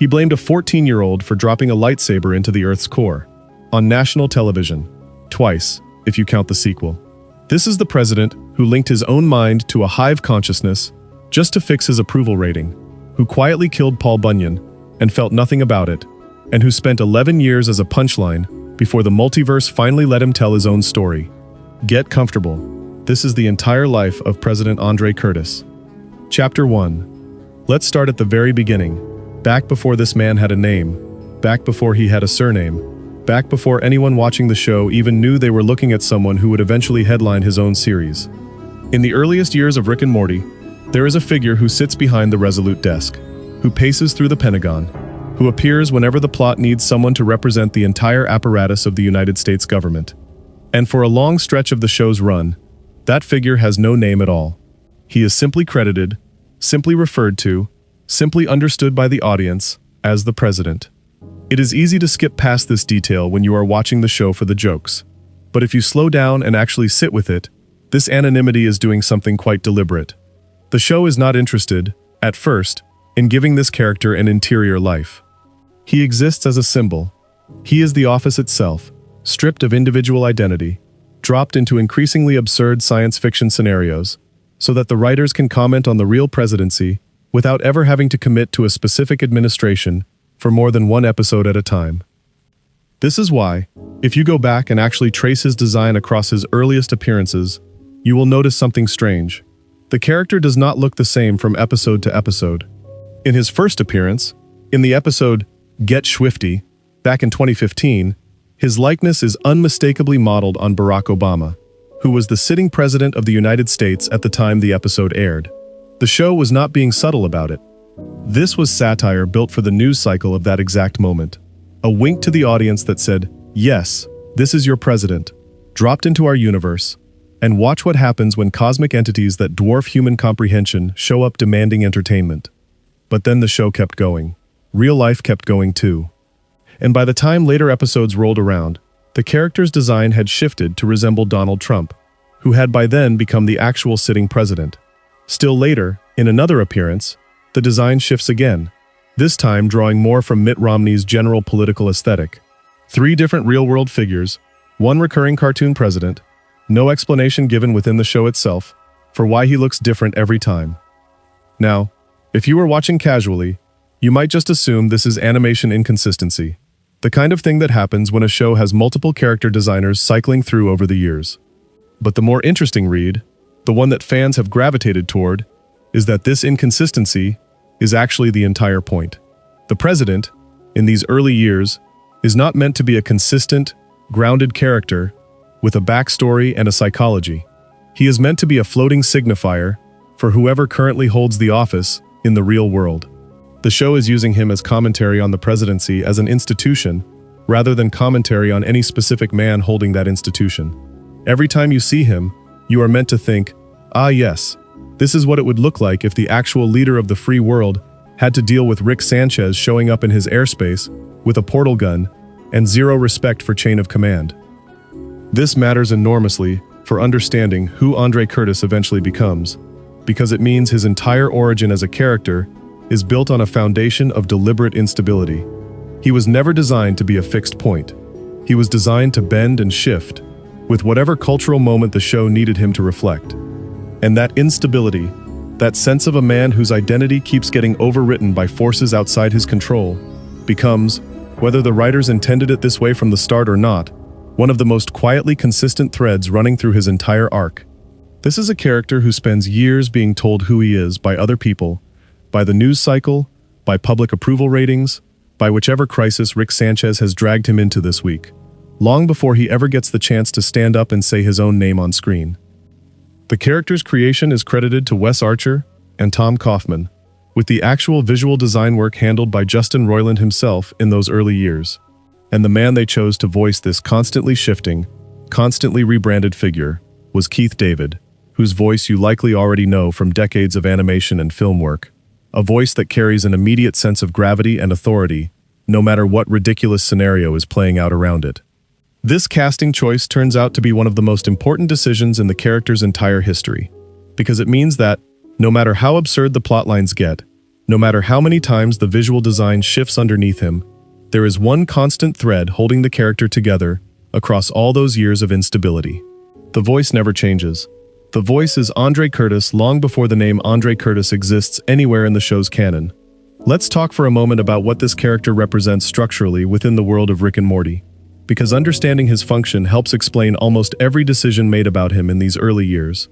He blamed a 14-year-old for dropping a lightsaber into the Earth's core. On national television. Twice, if you count the sequel. This is the president who linked his own mind to a hive consciousness just to fix his approval rating, who quietly killed Paul Bunyan and felt nothing about it, and who spent 11 years as a punchline before the multiverse finally let him tell his own story. Get comfortable. This is the entire life of President Andre Curtis. Chapter 1. Let's start at the very beginning, back before this man had a name, back before he had a surname, back before anyone watching the show even knew they were looking at someone who would eventually headline his own series. In the earliest years of Rick and Morty, there is a figure who sits behind the resolute desk, who paces through the Pentagon, who appears whenever the plot needs someone to represent the entire apparatus of the United States government. And for a long stretch of the show's run, that figure has no name at all. He is simply credited, simply referred to, simply understood by the audience as the president. It is easy to skip past this detail when you are watching the show for the jokes. But if you slow down and actually sit with it, this anonymity is doing something quite deliberate. The show is not interested, at first, in giving this character an interior life. He exists as a symbol. He is the office itself, stripped of individual identity, dropped into increasingly absurd science fiction scenarios, so that the writers can comment on the real presidency without ever having to commit to a specific administration for more than one episode at a time. This is why, if you go back and actually trace his design across his earliest appearances, you will notice something strange. The character does not look the same from episode to episode. In his first appearance, in the episode Get Swifty, back in 2015, his likeness is unmistakably modeled on Barack Obama, who was the sitting president of the United States at the time the episode aired. The show was not being subtle about it. This was satire built for the news cycle of that exact moment. A wink to the audience that said, yes, this is your president, dropped into our universe, and watch what happens when cosmic entities that dwarf human comprehension show up demanding entertainment. But then the show kept going. Real life kept going too. And by the time later episodes rolled around, the character's design had shifted to resemble Donald Trump, who had by then become the actual sitting president. Still later, in another appearance, the design shifts again, this time drawing more from Mitt Romney's general political aesthetic. 3 different real-world figures, 1 recurring cartoon president, no explanation given within the show itself for why he looks different every time. Now, if you were watching casually, you might just assume this is animation inconsistency, the kind of thing that happens when a show has multiple character designers cycling through over the years. But the more interesting read, the one that fans have gravitated toward, is that this inconsistency is actually the entire point. The president, in these early years, is not meant to be a consistent, grounded character with a backstory and a psychology. He is meant to be a floating signifier for whoever currently holds the office in the real world. The show is using him as commentary on the presidency as an institution, rather than commentary on any specific man holding that institution. Every time you see him, you are meant to think, ah yes, this is what it would look like if the actual leader of the free world had to deal with Rick Sanchez showing up in his airspace with a portal gun and zero respect for chain of command. This matters enormously for understanding who Andre Curtis eventually becomes, because it means his entire origin as a character is built on a foundation of deliberate instability. He was never designed to be a fixed point. He was designed to bend and shift with whatever cultural moment the show needed him to reflect. And that instability, that sense of a man whose identity keeps getting overwritten by forces outside his control, becomes, whether the writers intended it this way from the start or not, one of the most quietly consistent threads running through his entire arc. This is a character who spends years being told who he is by other people, by the news cycle, by public approval ratings, by whichever crisis Rick Sanchez has dragged him into this week, long before he ever gets the chance to stand up and say his own name on screen. The character's creation is credited to Wes Archer and Tom Kaufman, with the actual visual design work handled by Justin Roiland himself in those early years. And the man they chose to voice this constantly shifting, constantly rebranded figure was Keith David, whose voice you likely already know from decades of animation and film work. A voice that carries an immediate sense of gravity and authority, no matter what ridiculous scenario is playing out around it. This casting choice turns out to be one of the most important decisions in the character's entire history, because it means that, no matter how absurd the plotlines get, No matter how many times the visual design shifts underneath him, there is one constant thread holding the character together across all those years of instability. The voice never changes. The voice is Andre Curtis long before the name Andre Curtis exists anywhere in the show's canon. Let's talk for a moment about what this character represents structurally within the world of Rick and Morty, because understanding his function helps explain almost every decision made about him in these early years.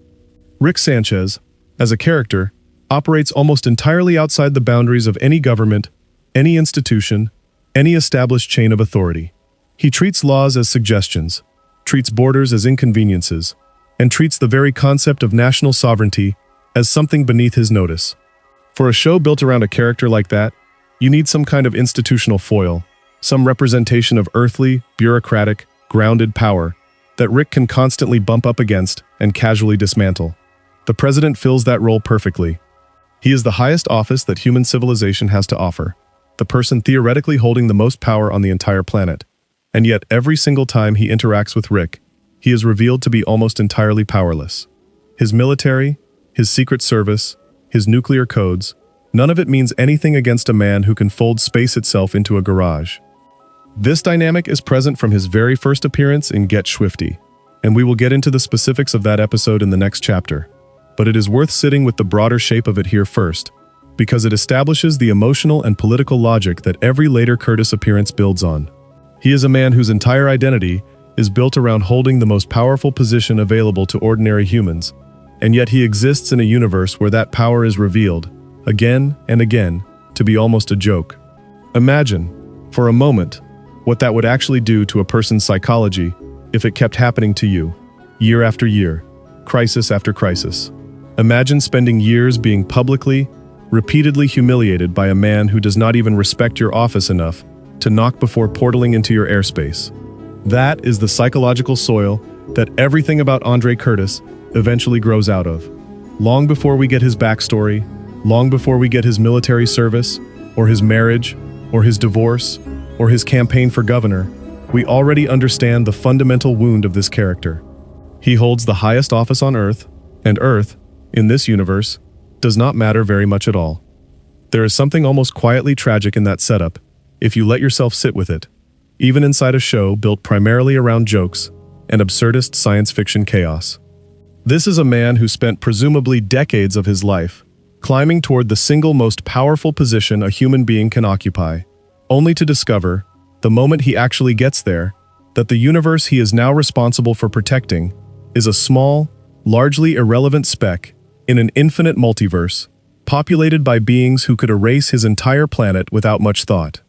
Rick Sanchez, as a character, operates almost entirely outside the boundaries of any government, any institution, any established chain of authority. He treats laws as suggestions, treats borders as inconveniences, and treats the very concept of national sovereignty as something beneath his notice. For a show built around a character like that, you need some kind of institutional foil, some representation of earthly, bureaucratic, grounded power that Rick can constantly bump up against and casually dismantle. The president fills that role perfectly. He is the highest office that human civilization has to offer, the person theoretically holding the most power on the entire planet. And yet every single time he interacts with Rick, he is revealed to be almost entirely powerless. His military, his secret service, his nuclear codes, none of it means anything against a man who can fold space itself into a garage. This dynamic is present from his very first appearance in Get Swifty, and we will get into the specifics of that episode in the next chapter. But it is worth sitting with the broader shape of it here first, because it establishes the emotional and political logic that every later Curtis appearance builds on. He is a man whose entire identity is built around holding the most powerful position available to ordinary humans, and yet he exists in a universe where that power is revealed, again and again, to be almost a joke. Imagine, for a moment, what that would actually do to a person's psychology if it kept happening to you, year after year, crisis after crisis. Imagine spending years being publicly, repeatedly humiliated by a man who does not even respect your office enough to knock before portaling into your airspace. That is the psychological soil that everything about Andre Curtis eventually grows out of. Long before we get his backstory, long before we get his military service, or his marriage, or his divorce, or his campaign for governor, we already understand the fundamental wound of this character. He holds the highest office on Earth, and Earth, in this universe, does not matter very much at all. There is something almost quietly tragic in that setup, if you let yourself sit with it, even inside a show built primarily around jokes and absurdist science fiction chaos. This is a man who spent presumably decades of his life climbing toward the single most powerful position a human being can occupy, only to discover, the moment he actually gets there, that the universe he is now responsible for protecting is a small, largely irrelevant speck in an infinite multiverse, populated by beings who could erase his entire planet without much thought.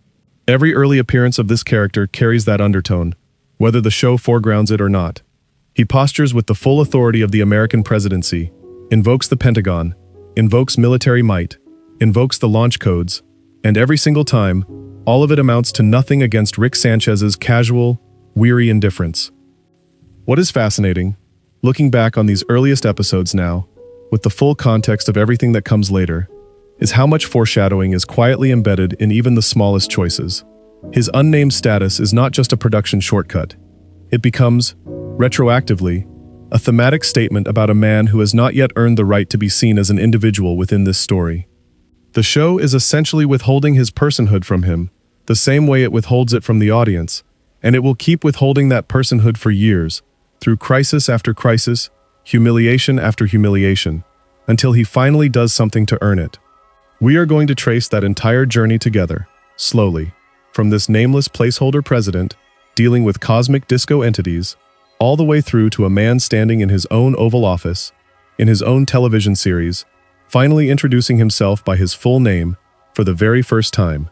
Every early appearance of this character carries that undertone, whether the show foregrounds it or not. He postures with the full authority of the American presidency, invokes the Pentagon, invokes military might, invokes the launch codes, and every single time, all of it amounts to nothing against Rick Sanchez's casual, weary indifference. What is fascinating, looking back on these earliest episodes now, with the full context of everything that comes later, is how much foreshadowing is quietly embedded in even the smallest choices. His unnamed status is not just a production shortcut. It becomes, retroactively, a thematic statement about a man who has not yet earned the right to be seen as an individual within this story. The show is essentially withholding his personhood from him, the same way it withholds it from the audience, and it will keep withholding that personhood for years, through crisis after crisis, humiliation after humiliation, until he finally does something to earn it. We are going to trace that entire journey together, slowly, from this nameless placeholder president, dealing with cosmic disco entities, all the way through to a man standing in his own Oval Office, in his own television series, finally introducing himself by his full name for the very first time.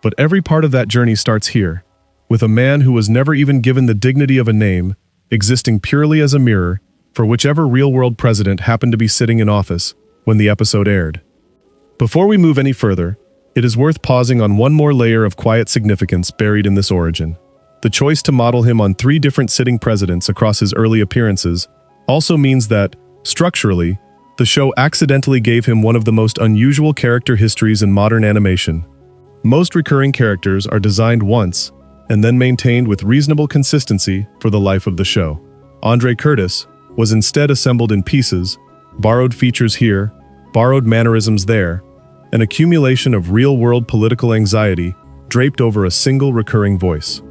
But every part of that journey starts here, with a man who was never even given the dignity of a name, existing purely as a mirror for whichever real-world president happened to be sitting in office when the episode aired. Before we move any further, it is worth pausing on one more layer of quiet significance buried in this origin. The choice to model him on 3 different sitting presidents across his early appearances also means that, structurally, the show accidentally gave him one of the most unusual character histories in modern animation. Most recurring characters are designed once and then maintained with reasonable consistency for the life of the show. Andre Curtis was instead assembled in pieces, borrowed features here, borrowed mannerisms there, an accumulation of real-world political anxiety draped over a single recurring voice.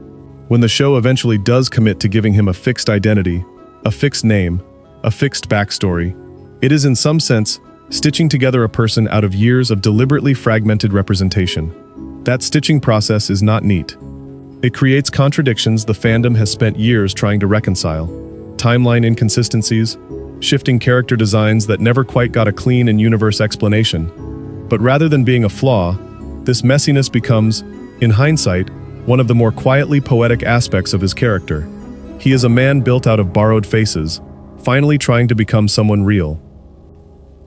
When the show eventually does commit to giving him a fixed identity, a fixed name, a fixed backstory, it is in some sense stitching together a person out of years of deliberately fragmented representation. That stitching process is not neat. It creates contradictions the fandom has spent years trying to reconcile, timeline inconsistencies, shifting character designs that never quite got a clean in-universe explanation. But rather than being a flaw, this messiness becomes, in hindsight, one of the more quietly poetic aspects of his character. He is a man built out of borrowed faces, finally trying to become someone real.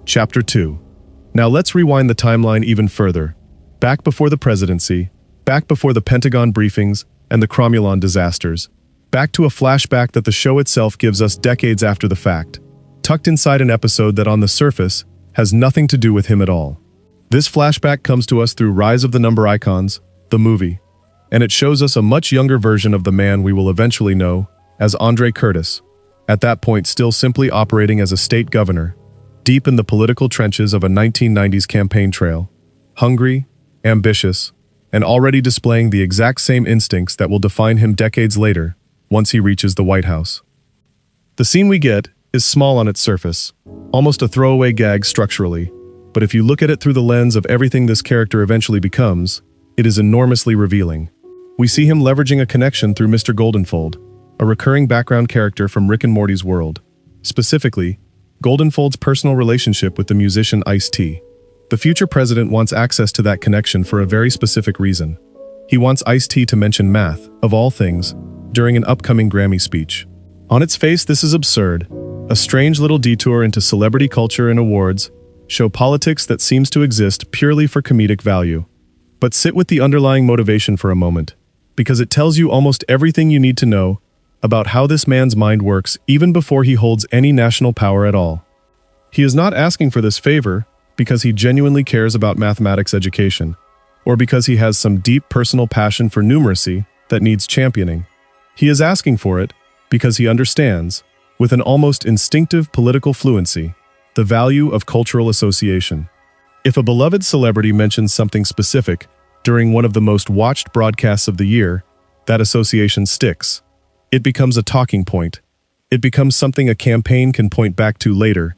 Chapter 2. Now let's rewind the timeline even further. Back before the presidency, back before the Pentagon briefings and the Cromulon disasters, back to a flashback that the show itself gives us decades after the fact, tucked inside an episode that on the surface has nothing to do with him at all. This flashback comes to us through Rise of the Number Icons, the movie, and it shows us a much younger version of the man we will eventually know as Andre Curtis, at that point still simply operating as a state governor, deep in the political trenches of a 1990s campaign trail, hungry, ambitious, and already displaying the exact same instincts that will define him decades later once he reaches the White House. The scene we get is small on its surface, almost a throwaway gag structurally, but if you look at it through the lens of everything this character eventually becomes, it is enormously revealing. We see him leveraging a connection through Mr. Goldenfold, a recurring background character from Rick and Morty's world. Specifically, Goldenfold's personal relationship with the musician Ice-T. The future president wants access to that connection for a very specific reason. He wants Ice-T to mention math, of all things, during an upcoming Grammy speech. On its face, this is absurd. A strange little detour into celebrity culture and awards, show politics that seems to exist purely for comedic value. But sit with the underlying motivation for a moment, because it tells you almost everything you need to know about how this man's mind works even before he holds any national power at all. He is not asking for this favor because he genuinely cares about mathematics education, or because he has some deep personal passion for numeracy that needs championing. He is asking for it because he understands, with an almost instinctive political fluency, the value of cultural association. If a beloved celebrity mentions something specific during one of the most watched broadcasts of the year, that association sticks. It becomes a talking point. It becomes something a campaign can point back to later,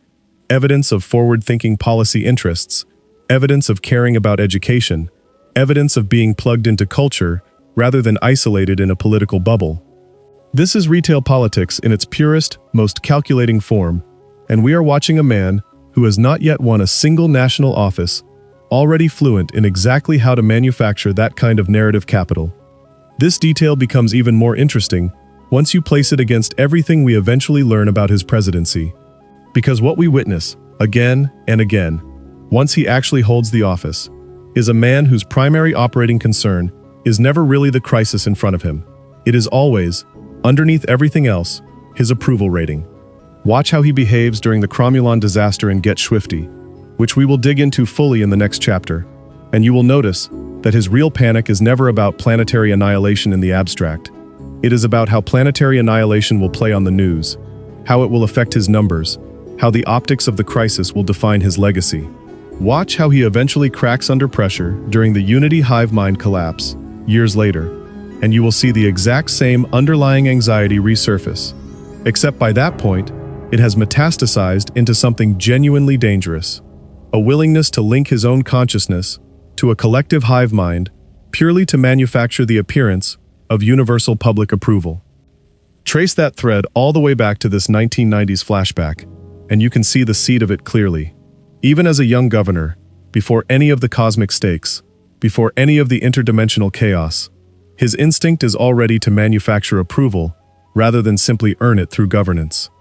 evidence of forward-thinking policy interests, evidence of caring about education, evidence of being plugged into culture rather than isolated in a political bubble. This is retail politics in its purest, most calculating form, and we are watching a man who has not yet won a single national office, already fluent in exactly how to manufacture that kind of narrative capital. This detail becomes even more interesting once you place it against everything we eventually learn about his presidency. Because what we witness, again and again, once he actually holds the office, is a man whose primary operating concern is never really the crisis in front of him. It is always, underneath everything else, his approval rating. Watch how he behaves during the Cromulon disaster in Get Swifty, which we will dig into fully in the next chapter, and you will notice that his real panic is never about planetary annihilation in the abstract. It is about how planetary annihilation will play on the news, how it will affect his numbers, how the optics of the crisis will define his legacy. Watch how he eventually cracks under pressure during the Unity hive mind collapse, years later, and you will see the exact same underlying anxiety resurface. Except by that point, it has metastasized into something genuinely dangerous. A willingness to link his own consciousness to a collective hive mind purely to manufacture the appearance of universal public approval. Trace that thread all the way back to this 1990s flashback, and you can see the seed of it clearly. Even as a young governor, before any of the cosmic stakes, before any of the interdimensional chaos, his instinct is already to manufacture approval rather than simply earn it through governance.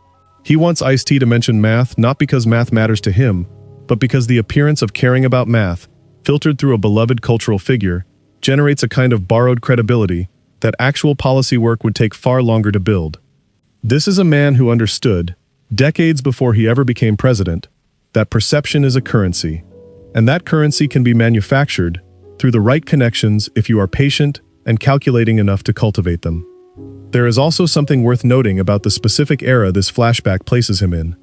He wants Ice-T to mention math not because math matters to him, but because the appearance of caring about math, filtered through a beloved cultural figure, generates a kind of borrowed credibility that actual policy work would take far longer to build. This is a man who understood, decades before he ever became president, that perception is a currency, and that currency can be manufactured through the right connections if you are patient and calculating enough to cultivate them. There is also something worth noting about the specific era this flashback places him in.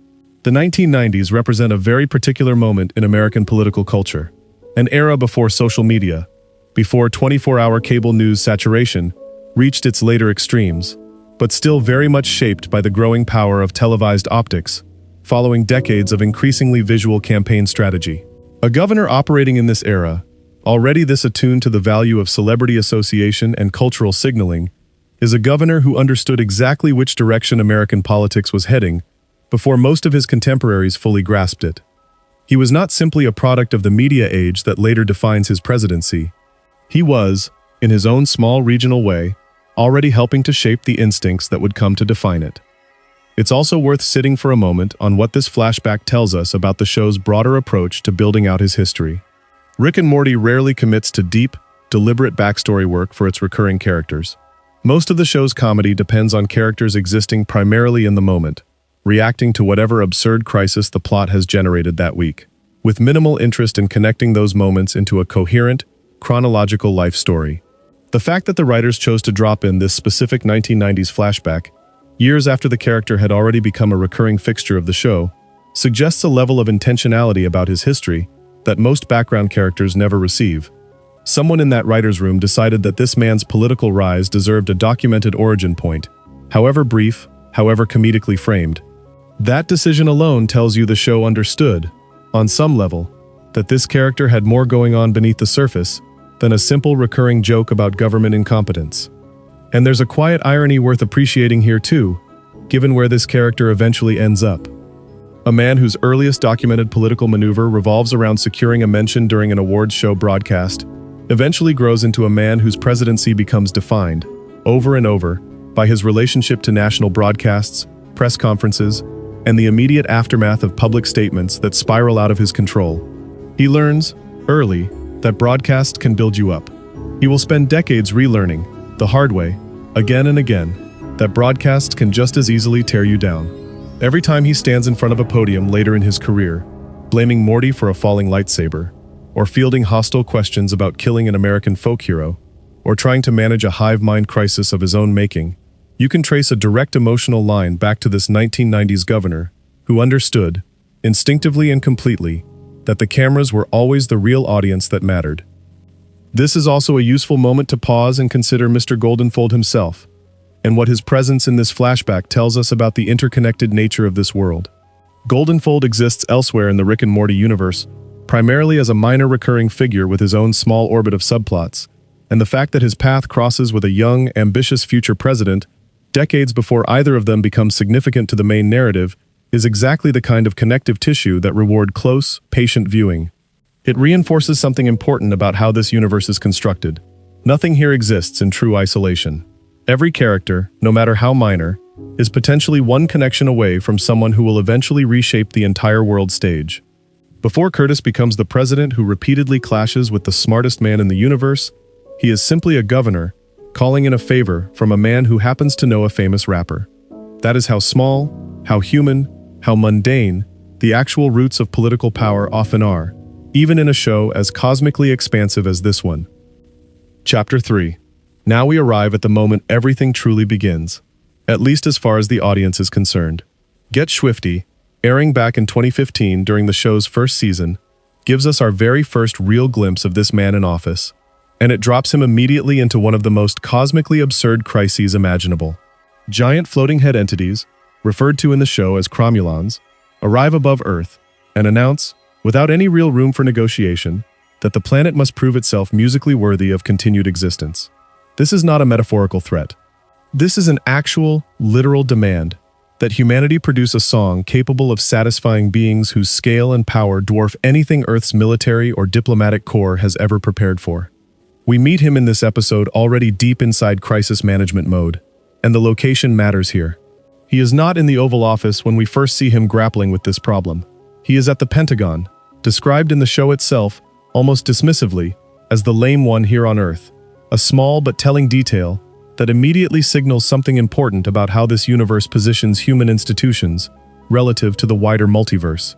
The 1990s represent a very particular moment in American political culture, an era before social media, before 24-hour cable news saturation reached its later extremes, but still very much shaped by the growing power of televised optics, following decades of increasingly visual campaign strategy. A governor operating in this era, already this attuned to the value of celebrity association and cultural signaling, is a governor who understood exactly which direction American politics was heading before most of his contemporaries fully grasped it. He was not simply a product of the media age that later defines his presidency. He was, in his own small regional way, already helping to shape the instincts that would come to define it. It's also worth sitting for a moment on what this flashback tells us about the show's broader approach to building out his history. Rick and Morty rarely commits to deep, deliberate backstory work for its recurring characters. Most of the show's comedy depends on characters existing primarily in the moment, reacting to whatever absurd crisis the plot has generated that week, with minimal interest in connecting those moments into a coherent, chronological life story. The fact that the writers chose to drop in this specific 1990s flashback, years after the character had already become a recurring fixture of the show, suggests a level of intentionality about his history that most background characters never receive. Someone in that writer's room decided that this man's political rise deserved a documented origin point, however brief, however comedically framed. That decision alone tells you the show understood, on some level, that this character had more going on beneath the surface than a simple recurring joke about government incompetence. And there's a quiet irony worth appreciating here too, given where this character eventually ends up. A man whose earliest documented political maneuver revolves around securing a mention during an awards show broadcast, eventually grows into a man whose presidency becomes defined, over and over, by his relationship to national broadcasts, press conferences, and the immediate aftermath of public statements that spiral out of his control. He learns, early, that broadcast can build you up. He will spend decades relearning, the hard way, again and again, that broadcast can just as easily tear you down. Every time he stands in front of a podium later in his career, blaming Morty for a falling lightsaber, or fielding hostile questions about killing an American folk hero, or trying to manage a hive mind crisis of his own making, you can trace a direct emotional line back to this 1990s governor who understood, instinctively and completely, that the cameras were always the real audience that mattered. This is also a useful moment to pause and consider Mr. Goldenfold himself, and what his presence in this flashback tells us about the interconnected nature of this world. Goldenfold exists elsewhere in the Rick and Morty universe, primarily as a minor recurring figure with his own small orbit of subplots, and the fact that his path crosses with a young, ambitious future president, decades before either of them becomes significant to the main narrative, is exactly the kind of connective tissue that reward close, patient viewing. It reinforces something important about how this universe is constructed. Nothing here exists in true isolation. Every character, no matter how minor, is potentially one connection away from someone who will eventually reshape the entire world stage. Before Curtis becomes the president who repeatedly clashes with the smartest man in the universe, he is simply a governor, calling in a favor from a man who happens to know a famous rapper. That is how small, how human, how mundane the actual roots of political power often are, even in a show as cosmically expansive as this one. Chapter 3. Now we arrive at the moment everything truly begins, at least as far as the audience is concerned. Get Schwifty, airing back in 2015 during the show's first season, gives us our very first real glimpse of this man in office, and it drops him immediately into one of the most cosmically absurd crises imaginable. Giant floating head entities, referred to in the show as cromulons, arrive above Earth and announce, without any real room for negotiation, that the planet must prove itself musically worthy of continued existence. This is not a metaphorical threat. This is an actual, literal demand that humanity produce a song capable of satisfying beings whose scale and power dwarf anything Earth's military or diplomatic corps has ever prepared for. We meet him in this episode already deep inside crisis management mode, and the location matters here. He is not in the Oval Office when we first see him grappling with this problem. He is at the Pentagon, described in the show itself, almost dismissively, as the lame one here on Earth, a small but telling detail that immediately signals something important about how this universe positions human institutions relative to the wider multiverse.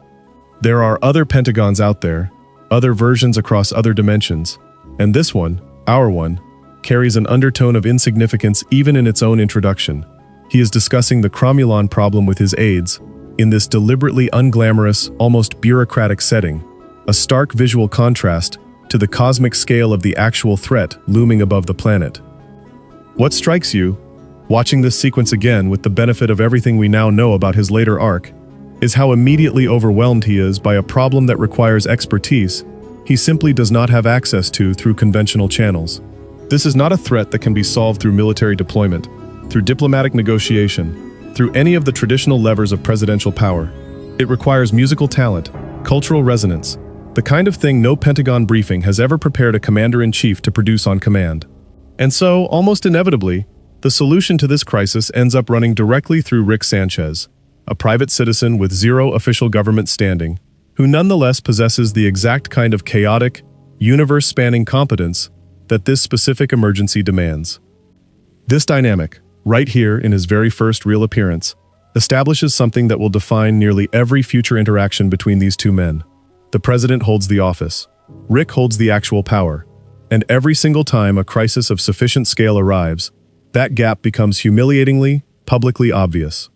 There are other Pentagons out there, other versions across other dimensions, and this one, our one, carries an undertone of insignificance even in its own introduction. He is discussing the cromulon problem with his aides in this deliberately unglamorous, almost bureaucratic setting, a stark visual contrast to the cosmic scale of the actual threat looming above the planet. What strikes you, watching this sequence again with the benefit of everything we now know about his later arc, is how immediately overwhelmed he is by a problem that requires expertise he simply does not have access to through conventional channels. This is not a threat that can be solved through military deployment, through diplomatic negotiation, through any of the traditional levers of presidential power. It requires musical talent, cultural resonance, the kind of thing no Pentagon briefing has ever prepared a commander-in-chief to produce on command. And so, almost inevitably, the solution to this crisis ends up running directly through Rick Sanchez, a private citizen with zero official government standing, who nonetheless possesses the exact kind of chaotic, universe-spanning competence that this specific emergency demands. This dynamic, right here in his very first real appearance, establishes something that will define nearly every future interaction between these two men. The president holds the office. Rick holds the actual power. And every single time a crisis of sufficient scale arrives, that gap becomes humiliatingly, publicly obvious.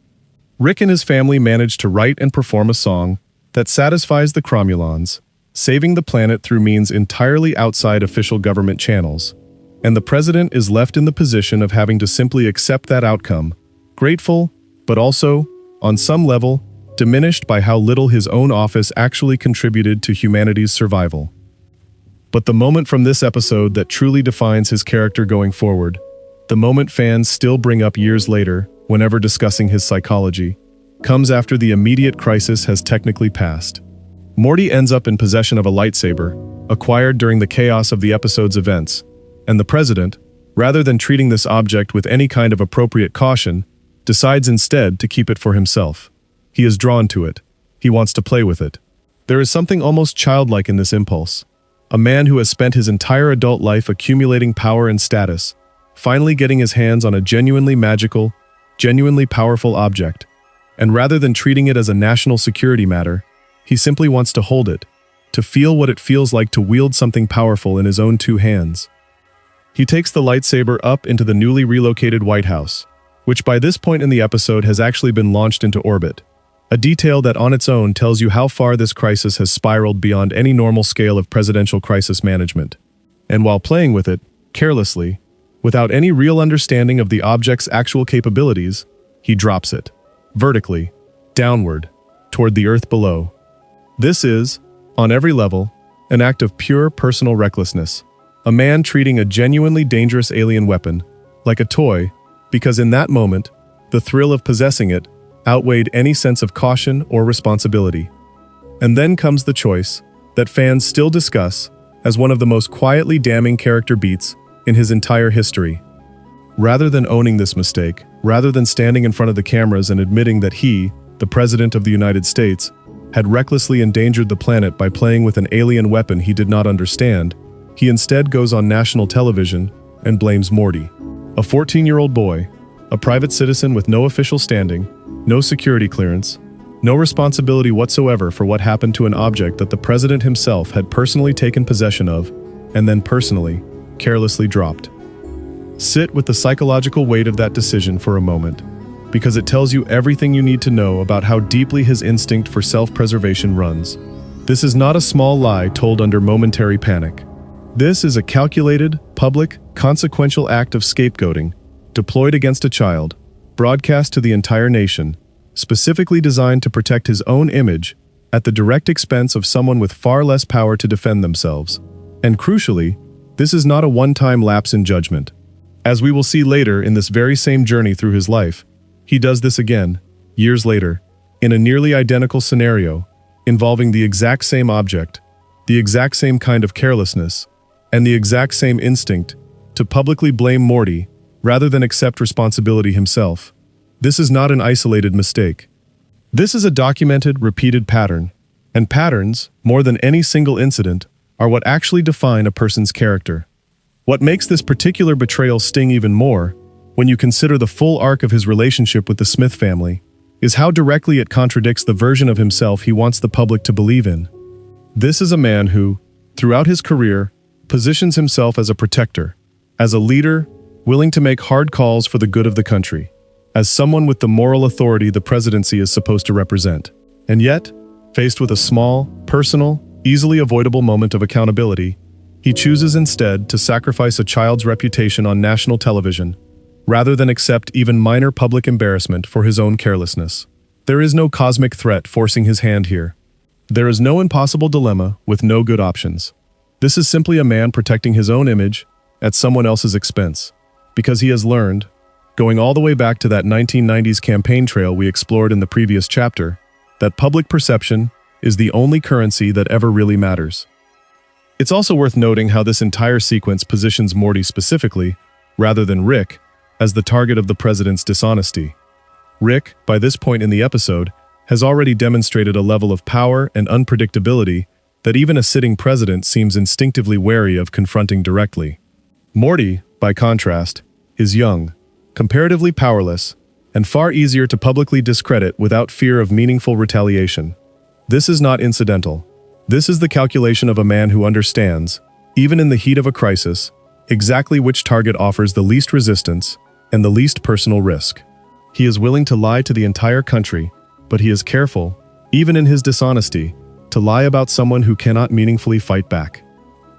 Rick and his family manage to write and perform a song that satisfies the Cromulons, saving the planet through means entirely outside official government channels. And the president is left in the position of having to simply accept that outcome, grateful, but also, on some level, diminished by how little his own office actually contributed to humanity's survival. But the moment from this episode that truly defines his character going forward, the moment fans still bring up years later, whenever discussing his psychology, comes after the immediate crisis has technically passed. Morty ends up in possession of a lightsaber, acquired during the chaos of the episode's events, and the president, rather than treating this object with any kind of appropriate caution, decides instead to keep it for himself. He is drawn to it. He wants to play with it. There is something almost childlike in this impulse. A man who has spent his entire adult life accumulating power and status, finally getting his hands on a genuinely magical, genuinely powerful object, and rather than treating it as a national security matter, he simply wants to hold it, to feel what it feels like to wield something powerful in his own two hands. He takes the lightsaber up into the newly relocated White House, which by this point in the episode has actually been launched into orbit, a detail that on its own tells you how far this crisis has spiraled beyond any normal scale of presidential crisis management. And while playing with it, carelessly, without any real understanding of the object's actual capabilities, he drops it, vertically, downward, toward the earth below. This is, on every level, an act of pure personal recklessness, a man treating a genuinely dangerous alien weapon like a toy because in that moment, the thrill of possessing it outweighed any sense of caution or responsibility. And then comes the choice that fans still discuss as one of the most quietly damning character beats in his entire history. Rather than owning this mistake, rather than standing in front of the cameras and admitting that he, the President of the United States, had recklessly endangered the planet by playing with an alien weapon he did not understand, he instead goes on national television and blames Morty, a 14-year-old boy, a private citizen with no official standing, no security clearance, no responsibility whatsoever for what happened to an object that the president himself had personally taken possession of and then personally, carelessly dropped. Sit with the psychological weight of that decision for a moment, because it tells you everything you need to know about how deeply his instinct for self-preservation runs. This is not a small lie told under momentary panic. This is a calculated, public, consequential act of scapegoating, deployed against a child, broadcast to the entire nation, specifically designed to protect his own image at the direct expense of someone with far less power to defend themselves. And crucially, this is not a one-time lapse in judgment. As we will see later in this very same journey through his life, he does this again, years later, in a nearly identical scenario, involving the exact same object, the exact same kind of carelessness, and the exact same instinct to publicly blame Morty rather than accept responsibility himself. This is not an isolated mistake. This is a documented, repeated pattern, and patterns, more than any single incident, are what actually define a person's character. What makes this particular betrayal sting even more, when you consider the full arc of his relationship with the Smith family, is how directly it contradicts the version of himself he wants the public to believe in. This is a man who, throughout his career, positions himself as a protector, as a leader, willing to make hard calls for the good of the country, as someone with the moral authority the presidency is supposed to represent. And yet, faced with a small, personal, easily avoidable moment of accountability, He chooses instead to sacrifice a child's reputation on national television, rather than accept even minor public embarrassment for his own carelessness. There is no cosmic threat forcing his hand here. There is no impossible dilemma with no good options. This is simply a man protecting his own image at someone else's expense, because he has learned, going all the way back to that 1990s campaign trail we explored in the previous chapter, that public perception is the only currency that ever really matters. It's also worth noting how this entire sequence positions Morty specifically, rather than Rick, as the target of the president's dishonesty. Rick, by this point in the episode, has already demonstrated a level of power and unpredictability that even a sitting president seems instinctively wary of confronting directly. Morty, by contrast, is young, comparatively powerless, and far easier to publicly discredit without fear of meaningful retaliation. This is not incidental. This is the calculation of a man who understands, even in the heat of a crisis, exactly which target offers the least resistance and the least personal risk. He is willing to lie to the entire country, but he is careful, even in his dishonesty, to lie about someone who cannot meaningfully fight back.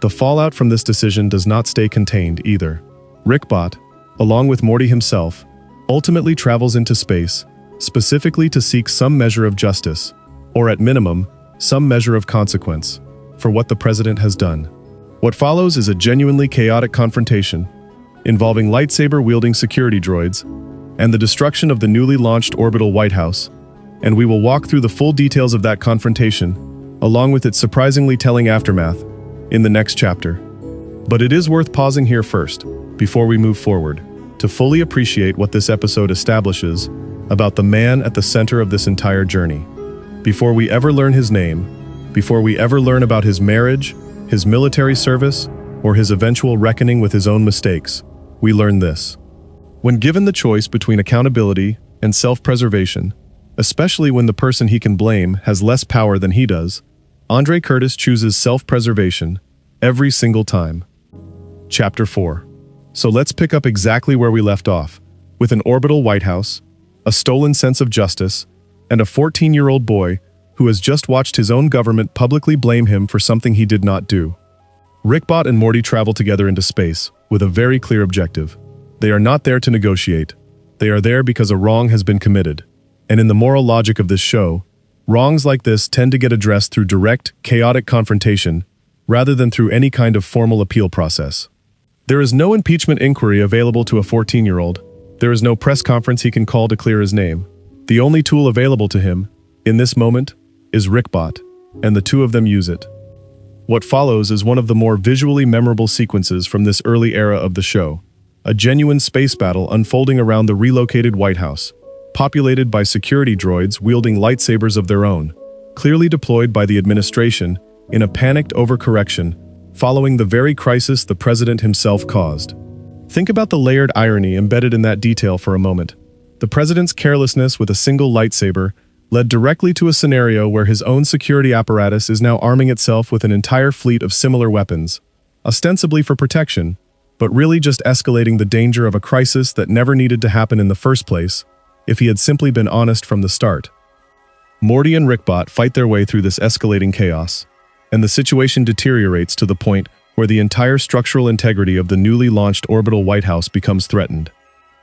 The fallout from this decision does not stay contained either. Rickbot, along with Morty himself, ultimately travels into space, specifically to seek some measure of justice, or at minimum, some measure of consequence, for what the president has done. What follows is a genuinely chaotic confrontation, involving lightsaber-wielding security droids, and the destruction of the newly launched orbital White House, and we will walk through the full details of that confrontation, along with its surprisingly telling aftermath, in the next chapter. But it is worth pausing here first, before we move forward, to fully appreciate what this episode establishes about the man at the center of this entire journey. Before we ever learn his name, before we ever learn about his marriage, his military service, or his eventual reckoning with his own mistakes, we learn this. When given the choice between accountability and self-preservation, especially when the person he can blame has less power than he does, Andre Curtis chooses self-preservation every single time. Chapter 4. So let's pick up exactly where we left off, with an orbital White House, a stolen sense of justice, and a 14-year-old boy who has just watched his own government publicly blame him for something he did not do. Rickbot and Morty travel together into space with a very clear objective. They are not there to negotiate. They are there because a wrong has been committed. And in the moral logic of this show, wrongs like this tend to get addressed through direct, chaotic confrontation, rather than through any kind of formal appeal process. There is no impeachment inquiry available to a 14-year-old. There is no press conference he can call to clear his name. The only tool available to him, in this moment, is Rickbot, and the two of them use it. What follows is one of the more visually memorable sequences from this early era of the show, a genuine space battle unfolding around the relocated White House, populated by security droids wielding lightsabers of their own, clearly deployed by the administration in a panicked overcorrection following the very crisis the president himself caused. Think about the layered irony embedded in that detail for a moment. The president's carelessness with a single lightsaber led directly to a scenario where his own security apparatus is now arming itself with an entire fleet of similar weapons, ostensibly for protection, but really just escalating the danger of a crisis that never needed to happen in the first place, if he had simply been honest from the start. Morty and Rickbot fight their way through this escalating chaos, and the situation deteriorates to the point where the entire structural integrity of the newly launched orbital White House becomes threatened.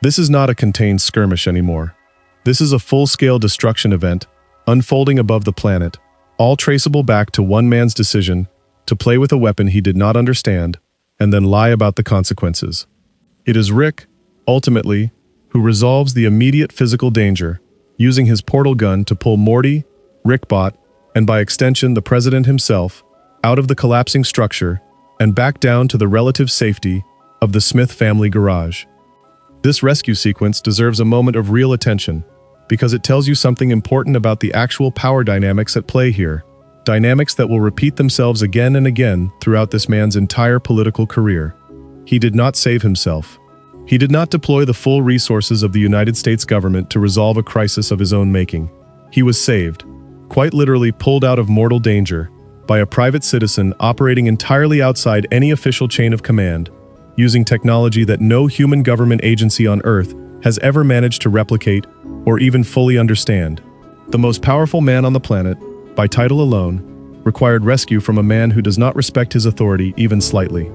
This is not a contained skirmish anymore. This is a full-scale destruction event, unfolding above the planet, all traceable back to one man's decision to play with a weapon he did not understand and then lie about the consequences. It is Rick, ultimately, who resolves the immediate physical danger, using his portal gun to pull Morty, Rickbot, and by extension the president himself, out of the collapsing structure and back down to the relative safety of the Smith family garage. This rescue sequence deserves a moment of real attention, because it tells you something important about the actual power dynamics at play here, dynamics that will repeat themselves again and again throughout this man's entire political career. He did not save himself. He did not deploy the full resources of the United States government to resolve a crisis of his own making. He was saved, quite literally pulled out of mortal danger, by a private citizen operating entirely outside any official chain of command, using technology that no human government agency on Earth has ever managed to replicate or even fully understand. The most powerful man on the planet, by title alone, required rescue from a man who does not respect his authority even slightly.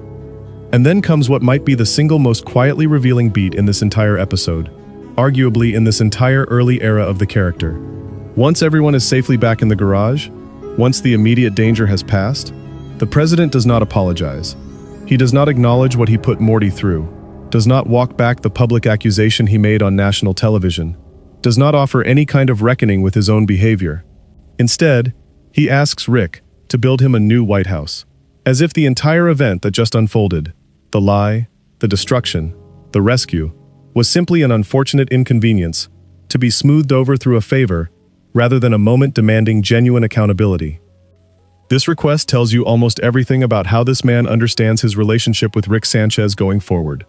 And then comes what might be the single most quietly revealing beat in this entire episode, arguably in this entire early era of the character. Once everyone is safely back in the garage, once the immediate danger has passed, the president does not apologize. He does not acknowledge what he put Morty through, does not walk back the public accusation he made on national television, does not offer any kind of reckoning with his own behavior. Instead, he asks Rick to build him a new White House, as if the entire event that just unfolded, the lie, the destruction, the rescue, was simply an unfortunate inconvenience to be smoothed over through a favor rather than a moment demanding genuine accountability. This request tells you almost everything about how this man understands his relationship with Rick Sanchez going forward.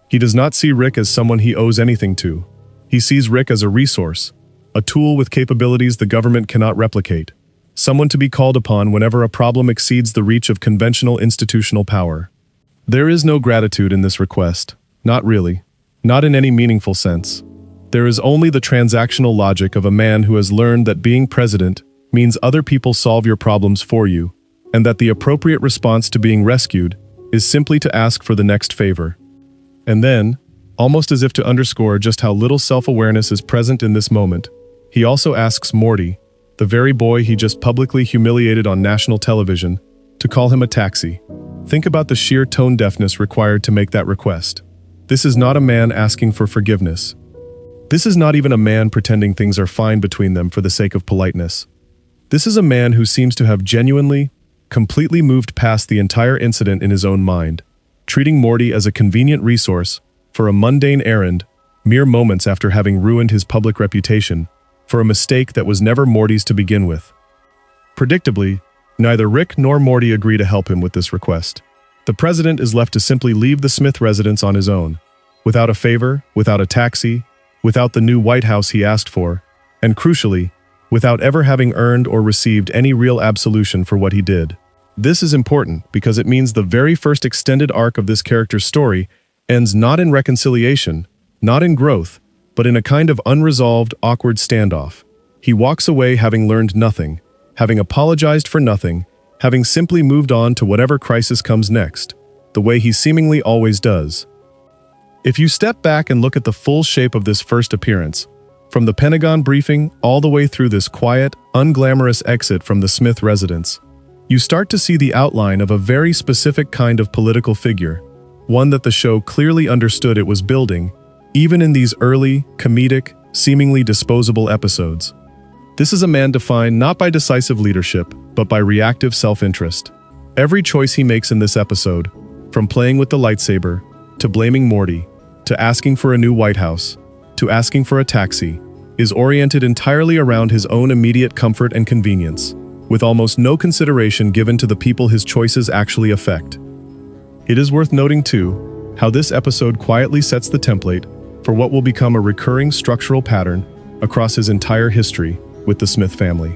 He does not see Rick as someone he owes anything to. He sees Rick as a resource, a tool with capabilities the government cannot replicate, someone to be called upon whenever a problem exceeds the reach of conventional institutional power. There is no gratitude in this request, not really, not in any meaningful sense. There is only the transactional logic of a man who has learned that being president means other people solve your problems for you, and that the appropriate response to being rescued is simply to ask for the next favor. And then, almost as if to underscore just how little self-awareness is present in this moment, he also asks Morty, the very boy he just publicly humiliated on national television, to call him a taxi. Think about the sheer tone deafness required to make that request. This is not a man asking for forgiveness. This is not even a man pretending things are fine between them for the sake of politeness. This is a man who seems to have genuinely, completely moved past the entire incident in his own mind, treating Morty as a convenient resource for a mundane errand, mere moments after having ruined his public reputation, for a mistake that was never Morty's to begin with. Predictably, neither Rick nor Morty agree to help him with this request. The president is left to simply leave the Smith residence on his own, without a favor, without a taxi, without the new White House he asked for, and crucially, without ever having earned or received any real absolution for what he did. This is important because it means the very first extended arc of this character's story ends not in reconciliation, not in growth, but in a kind of unresolved, awkward standoff. He walks away having learned nothing, having apologized for nothing, having simply moved on to whatever crisis comes next, the way he seemingly always does. If you step back and look at the full shape of this first appearance, from the Pentagon briefing all the way through this quiet, unglamorous exit from the Smith residence, you start to see the outline of a very specific kind of political figure, one that the show clearly understood it was building, even in these early, comedic, seemingly disposable episodes. This is a man defined not by decisive leadership, but by reactive self-interest. Every choice he makes in this episode, from playing with the lightsaber, to blaming Morty, to asking for a new White House, to asking for a taxi, is oriented entirely around his own immediate comfort and convenience, with almost no consideration given to the people his choices actually affect. It is worth noting, too, how this episode quietly sets the template for what will become a recurring structural pattern across his entire history with the Smith family.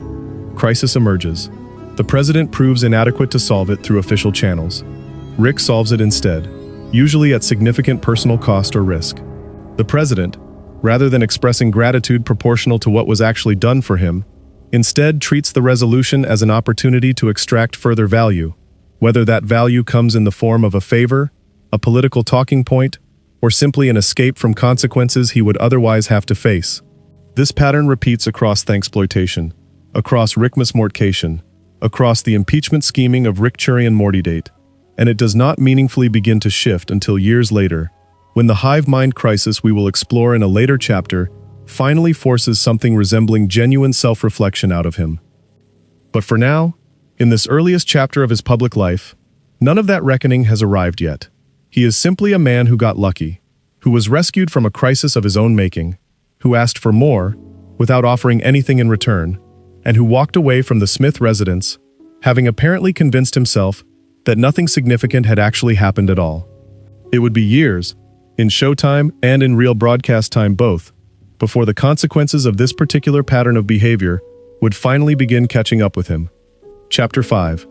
Crisis emerges. The president proves inadequate to solve it through official channels. Rick solves it instead, usually at significant personal cost or risk. The president, rather than expressing gratitude proportional to what was actually done for him, instead treats the resolution as an opportunity to extract further value, whether that value comes in the form of a favor, a political talking point, or simply an escape from consequences he would otherwise have to face. This pattern repeats across Thanksploitation, across Rickmasmortcation, across the impeachment scheming of Rick-Churian Mortydate, and it does not meaningfully begin to shift until years later, when the hive mind crisis we will explore in a later chapter finally forces something resembling genuine self-reflection out of him. But for now, in this earliest chapter of his public life, none of that reckoning has arrived yet. He is simply a man who got lucky, who was rescued from a crisis of his own making, who asked for more, without offering anything in return, and who walked away from the Smith residence, having apparently convinced himself that nothing significant had actually happened at all. It would be years, in showtime and in real broadcast time both, before the consequences of this particular pattern of behavior would finally begin catching up with him. Chapter 5.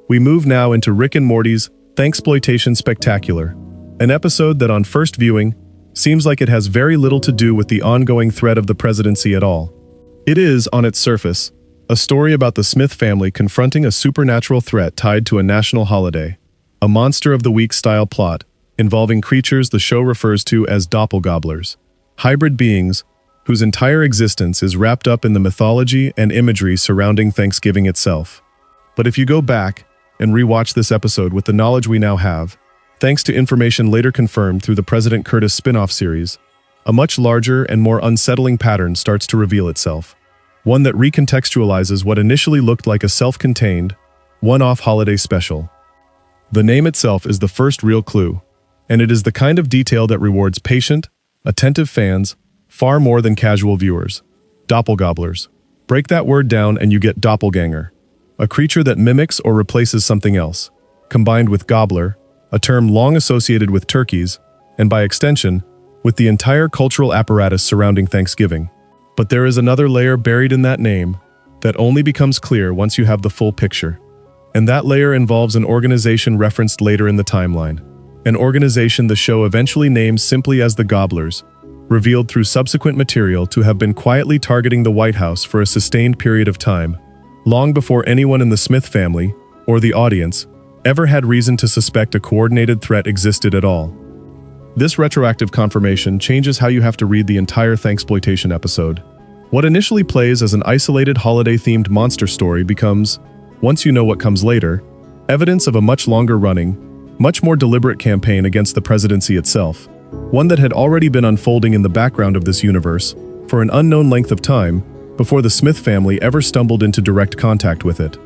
We move now into Rick and Morty's Thanksploitation Spectacular, an episode that on first viewing seems like it has very little to do with the ongoing threat of the presidency at all. It is, on its surface, a story about the Smith family confronting a supernatural threat tied to a national holiday. A Monster of the Week-style plot, involving creatures the show refers to as doppelgobblers, hybrid beings whose entire existence is wrapped up in the mythology and imagery surrounding Thanksgiving itself. But if you go back and rewatch this episode with the knowledge we now have, thanks to information later confirmed through the President Curtis spin-off series, a much larger and more unsettling pattern starts to reveal itself. One that recontextualizes what initially looked like a self-contained, one-off holiday special. The name itself is the first real clue, and it is the kind of detail that rewards patient, attentive fans far more than casual viewers. Doppelgobblers. Break that word down and you get doppelganger, a creature that mimics or replaces something else, combined with gobbler, a term long associated with turkeys, and by extension, with the entire cultural apparatus surrounding Thanksgiving. But there is another layer buried in that name that only becomes clear once you have the full picture. And that layer involves an organization referenced later in the timeline. An organization the show eventually names simply as the Gobblers, revealed through subsequent material to have been quietly targeting the White House for a sustained period of time, long before anyone in the Smith family, or the audience, ever had reason to suspect a coordinated threat existed at all. This retroactive confirmation changes how you have to read the entire Thanksploitation episode. What initially plays as an isolated holiday-themed monster story becomes, once you know what comes later, evidence of a much longer-running, much more deliberate campaign against the presidency itself, one that had already been unfolding in the background of this universe for an unknown length of time before the Smith family ever stumbled into direct contact with it.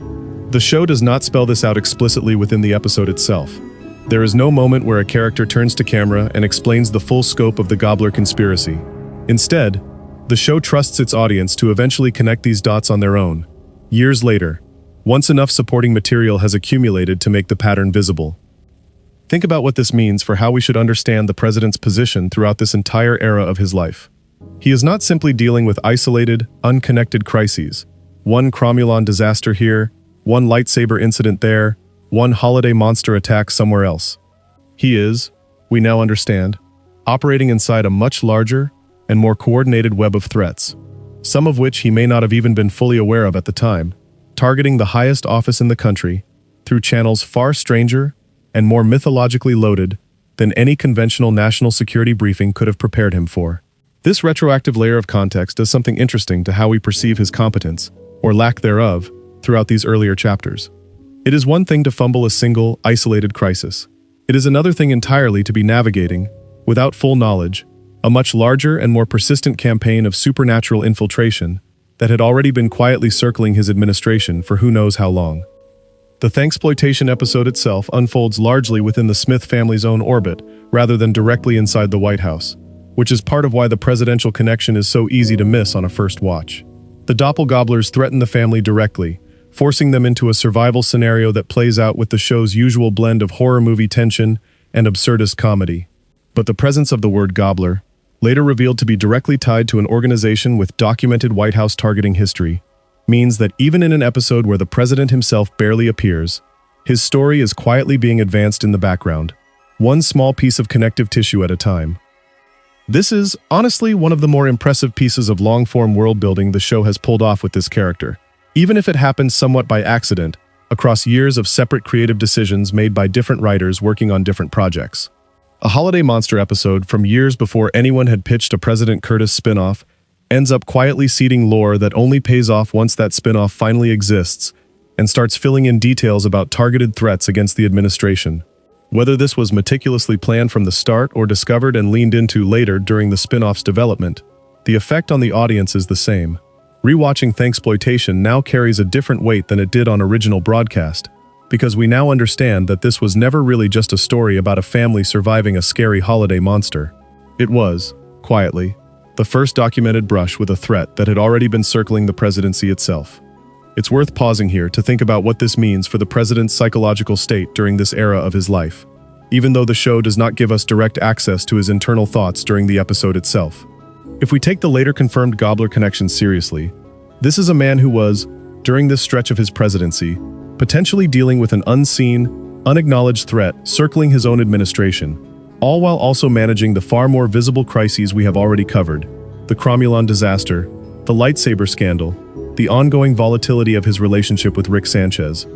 The show does not spell this out explicitly within the episode itself. There is no moment where a character turns to camera and explains the full scope of the Gobbler conspiracy. Instead, the show trusts its audience to eventually connect these dots on their own, years later, once enough supporting material has accumulated to make the pattern visible. Think about what this means for how we should understand the president's position throughout this entire era of his life. He is not simply dealing with isolated, unconnected crises. One Cromulon disaster here, one lightsaber incident there, one holiday monster attack somewhere else. He is, we now understand, operating inside a much larger and more coordinated web of threats, some of which he may not have even been fully aware of at the time, targeting the highest office in the country through channels far stranger and more mythologically loaded than any conventional national security briefing could have prepared him for. This retroactive layer of context does something interesting to how we perceive his competence, or lack thereof, throughout these earlier chapters. It is one thing to fumble a single, isolated crisis. It is another thing entirely to be navigating, without full knowledge, a much larger and more persistent campaign of supernatural infiltration that had already been quietly circling his administration for who knows how long. The Thanksploitation episode itself unfolds largely within the Smith family's own orbit, rather than directly inside the White House, which is part of why the presidential connection is so easy to miss on a first watch. The doppelgobblers threaten the family directly, forcing them into a survival scenario that plays out with the show's usual blend of horror movie tension and absurdist comedy. But the presence of the word gobbler, later revealed to be directly tied to an organization with documented White House targeting history, means that even in an episode where the president himself barely appears, his story is quietly being advanced in the background, one small piece of connective tissue at a time. This is, honestly, one of the more impressive pieces of long-form world-building the show has pulled off with this character, even if it happens somewhat by accident, across years of separate creative decisions made by different writers working on different projects. A holiday monster episode from years before anyone had pitched a President Curtis spin-off ends up quietly seeding lore that only pays off once that spin-off finally exists and starts filling in details about targeted threats against the administration. Whether this was meticulously planned from the start or discovered and leaned into later during the spin-off's development, the effect on the audience is the same. Rewatching Thanksploitation now carries a different weight than it did on original broadcast, because we now understand that this was never really just a story about a family surviving a scary holiday monster. It was, quietly, the first documented brush with a threat that had already been circling the presidency itself. It's worth pausing here to think about what this means for the president's psychological state during this era of his life, even though the show does not give us direct access to his internal thoughts during the episode itself. If we take the later confirmed Gobbler connection seriously, this is a man who was, during this stretch of his presidency, potentially dealing with an unseen, unacknowledged threat circling his own administration, all while also managing the far more visible crises we have already covered: the Cromulon disaster, the lightsaber scandal, the ongoing volatility of his relationship with Rick Sanchez.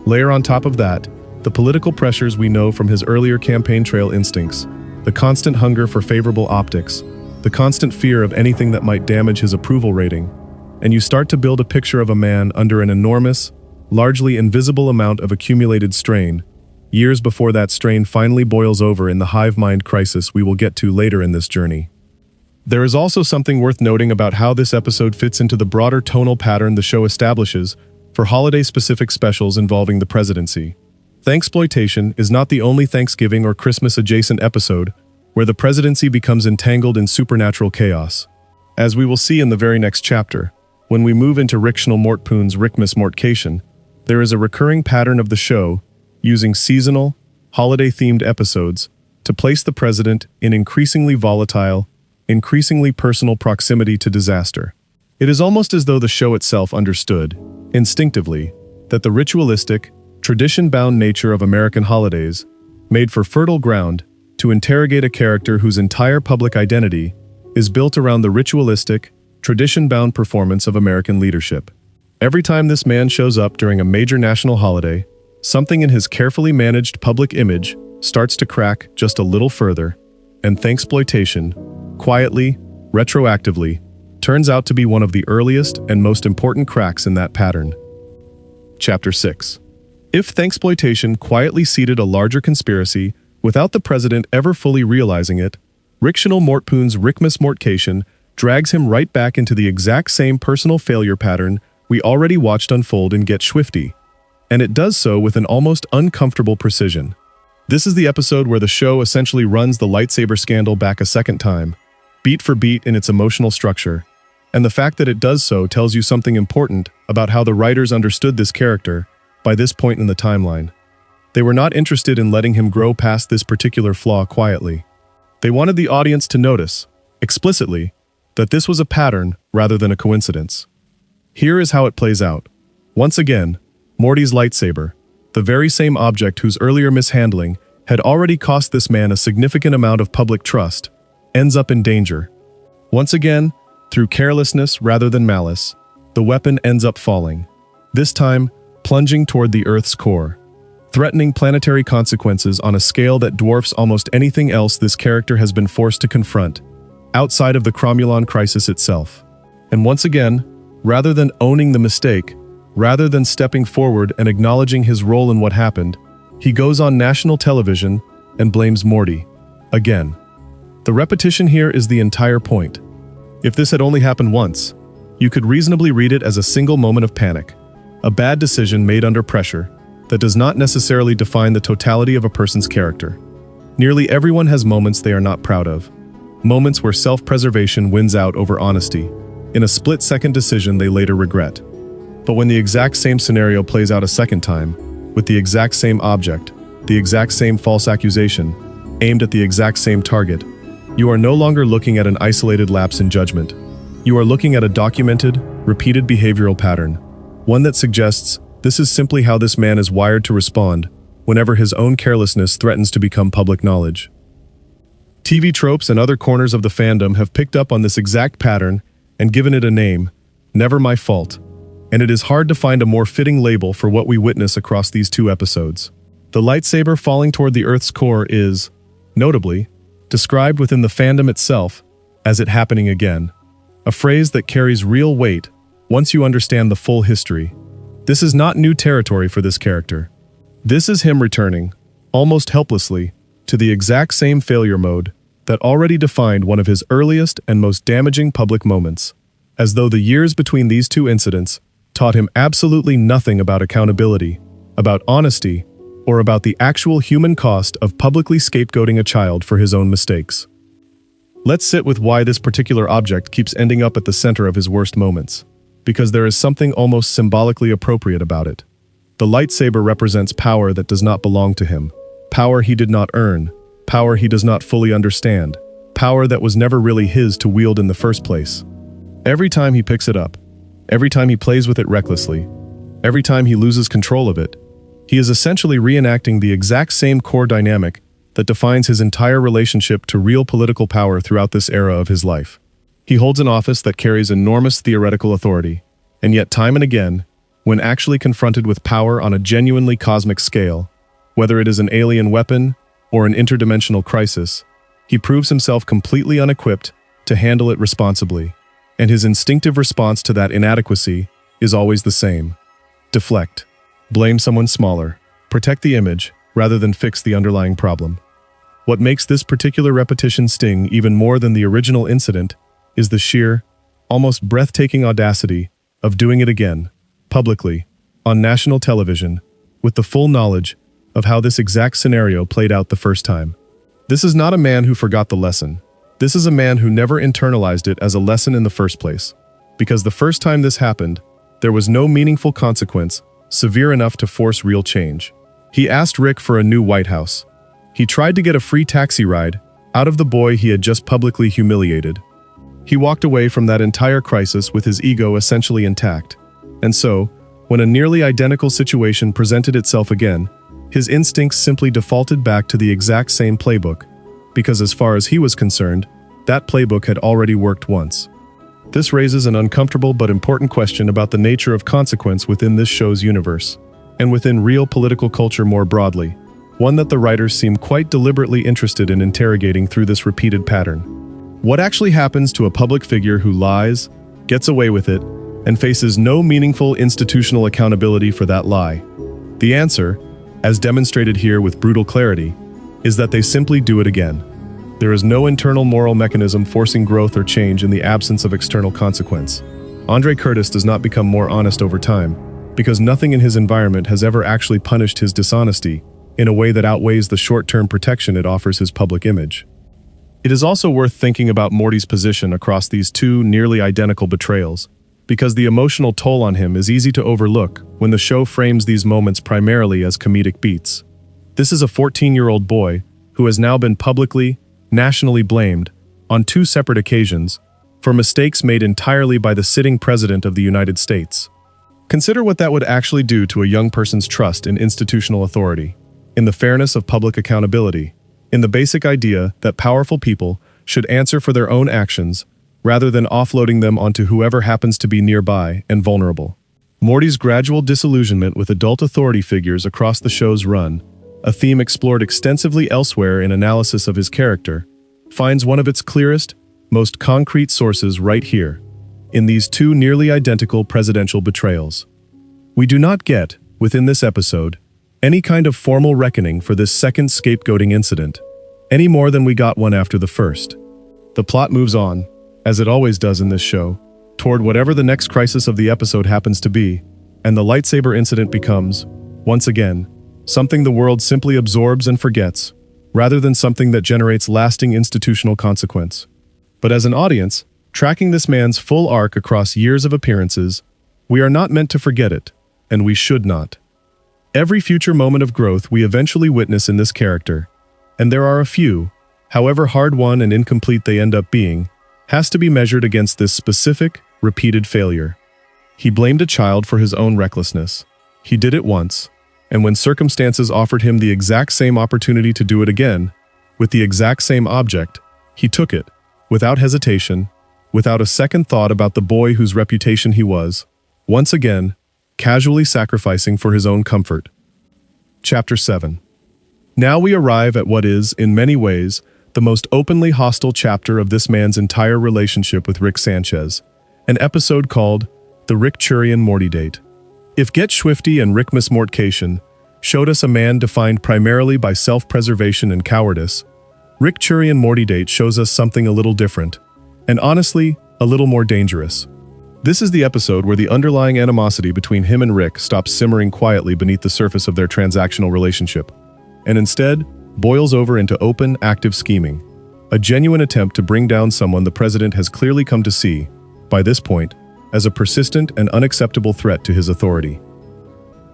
Layer on top of that, the political pressures we know from his earlier campaign trail instincts, the constant hunger for favorable optics, the constant fear of anything that might damage his approval rating, and you start to build a picture of a man under an enormous, largely invisible amount of accumulated strain, years before that strain finally boils over in the hive mind crisis we will get to later in this journey. There is also something worth noting about how this episode fits into the broader tonal pattern the show establishes for holiday-specific specials involving the presidency. Thanksploitation is not the only Thanksgiving or Christmas-adjacent episode where the presidency becomes entangled in supernatural chaos. As we will see in the very next chapter, when we move into Ricktional Mortpoon's Rickmas Mortcation, there is a recurring pattern of the show using seasonal, holiday-themed episodes to place the president in increasingly volatile, increasingly personal proximity to disaster. It is almost as though the show itself understood, instinctively, that the ritualistic, tradition-bound nature of American holidays made for fertile ground to interrogate a character whose entire public identity is built around the ritualistic, tradition-bound performance of American leadership. Every time this man shows up during a major national holiday, something in his carefully managed public image starts to crack just a little further, and Thanksploitation, quietly, retroactively, turns out to be one of the earliest and most important cracks in that pattern. Chapter 6. If Thanksploitation quietly seeded a larger conspiracy without the president ever fully realizing it, Ricktional Mortpoon's Rickmas Mortcation drags him right back into the exact same personal failure pattern we already watched unfold in Get Swifty, and it does so with an almost uncomfortable precision. This is the episode where the show essentially runs the lightsaber scandal back a second time, beat for beat in its emotional structure, and the fact that it does so tells you something important about how the writers understood this character by this point in the timeline. They were not interested in letting him grow past this particular flaw quietly. They wanted the audience to notice, explicitly, that this was a pattern rather than a coincidence. Here is how it plays out. Once again, Morty's lightsaber, the very same object whose earlier mishandling had already cost this man a significant amount of public trust, ends up in danger. Once again, through carelessness rather than malice, the weapon ends up falling, this time plunging toward the Earth's core, threatening planetary consequences on a scale that dwarfs almost anything else this character has been forced to confront, outside of the Cromulon crisis itself. And once again, rather than owning the mistake, rather than stepping forward and acknowledging his role in what happened, he goes on national television and blames Morty. Again. The repetition here is the entire point. If this had only happened once, you could reasonably read it as a single moment of panic, a bad decision made under pressure that does not necessarily define the totality of a person's character. Nearly everyone has moments they are not proud of, moments where self-preservation wins out over honesty, in a split-second decision they later regret. But when the exact same scenario plays out a second time, with the exact same object, the exact same false accusation, aimed at the exact same target, you are no longer looking at an isolated lapse in judgment. You are looking at a documented, repeated behavioral pattern, one that suggests this is simply how this man is wired to respond whenever his own carelessness threatens to become public knowledge. TV tropes and other corners of the fandom have picked up on this exact pattern and given it a name, Never My Fault, and it is hard to find a more fitting label for what we witness across these two episodes. The lightsaber falling toward the Earth's core is, notably, described within the fandom itself as it happening again, a phrase that carries real weight once you understand the full history. This is not new territory for this character. This is him returning, almost helplessly, to the exact same failure mode that already defined one of his earliest and most damaging public moments, as though the years between these two incidents taught him absolutely nothing about accountability, about honesty, or about the actual human cost of publicly scapegoating a child for his own mistakes. Let's sit with why this particular object keeps ending up at the center of his worst moments, because there is something almost symbolically appropriate about it. The lightsaber represents power that does not belong to him, power he did not earn, power he does not fully understand, power that was never really his to wield in the first place. Every time he picks it up, every time he plays with it recklessly, every time he loses control of it, he is essentially reenacting the exact same core dynamic that defines his entire relationship to real political power throughout this era of his life. He holds an office that carries enormous theoretical authority. And yet time and again, when actually confronted with power on a genuinely cosmic scale, whether it is an alien weapon or an interdimensional crisis, he proves himself completely unequipped to handle it responsibly. And his instinctive response to that inadequacy is always the same: deflect. Blame someone smaller. Protect the image rather than fix the underlying problem. What makes this particular repetition sting even more than the original incident is the sheer, almost breathtaking audacity of doing it again, publicly, on national television, with the full knowledge of how this exact scenario played out the first time. This is not a man who forgot the lesson. This is a man who never internalized it as a lesson in the first place. Because the first time this happened, there was no meaningful consequence severe enough to force real change. He asked Rick for a new White House. He tried to get a free taxi ride out of the boy he had just publicly humiliated. He walked away from that entire crisis with his ego essentially intact. And so, when a nearly identical situation presented itself again, his instincts simply defaulted back to the exact same playbook, because as far as he was concerned, that playbook had already worked once. This raises an uncomfortable but important question about the nature of consequence within this show's universe, and within real political culture more broadly, one that the writers seem quite deliberately interested in interrogating through this repeated pattern. What actually happens to a public figure who lies, gets away with it, and faces no meaningful institutional accountability for that lie? The answer, as demonstrated here with brutal clarity, is that they simply do it again. There is no internal moral mechanism forcing growth or change in the absence of external consequence. Andre Curtis does not become more honest over time, because nothing in his environment has ever actually punished his dishonesty in a way that outweighs the short-term protection it offers his public image. It is also worth thinking about Morty's position across these two nearly identical betrayals, because the emotional toll on him is easy to overlook when the show frames these moments primarily as comedic beats. This is a 14-year-old boy who has now been publicly, nationally blamed, on two separate occasions, for mistakes made entirely by the sitting president of the United States. Consider what that would actually do to a young person's trust in institutional authority, in the fairness of public accountability, in the basic idea that powerful people should answer for their own actions rather than offloading them onto whoever happens to be nearby and vulnerable. Morty's gradual disillusionment with adult authority figures across the show's run, a theme explored extensively elsewhere in analysis of his character, finds one of its clearest, most concrete sources right here, in these two nearly identical presidential betrayals. We do not get, within this episode, any kind of formal reckoning for this second scapegoating incident, any more than we got one after the first. The plot moves on, as it always does in this show, toward whatever the next crisis of the episode happens to be, and the lightsaber incident becomes, once again, something the world simply absorbs and forgets, rather than something that generates lasting institutional consequence. But as an audience, tracking this man's full arc across years of appearances, we are not meant to forget it, and we should not. Every future moment of growth we eventually witness in this character, and there are a few, however hard-won and incomplete they end up being, has to be measured against this specific, repeated failure. He blamed a child for his own recklessness. He did it once, and when circumstances offered him the exact same opportunity to do it again, with the exact same object, he took it, without hesitation, without a second thought about the boy whose reputation he was, once again, casually sacrificing for his own comfort. Chapter 7. Now we arrive at what is, in many ways, the most openly hostile chapter of this man's entire relationship with Rick Sanchez, an episode called The Rick and Morty Date. If Get Swifty and Rick Mortcation showed us a man defined primarily by self-preservation and cowardice, Rick and Morty Date shows us something a little different, and honestly, a little more dangerous. This is the episode where the underlying animosity between him and Rick stops simmering quietly beneath the surface of their transactional relationship, and instead boils over into open, active scheming, a genuine attempt to bring down someone the president has clearly come to see, by this point, as a persistent and unacceptable threat to his authority.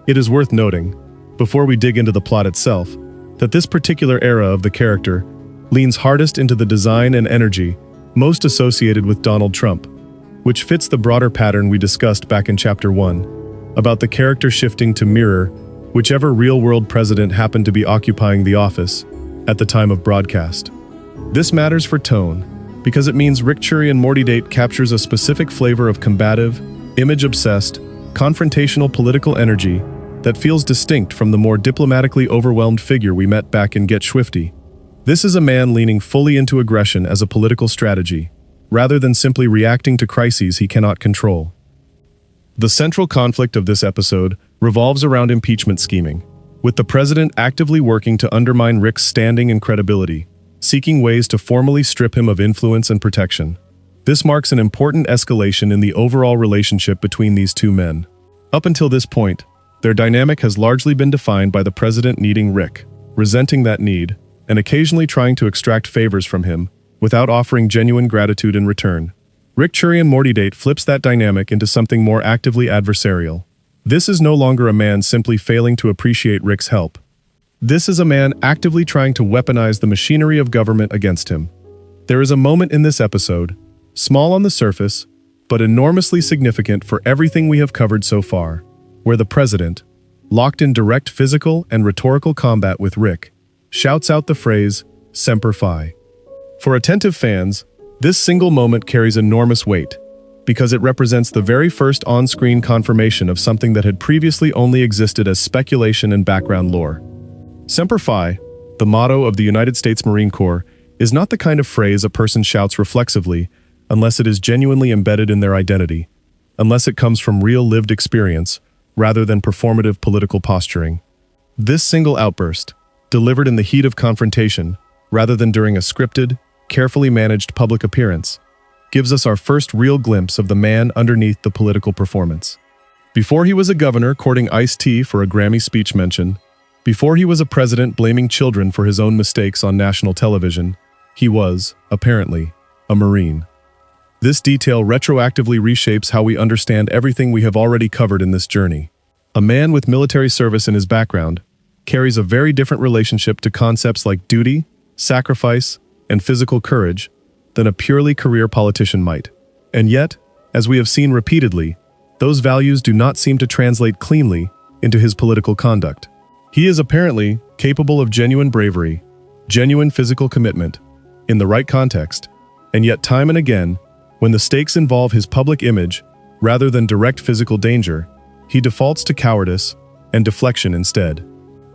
It is worth noting, before we dig into the plot itself, that this particular era of the character leans hardest into the design and energy most associated with Donald Trump, which fits the broader pattern we discussed back in Chapter 1, about the character shifting to mirror whichever real-world president happened to be occupying the office at the time of broadcast. This matters for tone, because it means Rick and Morty Date captures a specific flavor of combative, image-obsessed, confrontational political energy that feels distinct from the more diplomatically overwhelmed figure we met back in Get Swifty. This is a man leaning fully into aggression as a political strategy, rather than simply reacting to crises he cannot control. The central conflict of this episode revolves around impeachment scheming, with the president actively working to undermine Rick's standing and credibility, seeking ways to formally strip him of influence and protection. This marks an important escalation in the overall relationship between these two men. Up until this point, their dynamic has largely been defined by the president needing Rick, resenting that need, and occasionally trying to extract favors from him without offering genuine gratitude in return. Rick and Morty date flips that dynamic into something more actively adversarial. This is no longer a man simply failing to appreciate Rick's help. This is a man actively trying to weaponize the machinery of government against him. There is a moment in this episode, small on the surface, but enormously significant for everything we have covered so far, where the president, locked in direct physical and rhetorical combat with Rick, shouts out the phrase, "Semper Fi." For attentive fans, this single moment carries enormous weight, because it represents the very first on-screen confirmation of something that had previously only existed as speculation and background lore. Semper Fi, the motto of the United States Marine Corps, is not the kind of phrase a person shouts reflexively unless it is genuinely embedded in their identity, unless it comes from real lived experience, rather than performative political posturing. This single outburst, delivered in the heat of confrontation, rather than during a scripted, carefully managed public appearance, gives us our first real glimpse of the man underneath the political performance. Before he was a governor courting iced tea for a Grammy speech mention, before he was a president blaming children for his own mistakes on national television, he was, apparently, a Marine. This detail retroactively reshapes how we understand everything we have already covered in this journey. A man with military service in his background carries a very different relationship to concepts like duty, sacrifice, and physical courage than a purely career politician might. And yet, as we have seen repeatedly, those values do not seem to translate cleanly into his political conduct. He is apparently capable of genuine bravery, genuine physical commitment, in the right context, and yet time and again, when the stakes involve his public image rather than direct physical danger, he defaults to cowardice and deflection instead.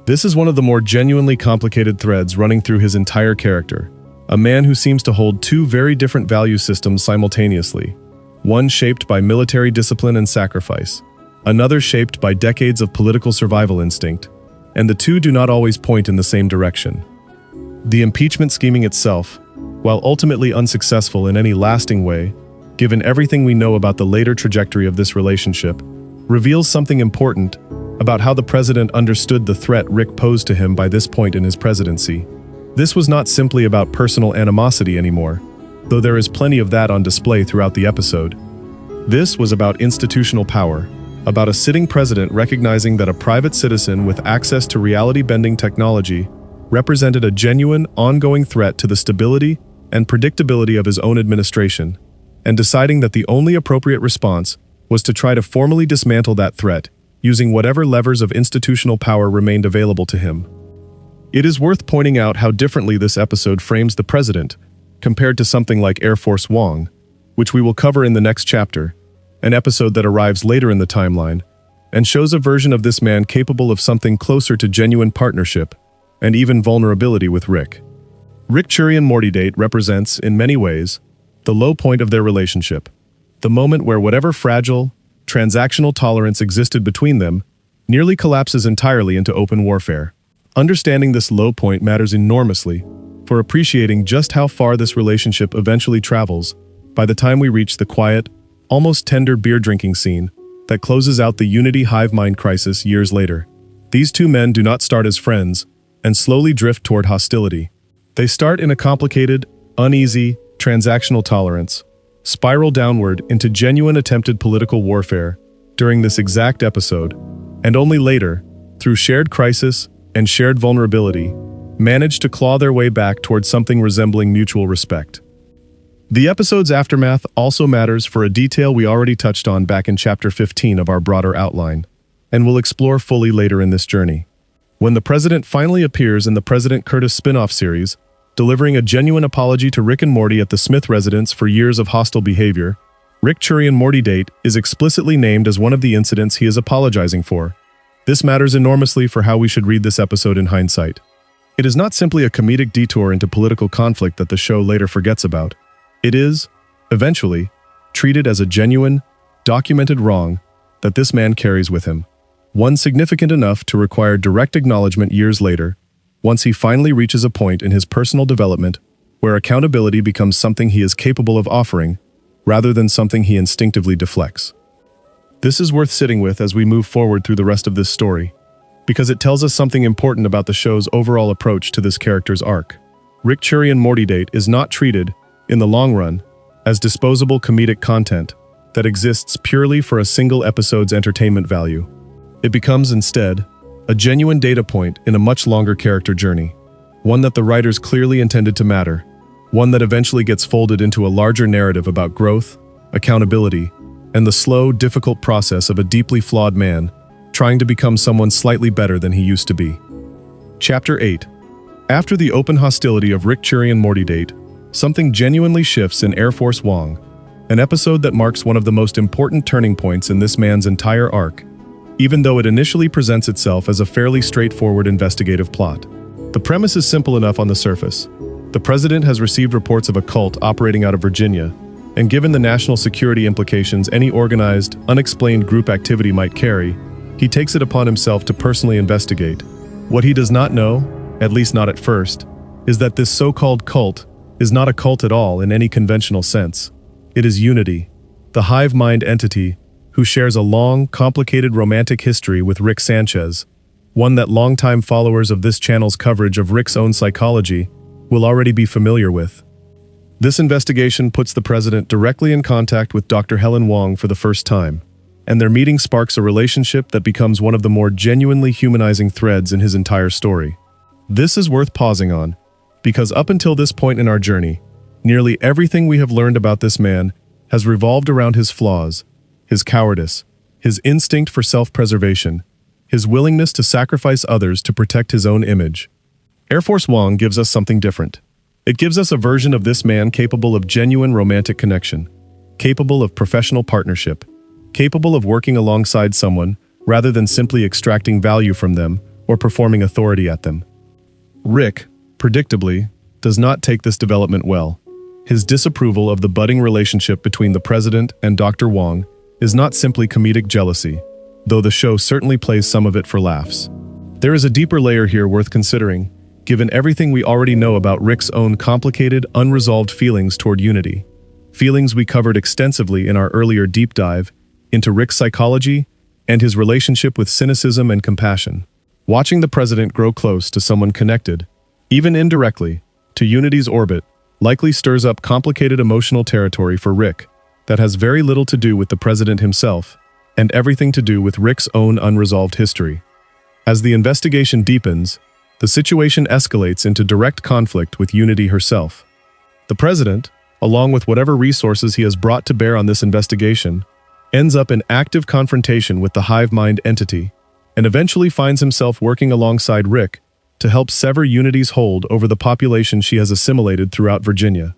This is one of the more genuinely complicated threads running through his entire character, a man who seems to hold two very different value systems simultaneously, one shaped by military discipline and sacrifice, another shaped by decades of political survival instinct, and the two do not always point in the same direction. The impeachment scheming itself, while ultimately unsuccessful in any lasting way, given everything we know about the later trajectory of this relationship, reveals something important about how the president understood the threat Rick posed to him by this point in his presidency. This was not simply about personal animosity anymore, though there is plenty of that on display throughout the episode. This was about institutional power, about a sitting president recognizing that a private citizen with access to reality-bending technology represented a genuine, ongoing threat to the stability and predictability of his own administration, and deciding that the only appropriate response was to try to formally dismantle that threat, using whatever levers of institutional power remained available to him. It is worth pointing out how differently this episode frames the president, compared to something like Air Force Wong, which we will cover in the next chapter, an episode that arrives later in the timeline, and shows a version of this man capable of something closer to genuine partnership, and even vulnerability with Rick. Rick and Morty date represents, in many ways, the low point of their relationship, the moment where whatever fragile, transactional tolerance existed between them nearly collapses entirely into open warfare. Understanding this low point matters enormously for appreciating just how far this relationship eventually travels by the time we reach the quiet, almost tender beer-drinking scene that closes out the Unity hive mind crisis years later. These two men do not start as friends and slowly drift toward hostility. They start in a complicated, uneasy, transactional tolerance, spiral downward into genuine attempted political warfare during this exact episode, and only later, through shared crisis and shared vulnerability, manage to claw their way back towards something resembling mutual respect. The episode's aftermath also matters for a detail we already touched on back in Chapter 15 of our broader outline, and will explore fully later in this journey. When the president finally appears in the President Curtis spin-off series, delivering a genuine apology to Rick and Morty at the Smith residence for years of hostile behavior, Rick and Morty date is explicitly named as one of the incidents he is apologizing for. This matters enormously for how we should read this episode in hindsight. It is not simply a comedic detour into political conflict that the show later forgets about. It is, eventually, treated as a genuine, documented wrong that this man carries with him. One significant enough to require direct acknowledgement years later, once he finally reaches a point in his personal development where accountability becomes something he is capable of offering, rather than something he instinctively deflects. This is worth sitting with as we move forward through the rest of this story, because it tells us something important about the show's overall approach to this character's arc. Rick and Morty date is not treated, in the long run, as disposable comedic content that exists purely for a single episode's entertainment value. It becomes, instead, a genuine data point in a much longer character journey, one that the writers clearly intended to matter, one that eventually gets folded into a larger narrative about growth, accountability, and the slow, difficult process of a deeply flawed man trying to become someone slightly better than he used to be. Chapter 8. After the open hostility of Rick and Morty date, something genuinely shifts in Air Force Wong, an episode that marks one of the most important turning points in this man's entire arc, even though it initially presents itself as a fairly straightforward investigative plot. The premise is simple enough on the surface. The president has received reports of a cult operating out of Virginia, and given the national security implications any organized, unexplained group activity might carry, he takes it upon himself to personally investigate. What he does not know, at least not at first, is that this so-called cult is not a cult at all in any conventional sense. It is Unity, the hive mind entity who shares a long, complicated romantic history with Rick Sanchez, one that longtime followers of this channel's coverage of Rick's own psychology will already be familiar with. This investigation puts the president directly in contact with Dr. Helen Wong for the first time, and their meeting sparks a relationship that becomes one of the more genuinely humanizing threads in his entire story. This is worth pausing on, because up until this point in our journey, nearly everything we have learned about this man has revolved around his flaws, his cowardice, his instinct for self-preservation, his willingness to sacrifice others to protect his own image. Air Force Wong gives us something different. It gives us a version of this man capable of genuine romantic connection, capable of professional partnership, capable of working alongside someone rather than simply extracting value from them or performing authority at them. Rick, predictably, does not take this development well. His disapproval of the budding relationship between the president and Dr. Wong is not simply comedic jealousy, though the show certainly plays some of it for laughs. There is a deeper layer here worth considering, given everything we already know about Rick's own complicated, unresolved feelings toward Unity. Feelings we covered extensively in our earlier deep dive into Rick's psychology and his relationship with cynicism and compassion. Watching the president grow close to someone connected, even indirectly, to Unity's orbit, likely stirs up complicated emotional territory for Rick that has very little to do with the president himself and everything to do with Rick's own unresolved history. As the investigation deepens, the situation escalates into direct conflict with Unity herself. The president, along with whatever resources he has brought to bear on this investigation, ends up in active confrontation with the hive mind entity, and eventually finds himself working alongside Rick to help sever Unity's hold over the population she has assimilated throughout Virginia.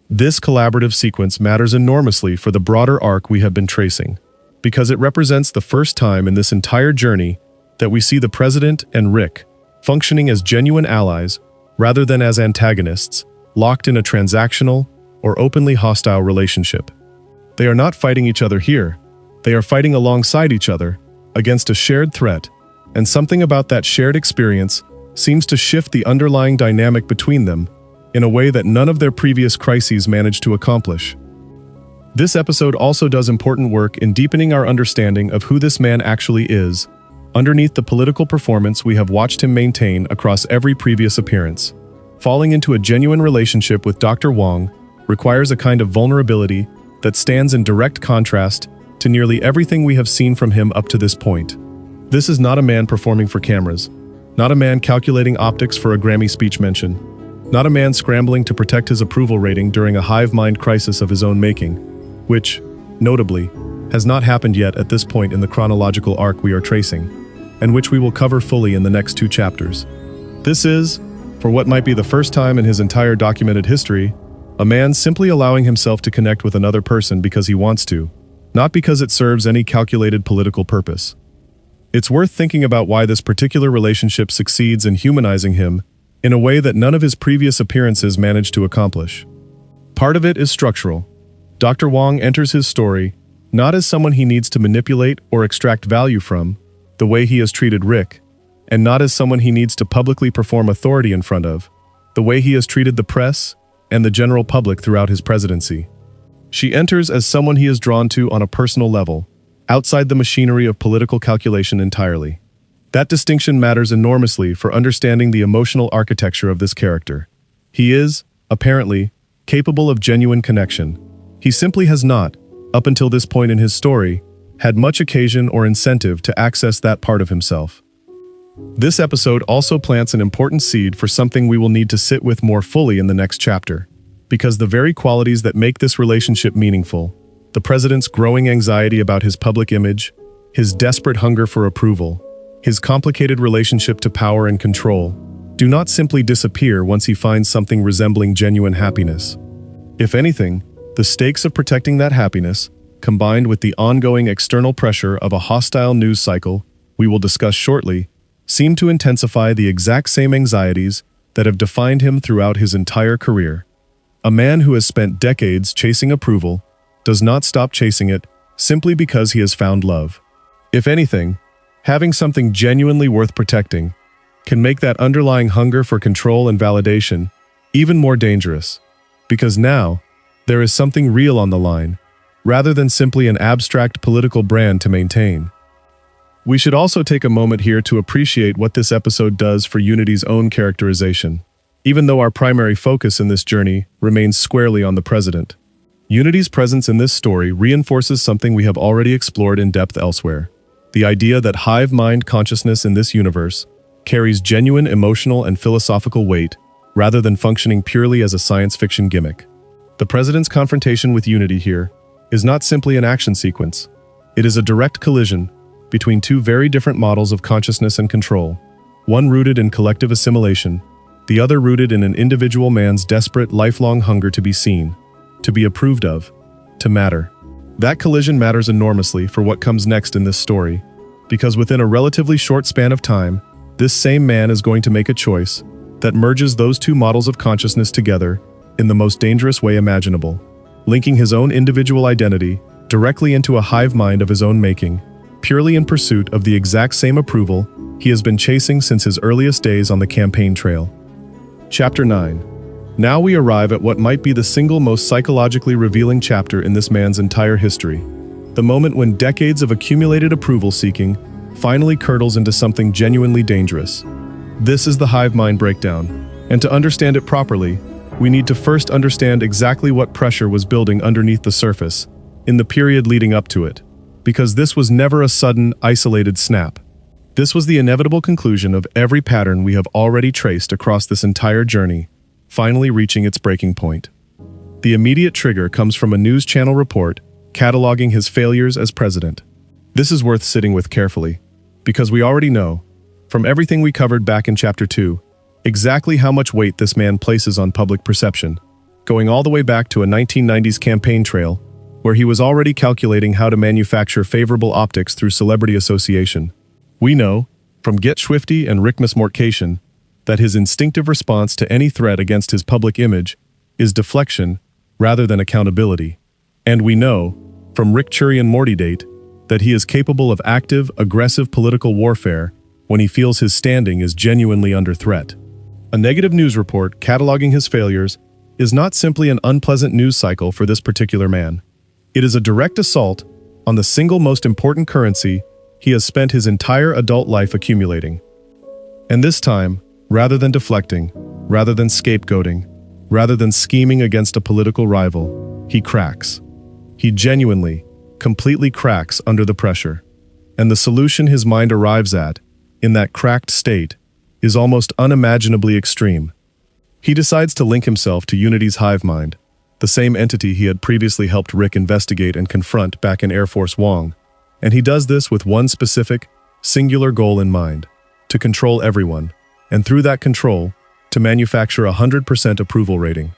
This collaborative sequence matters enormously for the broader arc we have been tracing, because it represents the first time in this entire journey that we see the president and Rick functioning as genuine allies rather than as antagonists, locked in a transactional or openly hostile relationship. They are not fighting each other here. They are fighting alongside each other against a shared threat, and something about that shared experience seems to shift the underlying dynamic between them in a way that none of their previous crises managed to accomplish. This episode also does important work in deepening our understanding of who this man actually is, underneath the political performance we have watched him maintain across every previous appearance. Falling into a genuine relationship with Dr. Wong requires a kind of vulnerability that stands in direct contrast to nearly everything we have seen from him up to this point. This is not a man performing for cameras, not a man calculating optics for a Grammy speech mention, not a man scrambling to protect his approval rating during a hive mind crisis of his own making, which, notably, has not happened yet at this point in the chronological arc we are tracing, and which we will cover fully in the next 2 chapters. This is, for what might be the first time in his entire documented history, A man simply allowing himself to connect with another person because he wants to, not because it serves any calculated political purpose. It's worth thinking about why this particular relationship succeeds in humanizing him in a way that none of his previous appearances managed to accomplish. Part of it is structural. Dr. Wong enters his story not as someone he needs to manipulate or extract value from, the way he has treated Rick, and not as someone he needs to publicly perform authority in front of, the way he has treated the press and the general public throughout his presidency. She enters as someone he is drawn to on a personal level, outside the machinery of political calculation entirely. That distinction matters enormously for understanding the emotional architecture of this character. He is, apparently, capable of genuine connection. He simply has not, up until this point in his story, had much occasion or incentive to access that part of himself. This episode also plants an important seed for something we will need to sit with more fully in the next chapter, because the very qualities that make this relationship meaningful, the president's growing anxiety about his public image, his desperate hunger for approval, his complicated relationship to power and control, do not simply disappear once he finds something resembling genuine happiness. If anything, the stakes of protecting that happiness, combined with the ongoing external pressure of a hostile news cycle we will discuss shortly, seem to intensify the exact same anxieties that have defined him throughout his entire career. A man who has spent decades chasing approval does not stop chasing it simply because he has found love. If anything, having something genuinely worth protecting can make that underlying hunger for control and validation even more dangerous, because now there is something real on the line, rather than simply an abstract political brand to maintain. We should also take a moment here to appreciate what this episode does for Unity's own characterization. Even though our primary focus in this journey remains squarely on the president, Unity's presence in this story reinforces something we have already explored in depth elsewhere: the idea that hive mind consciousness in this universe carries genuine emotional and philosophical weight rather than functioning purely as a science fiction gimmick. The president's confrontation with Unity here is not simply an action sequence. It is a direct collision between two very different models of consciousness and control, one rooted in collective assimilation, the other rooted in an individual man's desperate, lifelong hunger to be seen, to be approved of, to matter. That collision matters enormously for what comes next in this story, because within a relatively short span of time, this same man is going to make a choice that merges those two models of consciousness together in the most dangerous way imaginable, linking his own individual identity directly into a hive mind of his own making, purely in pursuit of the exact same approval he has been chasing since his earliest days on the campaign trail. Chapter 9. Now we arrive at what might be the single most psychologically revealing chapter in this man's entire history. The moment when decades of accumulated approval seeking finally curdles into something genuinely dangerous. This is the hive mind breakdown, and to understand it properly, we need to first understand exactly what pressure was building underneath the surface in the period leading up to it, because this was never a sudden, isolated snap. This was the inevitable conclusion of every pattern we have already traced across this entire journey, finally reaching its breaking point. The immediate trigger comes from a news channel report cataloging his failures as president. This is worth sitting with carefully, because we already know, from everything we covered back in Chapter 2, exactly how much weight this man places on public perception, going all the way back to a 1990s campaign trail, where he was already calculating how to manufacture favorable optics through celebrity association. We know, from Get Swifty and Rick Mortcation, that his instinctive response to any threat against his public image is deflection rather than accountability. And we know, from Rick and Morty date, that he is capable of active, aggressive political warfare when he feels his standing is genuinely under threat. A negative news report cataloging his failures is not simply an unpleasant news cycle for this particular man. It is a direct assault on the single most important currency he has spent his entire adult life accumulating. And this time, rather than deflecting, rather than scapegoating, rather than scheming against a political rival, he cracks. He genuinely, completely cracks under the pressure. And the solution his mind arrives at, in that cracked state, is almost unimaginably extreme. He decides to link himself to Unity's hive mind, the same entity he had previously helped Rick investigate and confront back in Air Force Wong, and he does this with one specific, singular goal in mind: to control everyone, and through that control, to manufacture a 100% approval rating.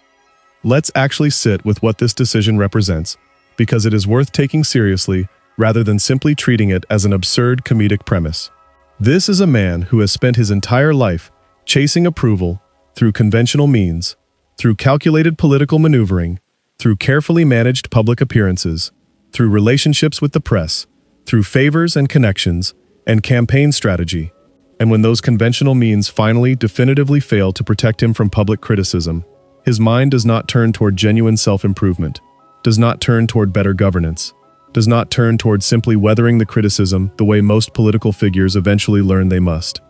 Let's actually sit with what this decision represents, because it is worth taking seriously rather than simply treating it as an absurd comedic premise. This is a man who has spent his entire life chasing approval through conventional means, through calculated political maneuvering, through carefully managed public appearances, through relationships with the press, through favors and connections, and campaign strategy. And when those conventional means finally definitively fail to protect him from public criticism, his mind does not turn toward genuine self-improvement, does not turn toward better governance, does not turn toward simply weathering the criticism the way most political figures eventually learn they must.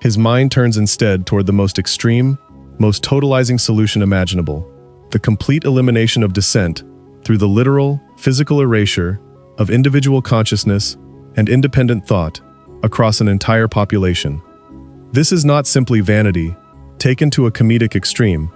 His mind turns instead toward the most extreme, most totalizing solution imaginable, the complete elimination of dissent through the literal, physical erasure of individual consciousness and independent thought across an entire population. This is not simply vanity, taken to a comedic extreme.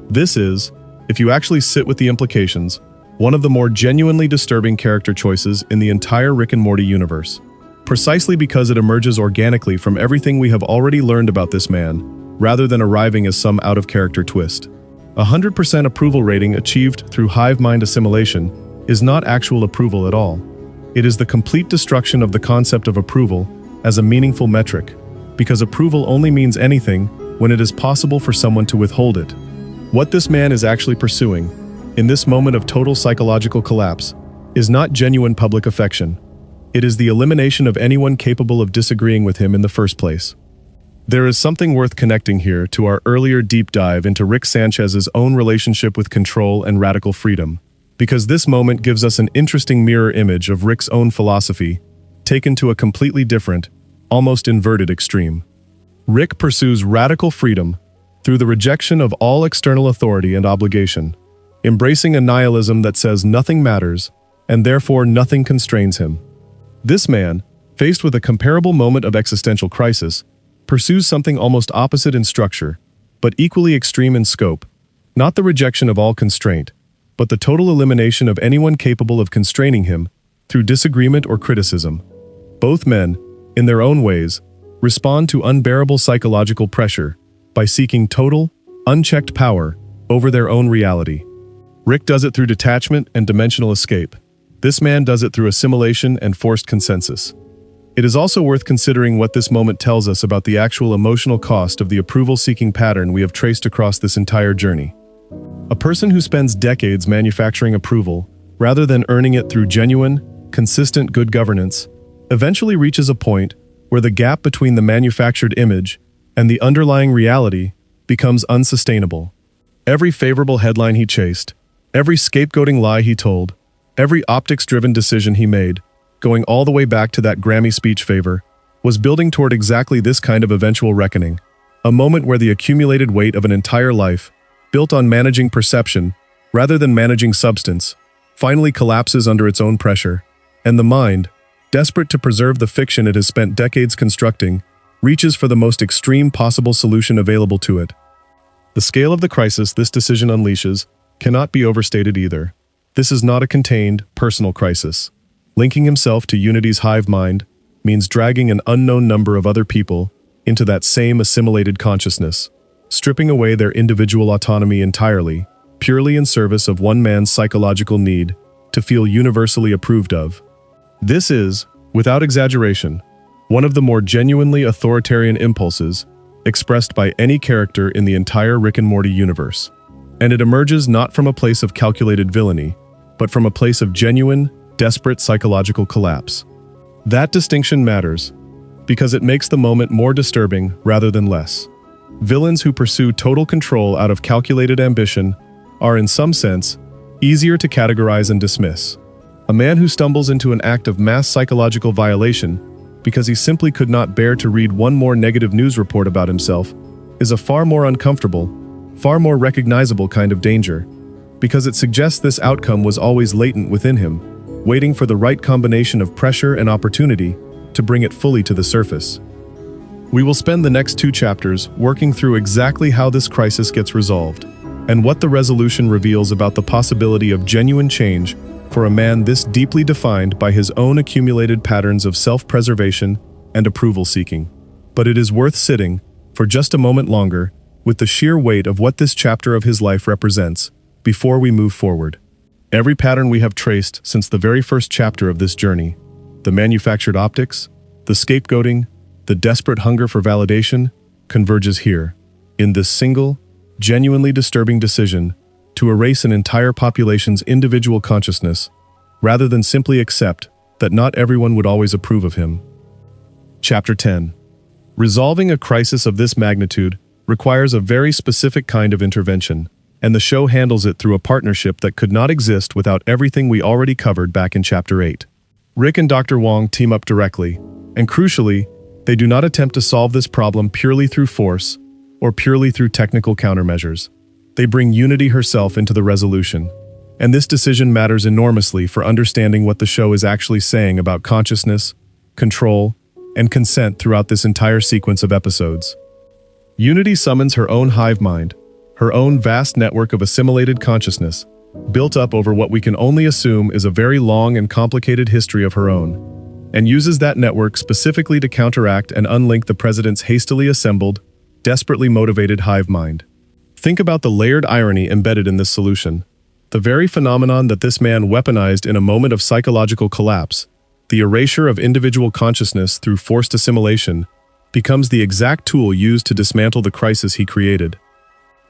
This is, if you actually sit with the implications, one of the more genuinely disturbing character choices in the entire Rick and Morty universe. Precisely because it emerges organically from everything we have already learned about this man, rather than arriving as some out-of-character twist. 100% approval rating achieved through hive mind assimilation is not actual approval at all. It is the complete destruction of the concept of approval as a meaningful metric, because approval only means anything when it is possible for someone to withhold it. What this man is actually pursuing, in this moment of total psychological collapse, is not genuine public affection. It is the elimination of anyone capable of disagreeing with him in the first place. There is something worth connecting here to our earlier deep dive into Rick Sanchez's own relationship with control and radical freedom, because this moment gives us an interesting mirror image of Rick's own philosophy, taken to a completely different, almost inverted extreme. Rick pursues radical freedom through the rejection of all external authority and obligation, embracing a nihilism that says nothing matters, and therefore nothing constrains him. This man, faced with a comparable moment of existential crisis, pursues something almost opposite in structure, but equally extreme in scope, not the rejection of all constraint, but the total elimination of anyone capable of constraining him through disagreement or criticism. Both men, in their own ways, respond to unbearable psychological pressure by seeking total, unchecked power over their own reality. Rick does it through detachment and dimensional escape. This man does it through assimilation and forced consensus. It is also worth considering what this moment tells us about the actual emotional cost of the approval-seeking pattern we have traced across this entire journey. A person who spends decades manufacturing approval, rather than earning it through genuine, consistent good governance, eventually reaches a point where the gap between the manufactured image and the underlying reality becomes unsustainable. Every favorable headline he chased, every scapegoating lie he told, every optics-driven decision he made, going all the way back to that Grammy speech favor, was building toward exactly this kind of eventual reckoning, a moment where the accumulated weight of an entire life, built on managing perception rather than managing substance, finally collapses under its own pressure, and the mind, desperate to preserve the fiction it has spent decades constructing, reaches for the most extreme possible solution available to it. The scale of the crisis this decision unleashes cannot be overstated either. This is not a contained, personal crisis. Linking himself to Unity's hive mind means dragging an unknown number of other people into that same assimilated consciousness, stripping away their individual autonomy entirely, purely in service of one man's psychological need to feel universally approved of. This is, without exaggeration, one of the more genuinely authoritarian impulses expressed by any character in the entire Rick and Morty universe. And it emerges not from a place of calculated villainy, but from a place of genuine, desperate psychological collapse. That distinction matters, because it makes the moment more disturbing rather than less. Villains who pursue total control out of calculated ambition are, in some sense, easier to categorize and dismiss. A man who stumbles into an act of mass psychological violation because he simply could not bear to read one more negative news report about himself is a far more uncomfortable, far more recognizable kind of danger, because it suggests this outcome was always latent within him, waiting for the right combination of pressure and opportunity to bring it fully to the surface. We will spend the next 2 chapters working through exactly how this crisis gets resolved, and what the resolution reveals about the possibility of genuine change for a man this deeply defined by his own accumulated patterns of self-preservation and approval-seeking. But it is worth sitting, for just a moment longer, with the sheer weight of what this chapter of his life represents, before we move forward. Every pattern we have traced since the very first chapter of this journey, the manufactured optics, the scapegoating, the desperate hunger for validation, converges here, in this single, genuinely disturbing decision to erase an entire population's individual consciousness, rather than simply accept that not everyone would always approve of him. Chapter 10. Resolving a crisis of this magnitude requires a very specific kind of intervention, and the show handles it through a partnership that could not exist without everything we already covered back in Chapter 8. Rick and Dr. Wong team up directly, and crucially, they do not attempt to solve this problem purely through force or purely through technical countermeasures. They bring Unity herself into the resolution, and this decision matters enormously for understanding what the show is actually saying about consciousness, control, and consent throughout this entire sequence of episodes. Unity summons her own hive mind, her own vast network of assimilated consciousness, built up over what we can only assume is a very long and complicated history of her own, and uses that network specifically to counteract and unlink the president's hastily assembled, desperately motivated hive mind. Think about the layered irony embedded in this solution. The very phenomenon that this man weaponized in a moment of psychological collapse, the erasure of individual consciousness through forced assimilation, becomes the exact tool used to dismantle the crisis he created.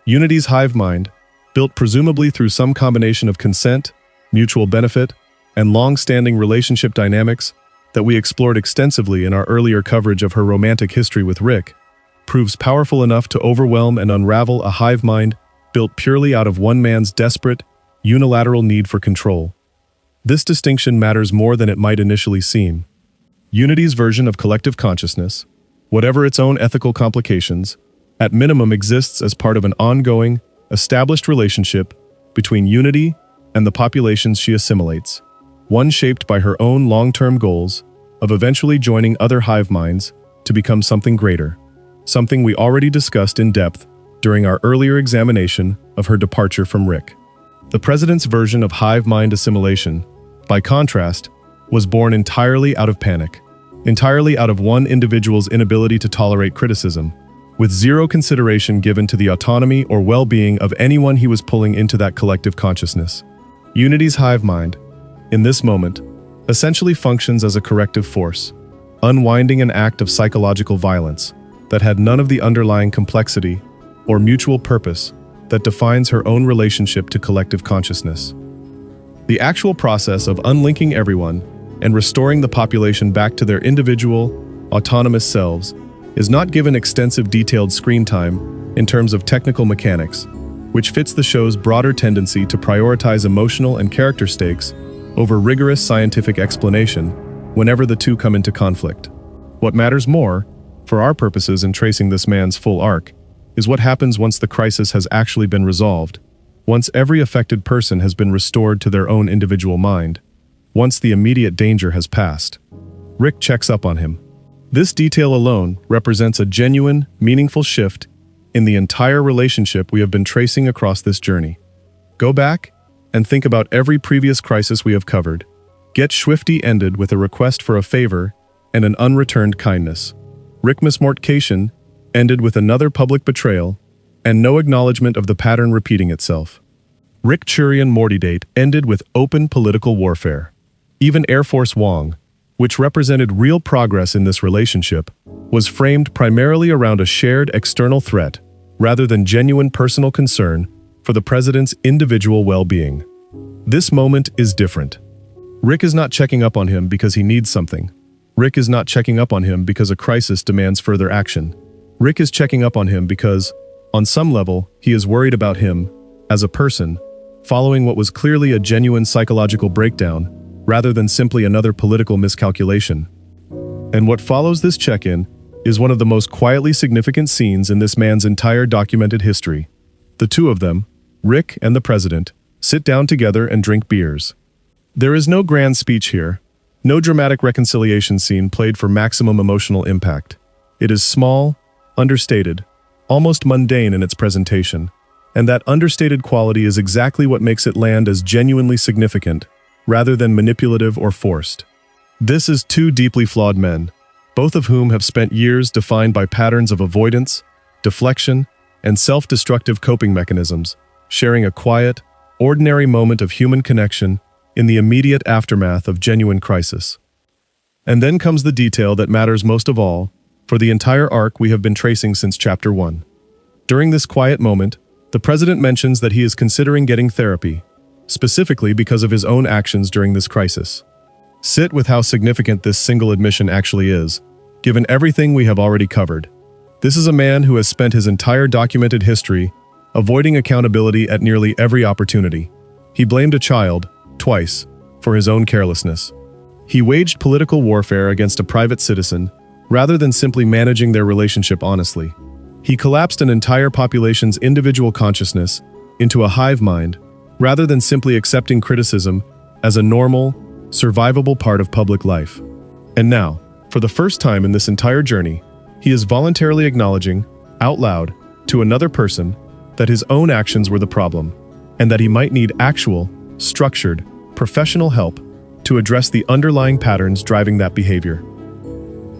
Unity's hive mind, built presumably through some combination of consent, mutual benefit, and long-standing relationship dynamics that we explored extensively in our earlier coverage of her romantic history with Rick, proves powerful enough to overwhelm and unravel a hive mind built purely out of one man's desperate, unilateral need for control. This distinction matters more than it might initially seem. Unity's version of collective consciousness, whatever its own ethical complications, at minimum exists as part of an ongoing, established relationship between Unity and the populations she assimilates, one shaped by her own long-term goals of eventually joining other hive minds to become something greater, something we already discussed in depth during our earlier examination of her departure from Rick. The president's version of hive mind assimilation, by contrast, was born entirely out of panic, entirely out of one individual's inability to tolerate criticism, with zero consideration given to the autonomy or well-being of anyone he was pulling into that collective consciousness. Unity's hive mind, in this moment, essentially functions as a corrective force, unwinding an act of psychological violence that had none of the underlying complexity or mutual purpose that defines her own relationship to collective consciousness. The actual process of unlinking everyone and restoring the population back to their individual, autonomous selves is not given extensive detailed screen time in terms of technical mechanics, which fits the show's broader tendency to prioritize emotional and character stakes over rigorous scientific explanation whenever the two come into conflict. What matters more, for our purposes in tracing this man's full arc, is what happens once the crisis has actually been resolved, once every affected person has been restored to their own individual mind, once the immediate danger has passed. Rick checks up on him. This detail alone represents a genuine, meaningful shift in the entire relationship we have been tracing across this journey. Go back and think about every previous crisis we have covered. Get Swifty ended with a request for a favor and an unreturned kindness. Rickmas Mortcation ended with another public betrayal and no acknowledgement of the pattern repeating itself. Rick Churian Morty date ended with open political warfare. Even Air Force Wong, which represented real progress in this relationship, was framed primarily around a shared external threat rather than genuine personal concern for the president's individual well-being. This moment is different. Rick is not checking up on him because he needs something. Rick is not checking up on him because a crisis demands further action. Rick is checking up on him because, on some level, he is worried about him, as a person, following what was clearly a genuine psychological breakdown, rather than simply another political miscalculation. And what follows this check-in is one of the most quietly significant scenes in this man's entire documented history. The two of them, Rick and the president, sit down together and drink beers. There is no grand speech here, no dramatic reconciliation scene played for maximum emotional impact. It is small, understated, almost mundane in its presentation, and that understated quality is exactly what makes it land as genuinely significant, rather than manipulative or forced. This is two deeply flawed men, both of whom have spent years defined by patterns of avoidance, deflection, and self-destructive coping mechanisms, sharing a quiet, ordinary moment of human connection in the immediate aftermath of genuine crisis. And then comes the detail that matters most of all, for the entire arc we have been tracing since Chapter 1. During this quiet moment, the president mentions that he is considering getting therapy, specifically because of his own actions during this crisis. Sit with how significant this single admission actually is, given everything we have already covered. This is a man who has spent his entire documented history avoiding accountability at nearly every opportunity. He blamed a child, twice, for his own carelessness. He waged political warfare against a private citizen, rather than simply managing their relationship honestly. He collapsed an entire population's individual consciousness into a hive mind, rather than simply accepting criticism as a normal, survivable part of public life. And now, for the first time in this entire journey, he is voluntarily acknowledging, out loud, to another person, that his own actions were the problem, and that he might need actual, structured, professional help to address the underlying patterns driving that behavior.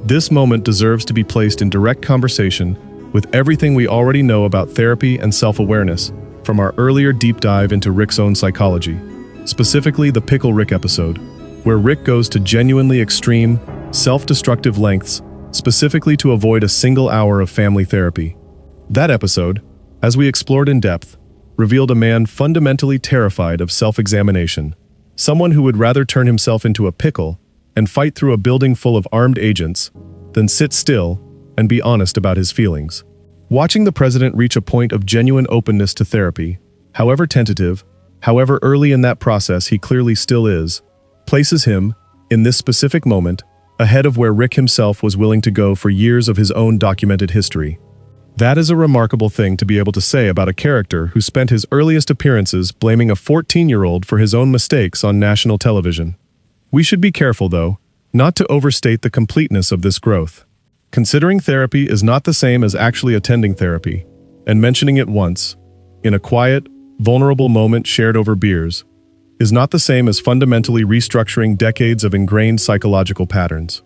This moment deserves to be placed in direct conversation with everything we already know about therapy and self-awareness from our earlier deep dive into Rick's own psychology, specifically the Pickle Rick episode, where Rick goes to genuinely extreme, self-destructive lengths specifically to avoid a single hour of family therapy. That episode, as we explored in depth, revealed a man fundamentally terrified of self-examination, someone who would rather turn himself into a pickle and fight through a building full of armed agents than sit still and be honest about his feelings. Watching the president reach a point of genuine openness to therapy, however tentative, however early in that process he clearly still is, places him, in this specific moment, ahead of where Rick himself was willing to go for years of his own documented history. That is a remarkable thing to be able to say about a character who spent his earliest appearances blaming a 14-year-old for his own mistakes on national television. We should be careful, though, not to overstate the completeness of this growth. Considering therapy is not the same as actually attending therapy, and mentioning it once, in a quiet, vulnerable moment shared over beers, is not the same as fundamentally restructuring decades of ingrained psychological patterns.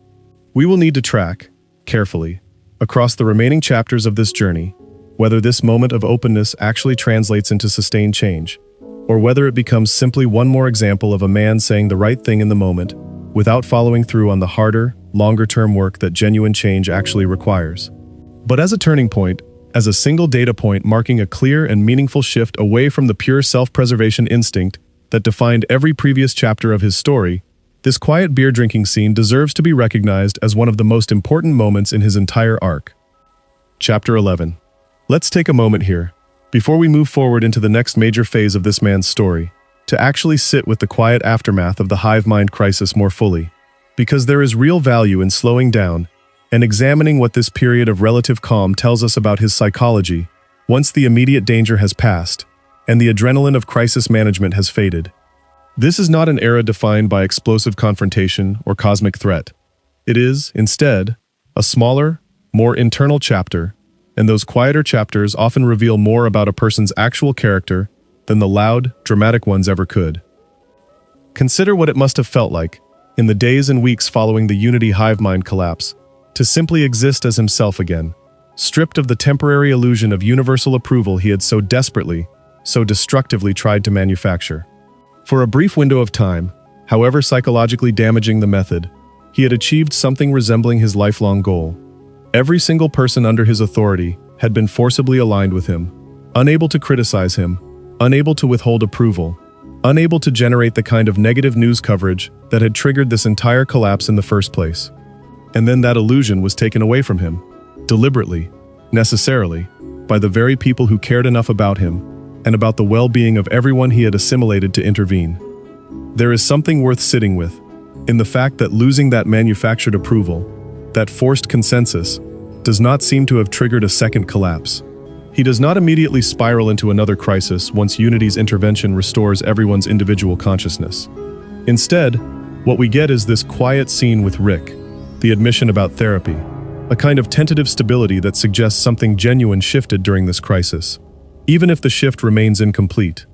We will need to track, carefully, across the remaining chapters of this journey, whether this moment of openness actually translates into sustained change, or whether it becomes simply one more example of a man saying the right thing in the moment without following through on the harder, longer-term work that genuine change actually requires. But as a turning point, as a single data point marking a clear and meaningful shift away from the pure self-preservation instinct that defined every previous chapter of his story, this quiet beer-drinking scene deserves to be recognized as one of the most important moments in his entire arc. Chapter 11. Let's take a moment here, before we move forward into the next major phase of this man's story, to actually sit with the quiet aftermath of the hive mind crisis more fully, because there is real value in slowing down and examining what this period of relative calm tells us about his psychology once the immediate danger has passed and the adrenaline of crisis management has faded. This is not an era defined by explosive confrontation or cosmic threat. It is, instead, a smaller, more internal chapter, and those quieter chapters often reveal more about a person's actual character than the loud, dramatic ones ever could. Consider what it must have felt like, in the days and weeks following the Unity hive mind collapse, to simply exist as himself again, stripped of the temporary illusion of universal approval he had so desperately, so destructively tried to manufacture. For a brief window of time, however psychologically damaging the method, he had achieved something resembling his lifelong goal. Every single person under his authority had been forcibly aligned with him, unable to criticize him, unable to withhold approval, unable to generate the kind of negative news coverage that had triggered this entire collapse in the first place. And then that illusion was taken away from him, deliberately, necessarily, by the very people who cared enough about him and about the well-being of everyone he had assimilated to intervene. There is something worth sitting with, in the fact that losing that manufactured approval, that forced consensus, does not seem to have triggered a second collapse. He does not immediately spiral into another crisis once Unity's intervention restores everyone's individual consciousness. Instead, what we get is this quiet scene with Rick, the admission about therapy, a kind of tentative stability that suggests something genuine shifted during this crisis, even if the shift remains incomplete.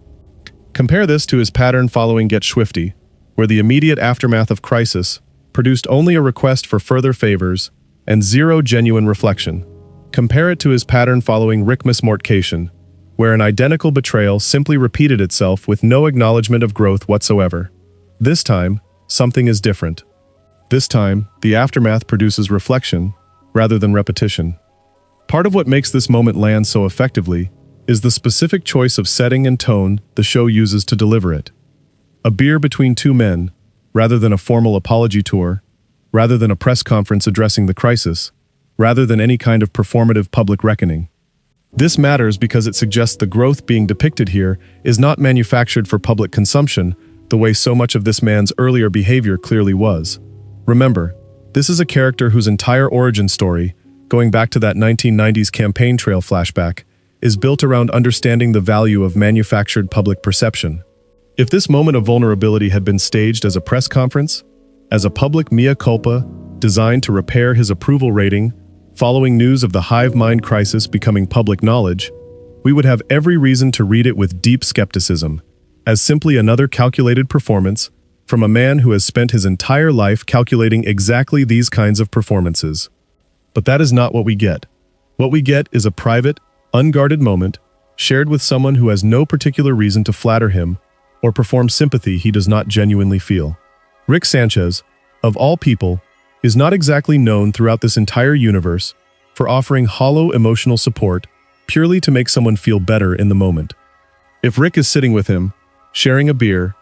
Compare this to his pattern following Get Swifty, where the immediate aftermath of crisis produced only a request for further favors and zero genuine reflection. Compare it to his pattern following Rick Mortification, where an identical betrayal simply repeated itself with no acknowledgement of growth whatsoever. This time, something is different. This time, the aftermath produces reflection rather than repetition. Part of what makes this moment land so effectively is the specific choice of setting and tone the show uses to deliver it. A beer between two men, rather than a formal apology tour, rather than a press conference addressing the crisis, rather than any kind of performative public reckoning. This matters because it suggests the growth being depicted here is not manufactured for public consumption the way so much of this man's earlier behavior clearly was. Remember, this is a character whose entire origin story, going back to that 1990s campaign trail flashback, is built around understanding the value of manufactured public perception. If this moment of vulnerability had been staged as a press conference, as a public mea culpa designed to repair his approval rating, following news of the hive mind crisis becoming public knowledge, we would have every reason to read it with deep skepticism, as simply another calculated performance from a man who has spent his entire life calculating exactly these kinds of performances. But that is not what we get. What we get is a private, unguarded moment, shared with someone who has no particular reason to flatter him or perform sympathy he does not genuinely feel. Rick Sanchez, of all people, is not exactly known throughout this entire universe for offering hollow emotional support purely to make someone feel better in the moment. If Rick is sitting with him, sharing a beer,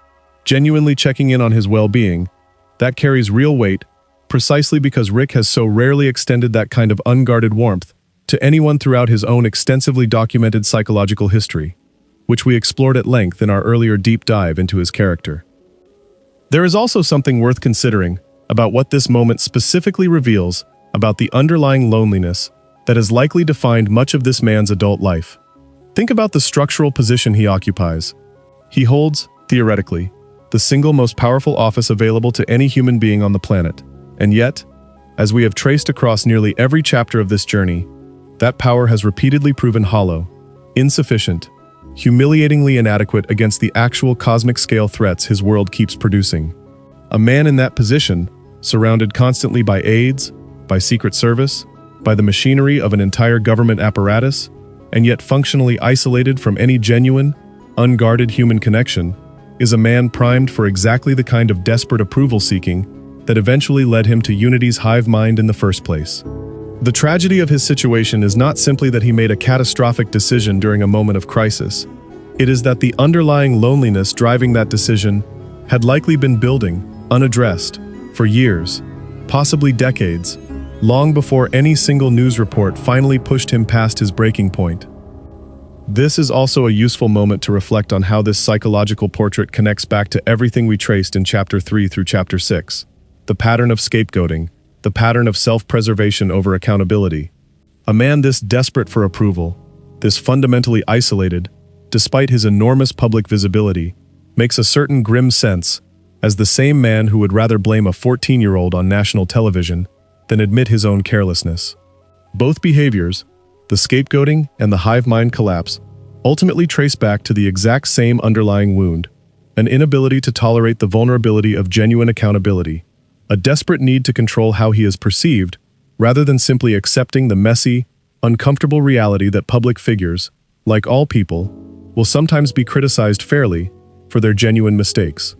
genuinely checking in on his well-being, that carries real weight precisely because Rick has so rarely extended that kind of unguarded warmth to anyone throughout his own extensively documented psychological history, which we explored at length in our earlier deep dive into his character. There is also something worth considering about what this moment specifically reveals about the underlying loneliness that has likely defined much of this man's adult life. Think about the structural position he occupies. He holds, theoretically, the single most powerful office available to any human being on the planet. And yet, as we have traced across nearly every chapter of this journey, that power has repeatedly proven hollow, insufficient, humiliatingly inadequate against the actual cosmic-scale threats his world keeps producing. A man in that position, surrounded constantly by aides, by Secret Service, by the machinery of an entire government apparatus, and yet functionally isolated from any genuine, unguarded human connection, is a man primed for exactly the kind of desperate approval-seeking that eventually led him to Unity's hive mind in the first place. The tragedy of his situation is not simply that he made a catastrophic decision during a moment of crisis. It is that the underlying loneliness driving that decision had likely been building, unaddressed, for years, possibly decades, long before any single news report finally pushed him past his breaking point. This is also a useful moment to reflect on how this psychological portrait connects back to everything we traced in Chapter 3 through Chapter 6, the pattern of scapegoating, the pattern of self-preservation over accountability. A man this desperate for approval, this fundamentally isolated, despite his enormous public visibility, makes a certain grim sense as the same man who would rather blame a 14-year-old on national television than admit his own carelessness. Both behaviors, the scapegoating and the hive mind collapse, ultimately trace back to the exact same underlying wound, an inability to tolerate the vulnerability of genuine accountability, a desperate need to control how he is perceived, rather than simply accepting the messy, uncomfortable reality that public figures, like all people, will sometimes be criticized fairly for their genuine mistakes.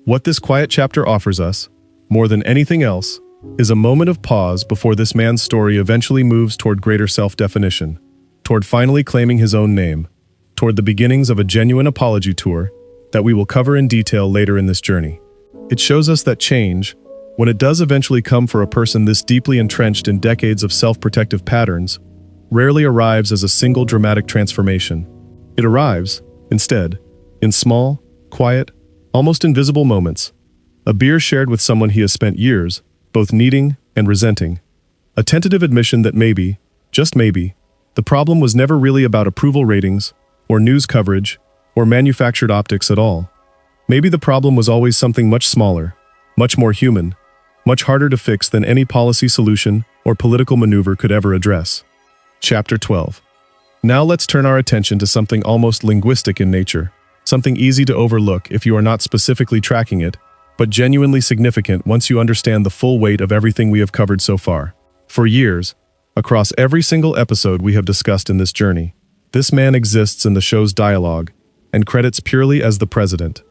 What this quiet chapter offers us, more than anything else, is a moment of pause before this man's story eventually moves toward greater self-definition, toward finally claiming his own name, toward the beginnings of a genuine apology tour that we will cover in detail later in this journey. It shows us that change, when it does eventually come for a person this deeply entrenched in decades of self-protective patterns, rarely arrives as a single dramatic transformation. It arrives, instead, in small, quiet, almost invisible moments. A beer shared with someone he has spent years, both needing and resenting. A tentative admission that maybe, just maybe, the problem was never really about approval ratings, or news coverage, or manufactured optics at all. Maybe the problem was always something much smaller, much more human, much harder to fix than any policy solution or political maneuver could ever address. Chapter 12. Now let's turn our attention to something almost linguistic in nature, something easy to overlook if you are not specifically tracking it, but genuinely significant once you understand the full weight of everything we have covered so far. For years, across every single episode we have discussed in this journey, This man exists in the show's dialogue, and credits purely as the president.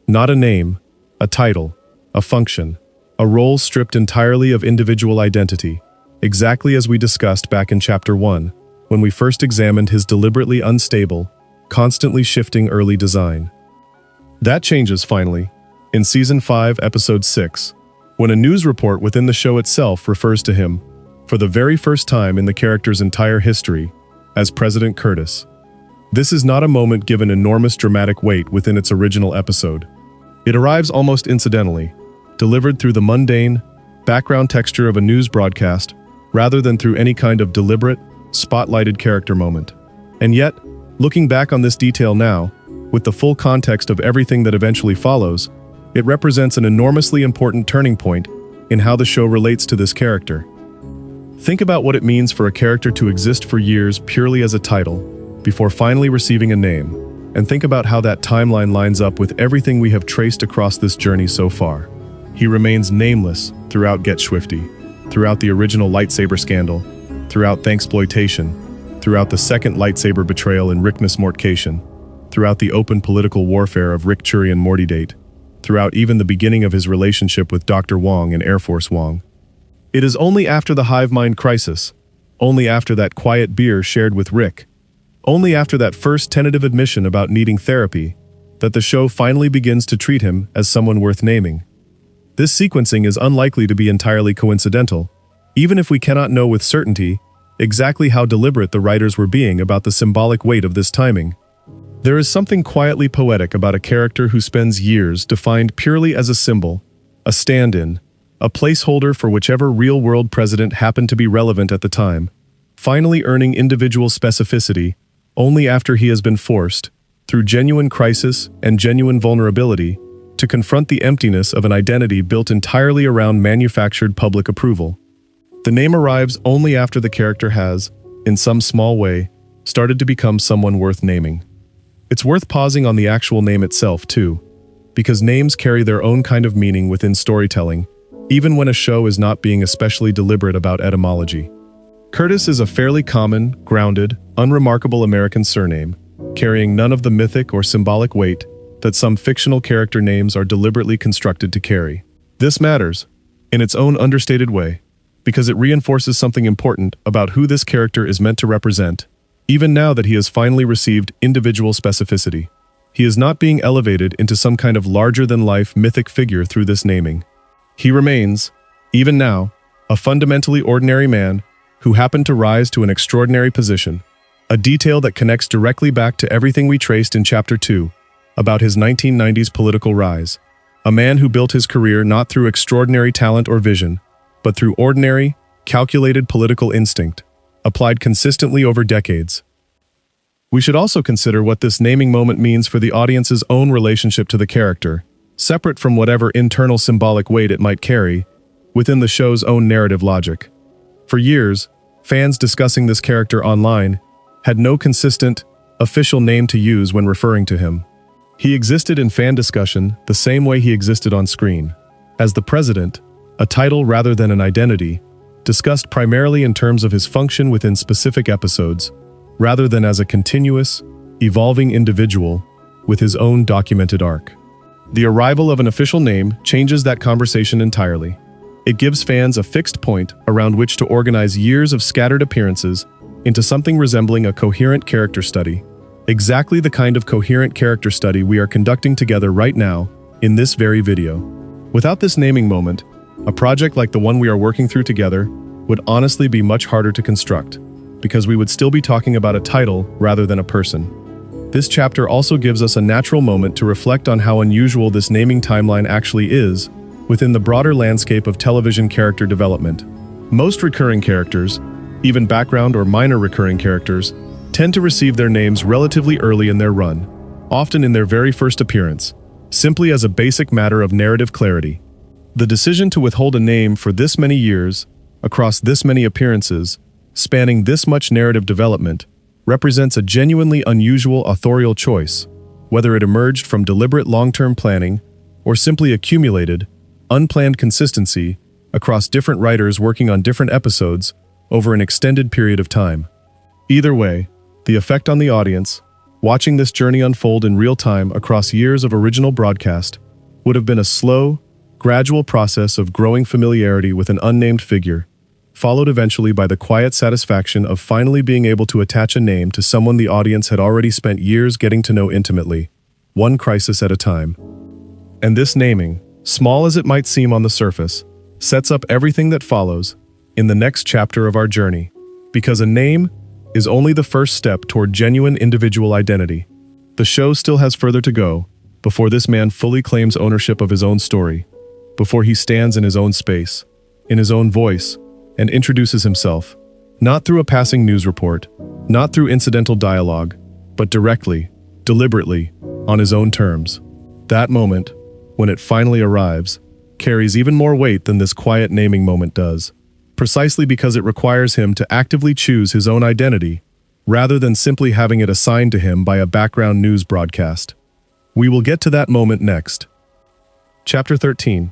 Not a name, a title, a function, a role stripped entirely of individual identity, exactly as we discussed back in Chapter 1, when we first examined his deliberately unstable, constantly shifting early design. That changes, finally, in Season 5, Episode 6, when a news report within the show itself refers to him, for the very first time in the character's entire history, as President Curtis. This is not a moment given enormous dramatic weight within its original episode. It arrives almost incidentally, delivered through the mundane, background texture of a news broadcast, rather than through any kind of deliberate, spotlighted character moment. And yet, looking back on this detail now, with the full context of everything that eventually follows, it represents an enormously important turning point in how the show relates to this character. Think about what it means for a character to exist for years purely as a title, before finally receiving a name, and think about how that timeline lines up with everything we have traced across this journey so far. He remains nameless throughout Get Swifty, throughout the original lightsaber scandal, throughout Thanksploitation, throughout the second lightsaber betrayal in Rickmas Mortcation, throughout the open political warfare of Rick and Morty date, throughout even the beginning of his relationship with Dr. Wong and Air Force Wong. It is only after the hive mind crisis, only after that quiet beer shared with Rick, only after that first tentative admission about needing therapy, that the show finally begins to treat him as someone worth naming. This sequencing is unlikely to be entirely coincidental, even if we cannot know with certainty exactly how deliberate the writers were being about the symbolic weight of this timing. There is something quietly poetic about a character who spends years defined purely as a symbol, a stand-in, a placeholder for whichever real-world president happened to be relevant at the time, finally earning individual specificity only after he has been forced, through genuine crisis and genuine vulnerability, to confront the emptiness of an identity built entirely around manufactured public approval. The name arrives only after the character has, in some small way, started to become someone worth naming. It's worth pausing on the actual name itself, too, because names carry their own kind of meaning within storytelling, even when a show is not being especially deliberate about etymology. Curtis is a fairly common, grounded, unremarkable American surname, carrying none of the mythic or symbolic weight that some fictional character names are deliberately constructed to carry. This matters, in its own understated way, because it reinforces something important about who this character is meant to represent, even now that he has finally received individual specificity. He is not being elevated into some kind of larger-than-life mythic figure through this naming. He remains, even now, a fundamentally ordinary man who happened to rise to an extraordinary position, a detail that connects directly back to everything we traced in Chapter 2 about his 1990s political rise. A man who built his career not through extraordinary talent or vision, but through ordinary, calculated political instinct, applied consistently over decades. We should also consider what this naming moment means for the audience's own relationship to the character, separate from whatever internal symbolic weight it might carry within the show's own narrative logic. For years, fans discussing this character online had no consistent, official name to use when referring to him. He existed in fan discussion the same way he existed on screen, as the president, a title rather than an identity, discussed primarily in terms of his function within specific episodes, rather than as a continuous, evolving individual with his own documented arc. The arrival of an official name changes that conversation entirely. It gives fans a fixed point around which to organize years of scattered appearances into something resembling a coherent character study, exactly the kind of coherent character study we are conducting together right now in this very video. Without this naming moment, a project like the one we are working through together would honestly be much harder to construct, because we would still be talking about a title rather than a person. This chapter also gives us a natural moment to reflect on how unusual this naming timeline actually is within the broader landscape of television character development. Most recurring characters, even background or minor recurring characters, tend to receive their names relatively early in their run, often in their very first appearance, simply as a basic matter of narrative clarity. The decision to withhold a name for this many years, across this many appearances, spanning this much narrative development, represents a genuinely unusual authorial choice, whether it emerged from deliberate long-term planning or simply accumulated, unplanned consistency across different writers working on different episodes over an extended period of time. Either way, The effect on the audience, watching this journey unfold in real time across years of original broadcast, would have been a slow, gradual process of growing familiarity with an unnamed figure, followed eventually by the quiet satisfaction of finally being able to attach a name to someone the audience had already spent years getting to know intimately, one crisis at a time. And this naming, small as it might seem on the surface, sets up everything that follows in the next chapter of our journey, because a name is only the first step toward genuine individual identity. The show still has further to go before this man fully claims ownership of his own story, before he stands in his own space, in his own voice, and introduces himself, not through a passing news report, not through incidental dialogue, but directly, deliberately, on his own terms. That moment, when it finally arrives, carries even more weight than this quiet naming moment does, precisely because it requires him to actively choose his own identity, rather than simply having it assigned to him by a background news broadcast. We will get to that moment next. Chapter 13.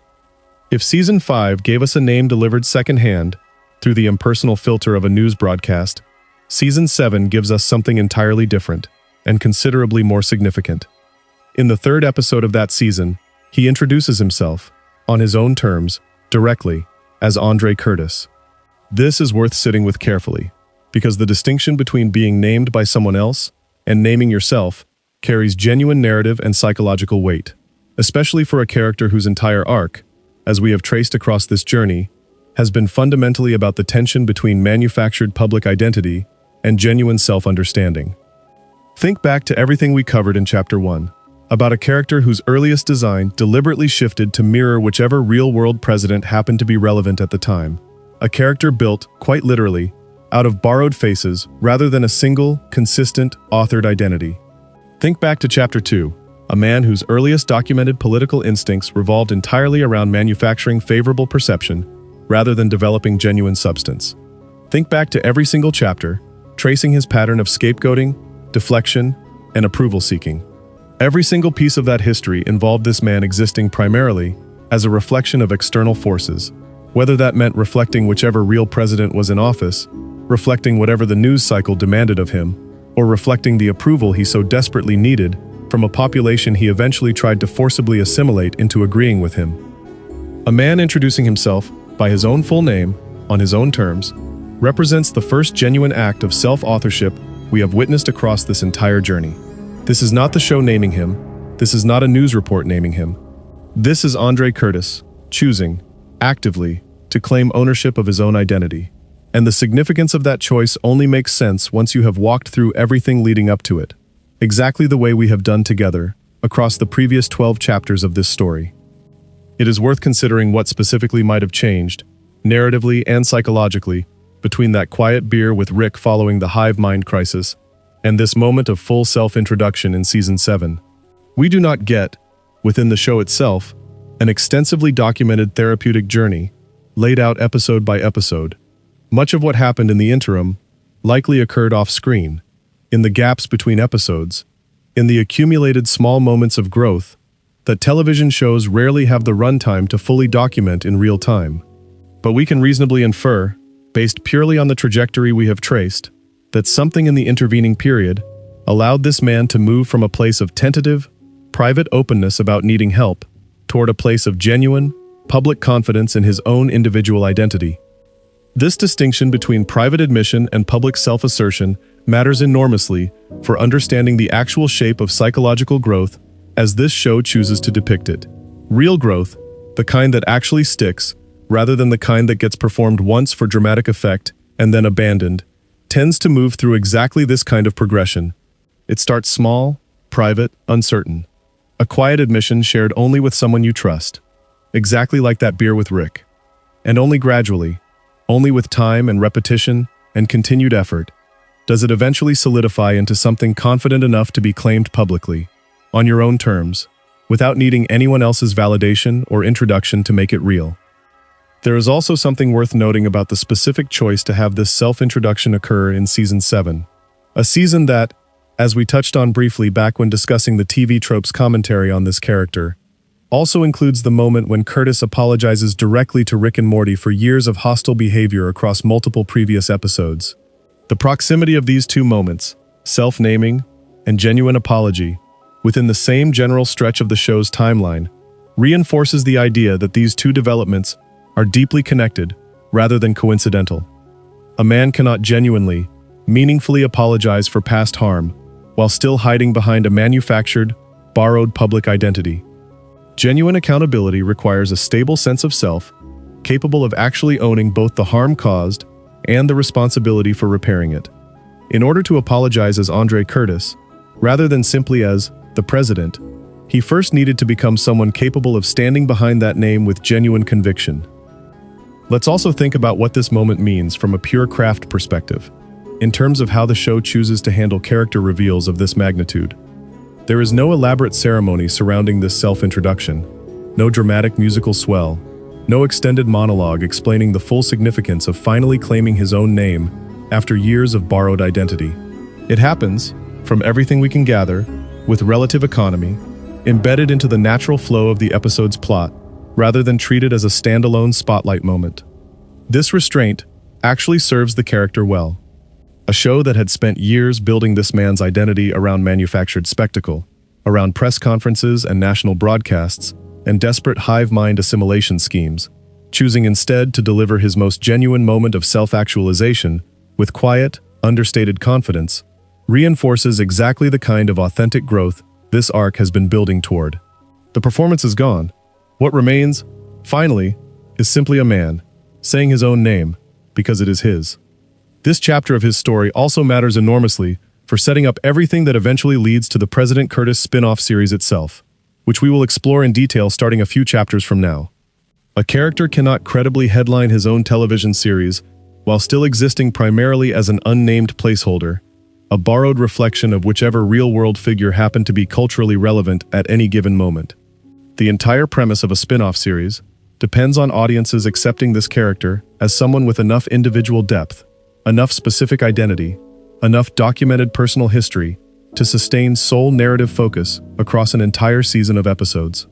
If Season 5 gave us a name delivered secondhand, through the impersonal filter of a news broadcast, Season 7 gives us something entirely different, and considerably more significant. In the third episode of that season, he introduces himself, on his own terms, directly, as Andre Curtis. This is worth sitting with carefully, because the distinction between being named by someone else and naming yourself carries genuine narrative and psychological weight, especially for a character whose entire arc, as we have traced across this journey, has been fundamentally about the tension between manufactured public identity and genuine self-understanding. Think back to everything we covered in Chapter 1, about a character whose earliest design deliberately shifted to mirror whichever real-world president happened to be relevant at the time. A character built, quite literally, out of borrowed faces rather than a single, consistent, authored identity. Think back to Chapter 2, a man whose earliest documented political instincts revolved entirely around manufacturing favorable perception rather than developing genuine substance. Think back to every single chapter, tracing his pattern of scapegoating, deflection, and approval-seeking. Every single piece of that history involved this man existing primarily as a reflection of external forces, whether that meant reflecting whichever real president was in office, reflecting whatever the news cycle demanded of him, or reflecting the approval he so desperately needed from a population he eventually tried to forcibly assimilate into agreeing with him. A man introducing himself by his own full name, on his own terms, represents the first genuine act of self-authorship we have witnessed across this entire journey. This is not the show naming him. This is not a news report naming him. This is Andre Curtis, choosing, actively, to claim ownership of his own identity. And the significance of that choice only makes sense once you have walked through everything leading up to it, exactly the way we have done together, across the previous 12 chapters of this story. It is worth considering what specifically might have changed, narratively and psychologically, between that quiet beer with Rick following the hive mind crisis, and this moment of full self-introduction in Season 7. We do not get, within the show itself, an extensively documented therapeutic journey, laid out episode by episode. Much of what happened in the interim likely occurred off-screen, in the gaps between episodes, in the accumulated small moments of growth that television shows rarely have the runtime to fully document in real time. But we can reasonably infer, based purely on the trajectory we have traced, that something in the intervening period allowed this man to move from a place of tentative, private openness about needing help toward a place of genuine, public confidence in his own individual identity. This distinction between private admission and public self-assertion matters enormously for understanding the actual shape of psychological growth as this show chooses to depict it. Real growth, the kind that actually sticks, rather than the kind that gets performed once for dramatic effect and then abandoned, tends to move through exactly this kind of progression. It starts small, private, uncertain. A quiet admission shared only with someone you trust. Exactly like that beer with Rick. And only gradually, only with time and repetition and continued effort, does it eventually solidify into something confident enough to be claimed publicly, on your own terms, without needing anyone else's validation or introduction to make it real. There is also something worth noting about the specific choice to have this self-introduction occur in Season 7. A season that, as we touched on briefly back when discussing the TV tropes commentary on this character, also includes the moment when Curtis apologizes directly to Rick and Morty for years of hostile behavior across multiple previous episodes. The proximity of these two moments, self-naming, and genuine apology, within the same general stretch of the show's timeline, reinforces the idea that these two developments are deeply connected rather than coincidental. A man cannot genuinely, meaningfully apologize for past harm while still hiding behind a manufactured, borrowed public identity. Genuine accountability requires a stable sense of self, capable of actually owning both the harm caused and the responsibility for repairing it. In order to apologize as Andre Curtis, rather than simply as the president, he first needed to become someone capable of standing behind that name with genuine conviction. Let's also think about what this moment means from a pure craft perspective, in terms of how the show chooses to handle character reveals of this magnitude. There is no elaborate ceremony surrounding this self-introduction, no dramatic musical swell, no extended monologue explaining the full significance of finally claiming his own name after years of borrowed identity. It happens, from everything we can gather, with relative economy, embedded into the natural flow of the episode's plot, rather than treated as a standalone spotlight moment. This restraint actually serves the character well. A show that had spent years building this man's identity around manufactured spectacle, around press conferences and national broadcasts, and desperate hive mind assimilation schemes, choosing instead to deliver his most genuine moment of self-actualization with quiet, understated confidence, reinforces exactly the kind of authentic growth this arc has been building toward. The performance is gone. What remains, finally, is simply a man, saying his own name, because it is his. This chapter of his story also matters enormously for setting up everything that eventually leads to the President Curtis spin-off series itself, which we will explore in detail starting a few chapters from now. A character cannot credibly headline his own television series while still existing primarily as an unnamed placeholder, a borrowed reflection of whichever real-world figure happened to be culturally relevant at any given moment. The entire premise of a spin-off series depends on audiences accepting this character as someone with enough individual depth, enough specific identity, enough documented personal history to sustain sole narrative focus across an entire season of episodes.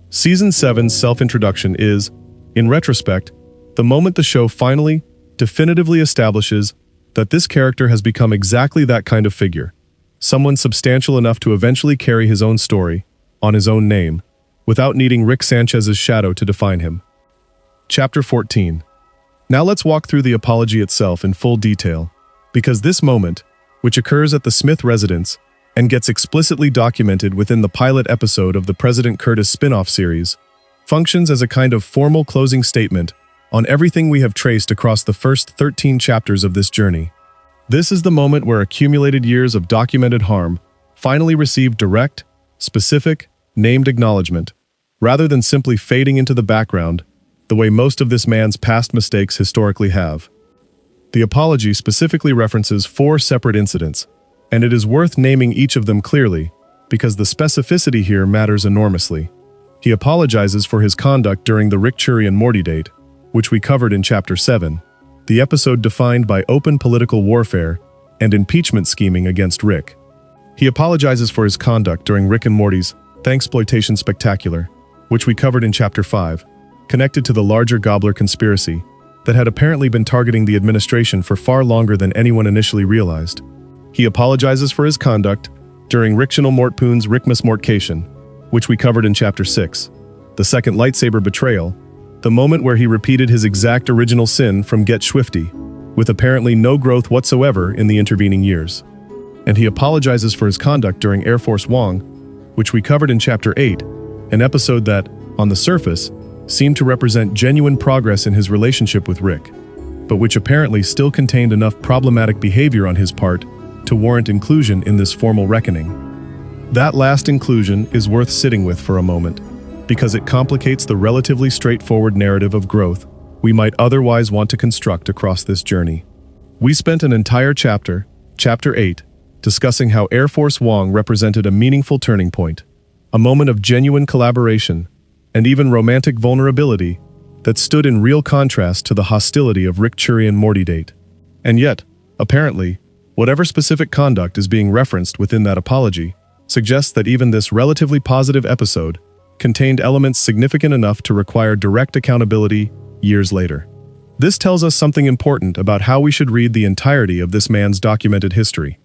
Season 7's self-introduction is, in retrospect, the moment the show finally, definitively establishes that this character has become exactly that kind of figure, someone substantial enough to eventually carry his own story, on his own name, without needing Rick Sanchez's shadow to define him. Chapter 14. Now let's walk through the apology itself in full detail, because this moment, which occurs at the Smith residence and gets explicitly documented within the pilot episode of the President Curtis spin-off series, functions as a kind of formal closing statement on everything we have traced across the first 13 chapters of this journey. This is the moment where accumulated years of documented harm finally receive direct, specific, named acknowledgement, rather than simply fading into the background the way most of this man's past mistakes historically have. The apology specifically references 4 separate incidents, and it is worth naming each of them clearly, because the specificity here matters enormously. He apologizes for his conduct during the Rick and Morty date, which we covered in Chapter 7, the episode defined by open political warfare and impeachment scheming against Rick. He apologizes for his conduct during Rick and Morty's Thanksploitation Spectacular, which we covered in Chapter 5, connected to the larger Gobbler conspiracy that had apparently been targeting the administration for far longer than anyone initially realized. He apologizes for his conduct during Ricktional Mortpoon's Rickmas Mortcation, which we covered in Chapter 6, the second lightsaber betrayal, the moment where he repeated his exact original sin from Get Swifty, with apparently no growth whatsoever in the intervening years. And he apologizes for his conduct during Air Force Wong, which we covered in Chapter 8, an episode that, on the surface, seemed to represent genuine progress in his relationship with Rick, but which apparently still contained enough problematic behavior on his part to warrant inclusion in this formal reckoning. That last inclusion is worth sitting with for a moment, because it complicates the relatively straightforward narrative of growth we might otherwise want to construct across this journey. We spent an entire chapter, Chapter 8, discussing how Air Force Wong represented a meaningful turning point, a moment of genuine collaboration, and even romantic vulnerability that stood in real contrast to the hostility of Rick and Morty date. And yet, apparently, whatever specific conduct is being referenced within that apology suggests that even this relatively positive episode contained elements significant enough to require direct accountability years later. This tells us something important about how we should read the entirety of this man's documented history.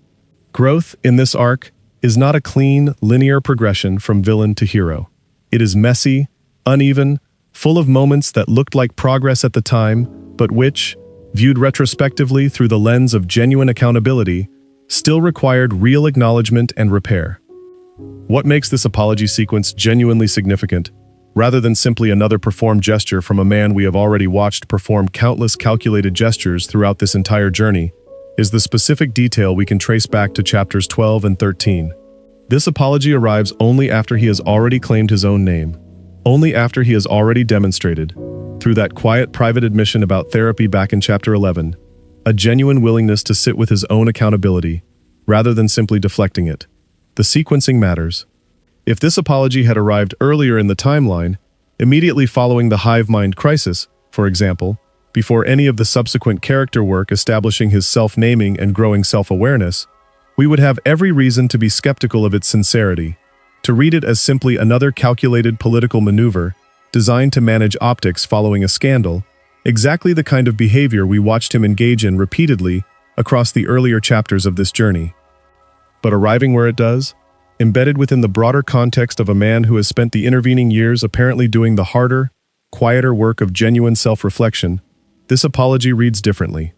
Growth in this arc is not a clean, linear progression from villain to hero. It is messy, uneven, full of moments that looked like progress at the time, but which, viewed retrospectively through the lens of genuine accountability, still required real acknowledgement and repair. What makes this apology sequence genuinely significant, rather than simply another performed gesture from a man we have already watched perform countless calculated gestures throughout this entire journey, is the specific detail we can trace back to chapters 12 and 13. This apology arrives only after he has already claimed his own name, only after he has already demonstrated, through that quiet private admission about therapy back in chapter 11, a genuine willingness to sit with his own accountability, rather than simply deflecting it. The sequencing matters. If this apology had arrived earlier in the timeline, immediately following the hive mind crisis, for example, before any of the subsequent character work establishing his self-naming and growing self-awareness, we would have every reason to be skeptical of its sincerity, to read it as simply another calculated political maneuver designed to manage optics following a scandal, exactly the kind of behavior we watched him engage in repeatedly across the earlier chapters of this journey. But arriving where it does, embedded within the broader context of a man who has spent the intervening years apparently doing the harder, quieter work of genuine self-reflection, this apology reads differently.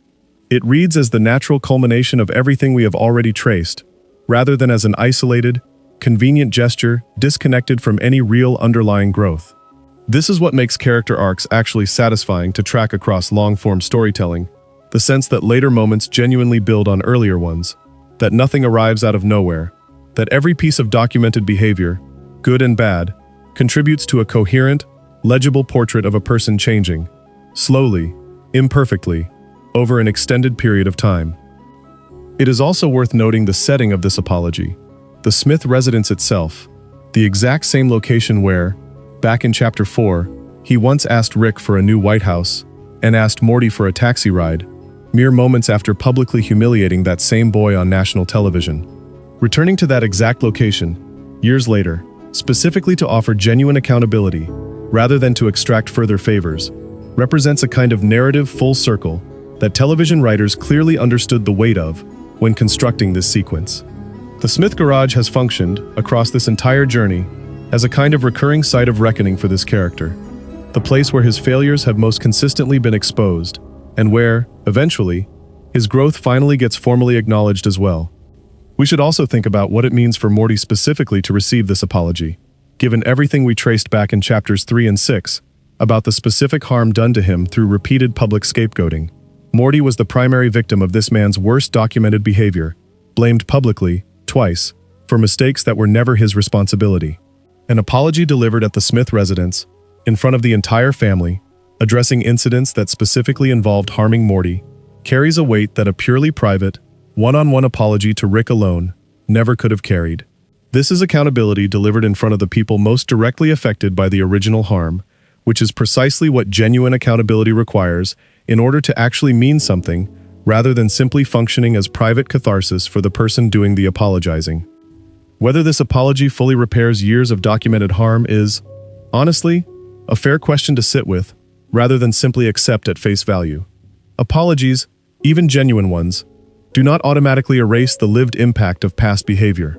It reads as the natural culmination of everything we have already traced, rather than as an isolated, convenient gesture disconnected from any real underlying growth. This is what makes character arcs actually satisfying to track across long-form storytelling, the sense that later moments genuinely build on earlier ones, that nothing arrives out of nowhere, that every piece of documented behavior, good and bad, contributes to a coherent, legible portrait of a person changing, slowly, imperfectly, over an extended period of time. It is also worth noting the setting of this apology, the Smith residence itself, the exact same location where, back in chapter 4, he once asked Rick for a new White House and asked Morty for a taxi ride, mere moments after publicly humiliating that same boy on national television. Returning to that exact location, years later, specifically to offer genuine accountability, rather than to extract further favors, represents a kind of narrative full circle that television writers clearly understood the weight of when constructing this sequence. The Smith Garage has functioned, across this entire journey, as a kind of recurring site of reckoning for this character, the place where his failures have most consistently been exposed, and where, eventually, his growth finally gets formally acknowledged as well. We should also think about what it means for Morty specifically to receive this apology, given everything we traced back in chapters 3 and 6, about the specific harm done to him through repeated public scapegoating. Morty was the primary victim of this man's worst documented behavior, blamed publicly, twice, for mistakes that were never his responsibility. An apology delivered at the Smith residence, in front of the entire family, addressing incidents that specifically involved harming Morty, carries a weight that a purely private, one-on-one apology to Rick alone never could have carried. This is accountability delivered in front of the people most directly affected by the original harm, which is precisely what genuine accountability requires in order to actually mean something, rather than simply functioning as private catharsis for the person doing the apologizing. Whether this apology fully repairs years of documented harm is, honestly, a fair question to sit with, rather than simply accept at face value. Apologies, even genuine ones, do not automatically erase the lived impact of past behavior.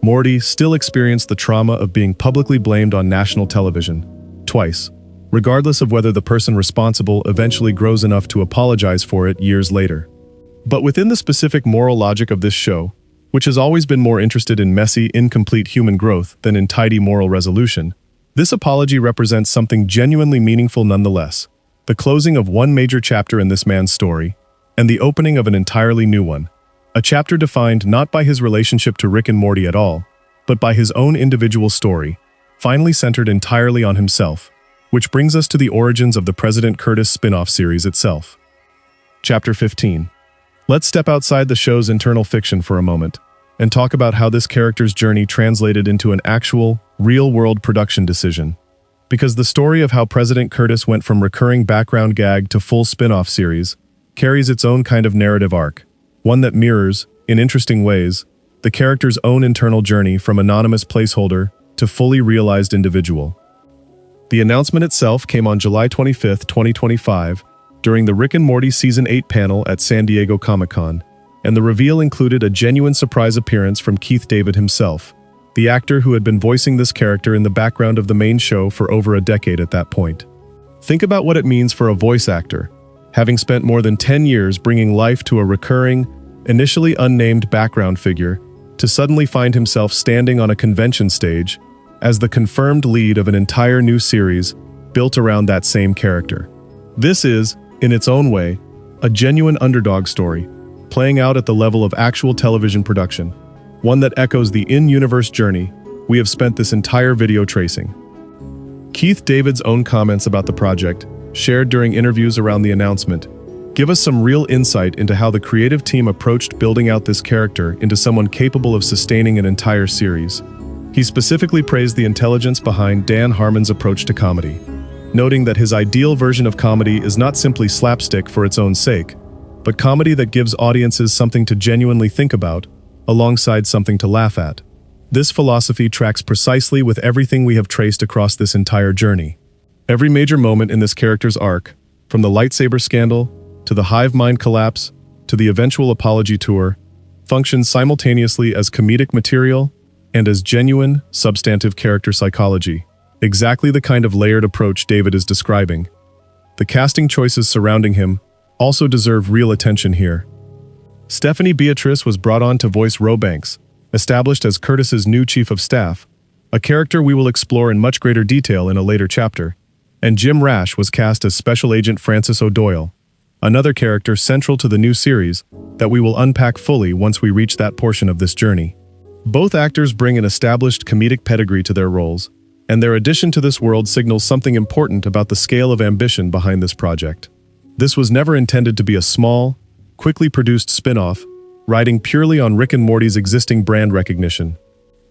Morty still experienced the trauma of being publicly blamed on national television, twice, regardless of whether the person responsible eventually grows enough to apologize for it years later. But within the specific moral logic of this show, which has always been more interested in messy, incomplete human growth than in tidy moral resolution, this apology represents something genuinely meaningful nonetheless, the closing of one major chapter in this man's story, and the opening of an entirely new one, a chapter defined not by his relationship to Rick and Morty at all, but by his own individual story, finally centered entirely on himself, which brings us to the origins of the President Curtis spin-off series itself. Chapter 15. Let's step outside the show's internal fiction for a moment, and talk about how this character's journey translated into an actual, real-world production decision. Because the story of how President Curtis went from recurring background gag to full spin-off series carries its own kind of narrative arc, one that mirrors, in interesting ways, the character's own internal journey from anonymous placeholder to fully realized individual. The announcement itself came on July 25, 2025, during the Rick and Morty Season 8 panel at San Diego Comic-Con, and the reveal included a genuine surprise appearance from Keith David himself, the actor who had been voicing this character in the background of the main show for over a decade at that point. Think about what it means for a voice actor, having spent more than 10 years bringing life to a recurring, initially unnamed background figure, to suddenly find himself standing on a convention stage as the confirmed lead of an entire new series built around that same character. This is, in its own way, a genuine underdog story, playing out at the level of actual television production, one that echoes the in-universe journey we have spent this entire video tracing. Keith David's own comments about the project, shared during interviews around the announcement, give us some real insight into how the creative team approached building out this character into someone capable of sustaining an entire series. He specifically praised the intelligence behind Dan Harmon's approach to comedy, noting that his ideal version of comedy is not simply slapstick for its own sake, but comedy that gives audiences something to genuinely think about, alongside something to laugh at. This philosophy tracks precisely with everything we have traced across this entire journey. Every major moment in this character's arc, from the lightsaber scandal, to the hive mind collapse, to the eventual apology tour, functions simultaneously as comedic material and as genuine, substantive character psychology. Exactly the kind of layered approach David is describing. The casting choices surrounding him also deserve real attention here. Stephanie Beatrice was brought on to voice Ro Banks, established as Curtis's new chief of staff, a character we will explore in much greater detail in a later chapter, and Jim Rash was cast as Special Agent Francis O'Doyle, another character central to the new series that we will unpack fully once we reach that portion of this journey. Both actors bring an established comedic pedigree to their roles, and their addition to this world signals something important about the scale of ambition behind this project. This was never intended to be a small, quickly produced spin-off, riding purely on Rick and Morty's existing brand recognition.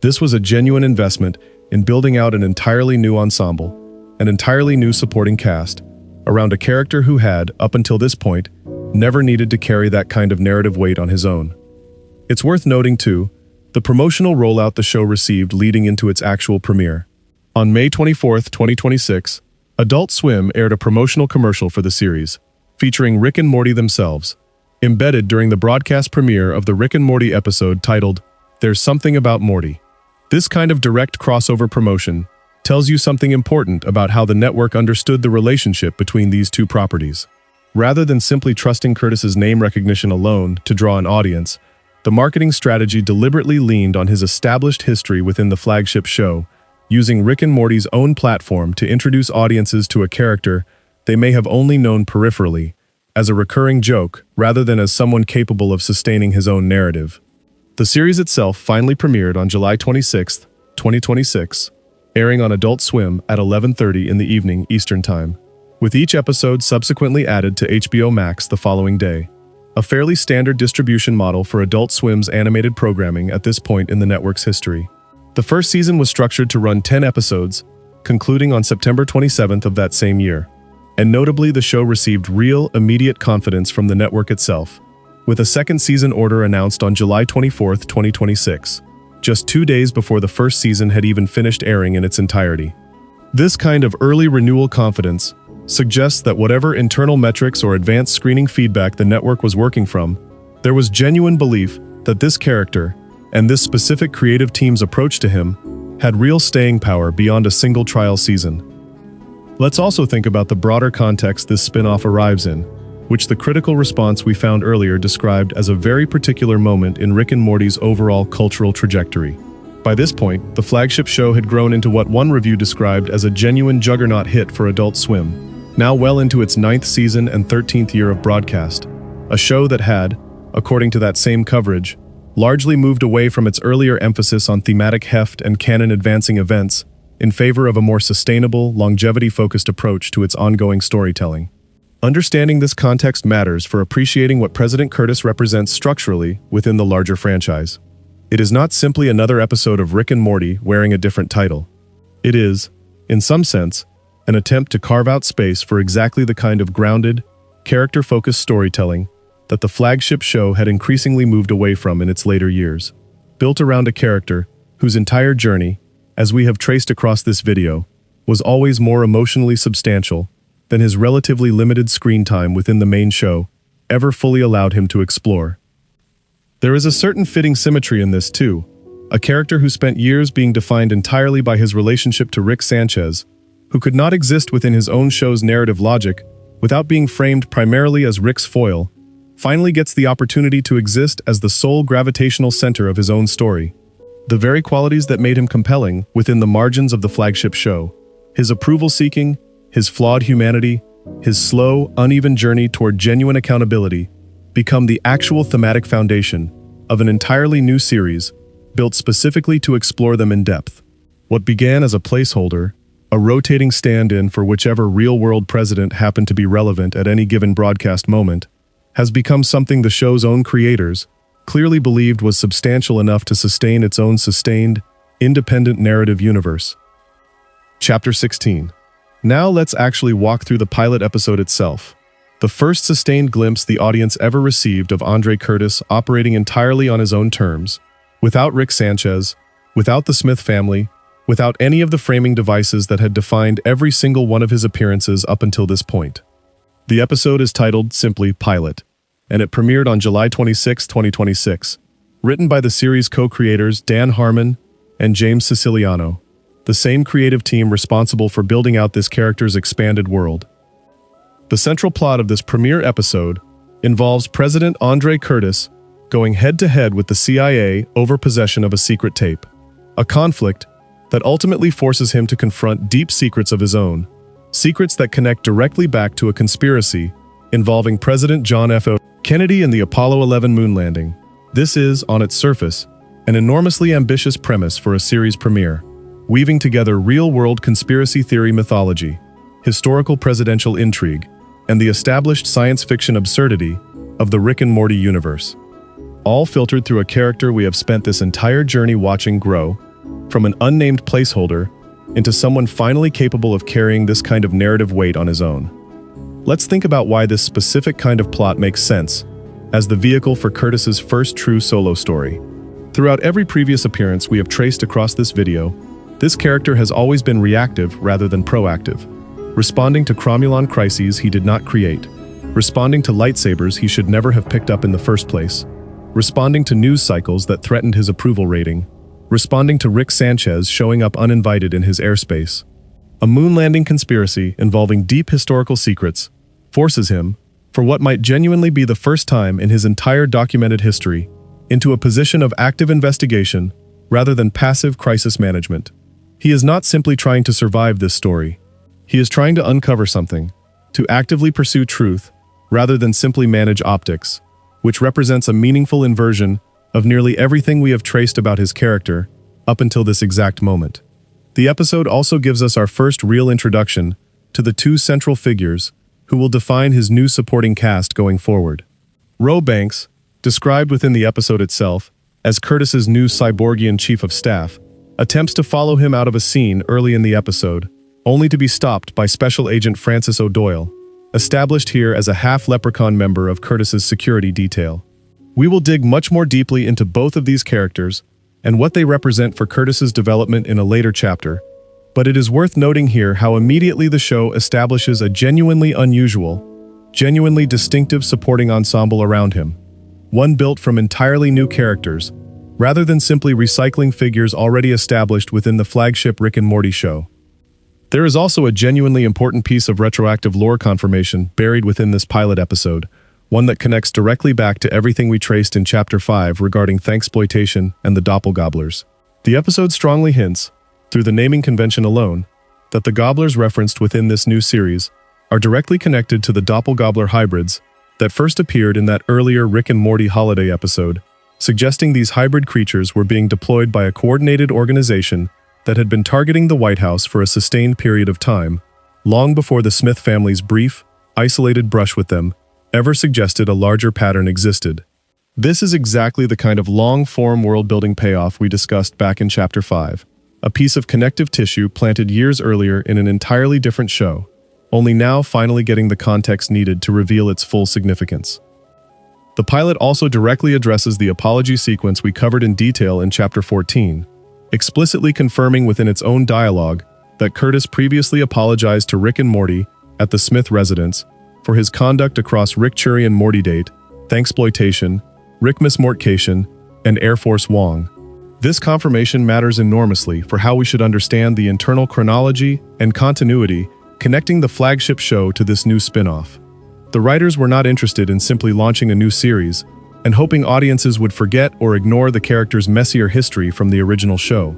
This was a genuine investment in building out an entirely new ensemble, an entirely new supporting cast, around a character who had, up until this point, never needed to carry that kind of narrative weight on his own. It's worth noting, too, the promotional rollout the show received leading into its actual premiere. On May 24, 2026, Adult Swim aired a promotional commercial for the series, featuring Rick and Morty themselves, embedded during the broadcast premiere of the Rick and Morty episode titled, "There's Something About Morty." This kind of direct crossover promotion tells you something important about how the network understood the relationship between these two properties. Rather than simply trusting Curtis's name recognition alone to draw an audience, the marketing strategy deliberately leaned on his established history within the flagship show, using Rick and Morty's own platform to introduce audiences to a character they may have only known peripherally, as a recurring joke rather than as someone capable of sustaining his own narrative. The series itself finally premiered on July 26, 2026, airing on Adult Swim at 11:30 in the evening Eastern Time, with each episode subsequently added to HBO Max the following day. A fairly standard distribution model for Adult Swim's animated programming at this point in the network's history. The first season was structured to run 10 episodes, concluding on September 27th of that same year. And notably, the show received real, immediate confidence from the network itself, with a second season order announced on July 24, 2026. Just 2 days before the first season had even finished airing in its entirety. This kind of early renewal confidence suggests that whatever internal metrics or advanced screening feedback the network was working from, there was genuine belief that this character, and this specific creative team's approach to him, had real staying power beyond a single trial season. Let's also think about the broader context this spin-off arrives in, which the critical response we found earlier described as a very particular moment in Rick and Morty's overall cultural trajectory. By this point, the flagship show had grown into what one review described as a genuine juggernaut hit for Adult Swim, now well into its 9th season and 13th year of broadcast. A show that had, according to that same coverage, largely moved away from its earlier emphasis on thematic heft and canon-advancing events in favor of a more sustainable, longevity-focused approach to its ongoing storytelling. Understanding this context matters for appreciating what President Curtis represents structurally within the larger franchise. It is not simply another episode of Rick and Morty wearing a different title. It is, in some sense, an attempt to carve out space for exactly the kind of grounded, character-focused storytelling that the flagship show had increasingly moved away from in its later years, built around a character whose entire journey, as we have traced across this video, was always more emotionally substantial than his relatively limited screen time within the main show ever fully allowed him to explore. There is a certain fitting symmetry in this too, a character who spent years being defined entirely by his relationship to Rick Sanchez, who could not exist within his own show's narrative logic without being framed primarily as Rick's foil, finally gets the opportunity to exist as the sole gravitational center of his own story. The very qualities that made him compelling within the margins of the flagship show, his approval-seeking, his flawed humanity, his slow, uneven journey toward genuine accountability, become the actual thematic foundation of an entirely new series built specifically to explore them in depth. What began as a placeholder, a rotating stand-in for whichever real-world president happened to be relevant at any given broadcast moment, has become something the show's own creators clearly believed was substantial enough to sustain its own sustained, independent narrative universe. Chapter 16. Now let's actually walk through the pilot episode itself. The first sustained glimpse the audience ever received of Andre Curtis operating entirely on his own terms, without Rick Sanchez, without the Smith family, without any of the framing devices that had defined every single one of his appearances up until this point. The episode is titled simply Pilot, and it premiered on July 26, 2026, written by the series co-creators Dan Harmon and James Siciliano, the same creative team responsible for building out this character's expanded world. The central plot of this premiere episode involves President Andre Curtis going head-to-head with the CIA over possession of a secret tape, a conflict that ultimately forces him to confront deep secrets of his own, secrets that connect directly back to a conspiracy involving President John F. Kennedy and the Apollo 11 moon landing. This is, on its surface, an enormously ambitious premise for a series premiere, weaving together real-world conspiracy theory mythology, historical presidential intrigue, and the established science fiction absurdity of the Rick and Morty universe. All filtered through a character we have spent this entire journey watching grow, from an unnamed placeholder into someone finally capable of carrying this kind of narrative weight on his own. Let's think about why this specific kind of plot makes sense as the vehicle for Curtis's first true solo story. Throughout every previous appearance we have traced across this video, this character has always been reactive rather than proactive, responding to cromulon crises he did not create, responding to lightsabers he should never have picked up in the first place, responding to news cycles that threatened his approval rating, responding to Rick Sanchez showing up uninvited in his airspace. A moon landing conspiracy involving deep historical secrets forces him, for what might genuinely be the first time in his entire documented history, into a position of active investigation rather than passive crisis management. He is not simply trying to survive this story. He is trying to uncover something, to actively pursue truth rather than simply manage optics, which represents a meaningful inversion of nearly everything we have traced about his character up until this exact moment. The episode also gives us our first real introduction to the two central figures who will define his new supporting cast going forward. Ro Banks, described within the episode itself as Curtis's new cyborgian chief of staff, attempts to follow him out of a scene early in the episode, only to be stopped by Special Agent Francis O'Doyle, established here as a half-leprechaun member of Curtis's security detail. We will dig much more deeply into both of these characters and what they represent for Curtis's development in a later chapter, but it is worth noting here how immediately the show establishes a genuinely unusual, genuinely distinctive supporting ensemble around him, one built from entirely new characters, rather than simply recycling figures already established within the flagship Rick and Morty show. There is also a genuinely important piece of retroactive lore confirmation buried within this pilot episode, one that connects directly back to everything we traced in Chapter 5 regarding Thanksploitation and the Doppelgobblers. The episode strongly hints, through the naming convention alone, that the Gobblers referenced within this new series are directly connected to the Doppelgobbler hybrids that first appeared in that earlier Rick and Morty holiday episode, suggesting these hybrid creatures were being deployed by a coordinated organization that had been targeting the White House for a sustained period of time, long before the Smith family's brief, isolated brush with them ever suggested a larger pattern existed. This is exactly the kind of long-form world-building payoff we discussed back in Chapter 5, a piece of connective tissue planted years earlier in an entirely different show, only now finally getting the context needed to reveal its full significance. The pilot also directly addresses the apology sequence we covered in detail in Chapter 14, explicitly confirming within its own dialogue that Curtis previously apologized to Rick and Morty at the Smith residence for his conduct across Rick Churi and Morty Date, Thanksploitation, Rick Mortcation, and Air Force Wong. This confirmation matters enormously for how we should understand the internal chronology and continuity connecting the flagship show to this new spin-off. The writers were not interested in simply launching a new series and hoping audiences would forget or ignore the character's messier history from the original show.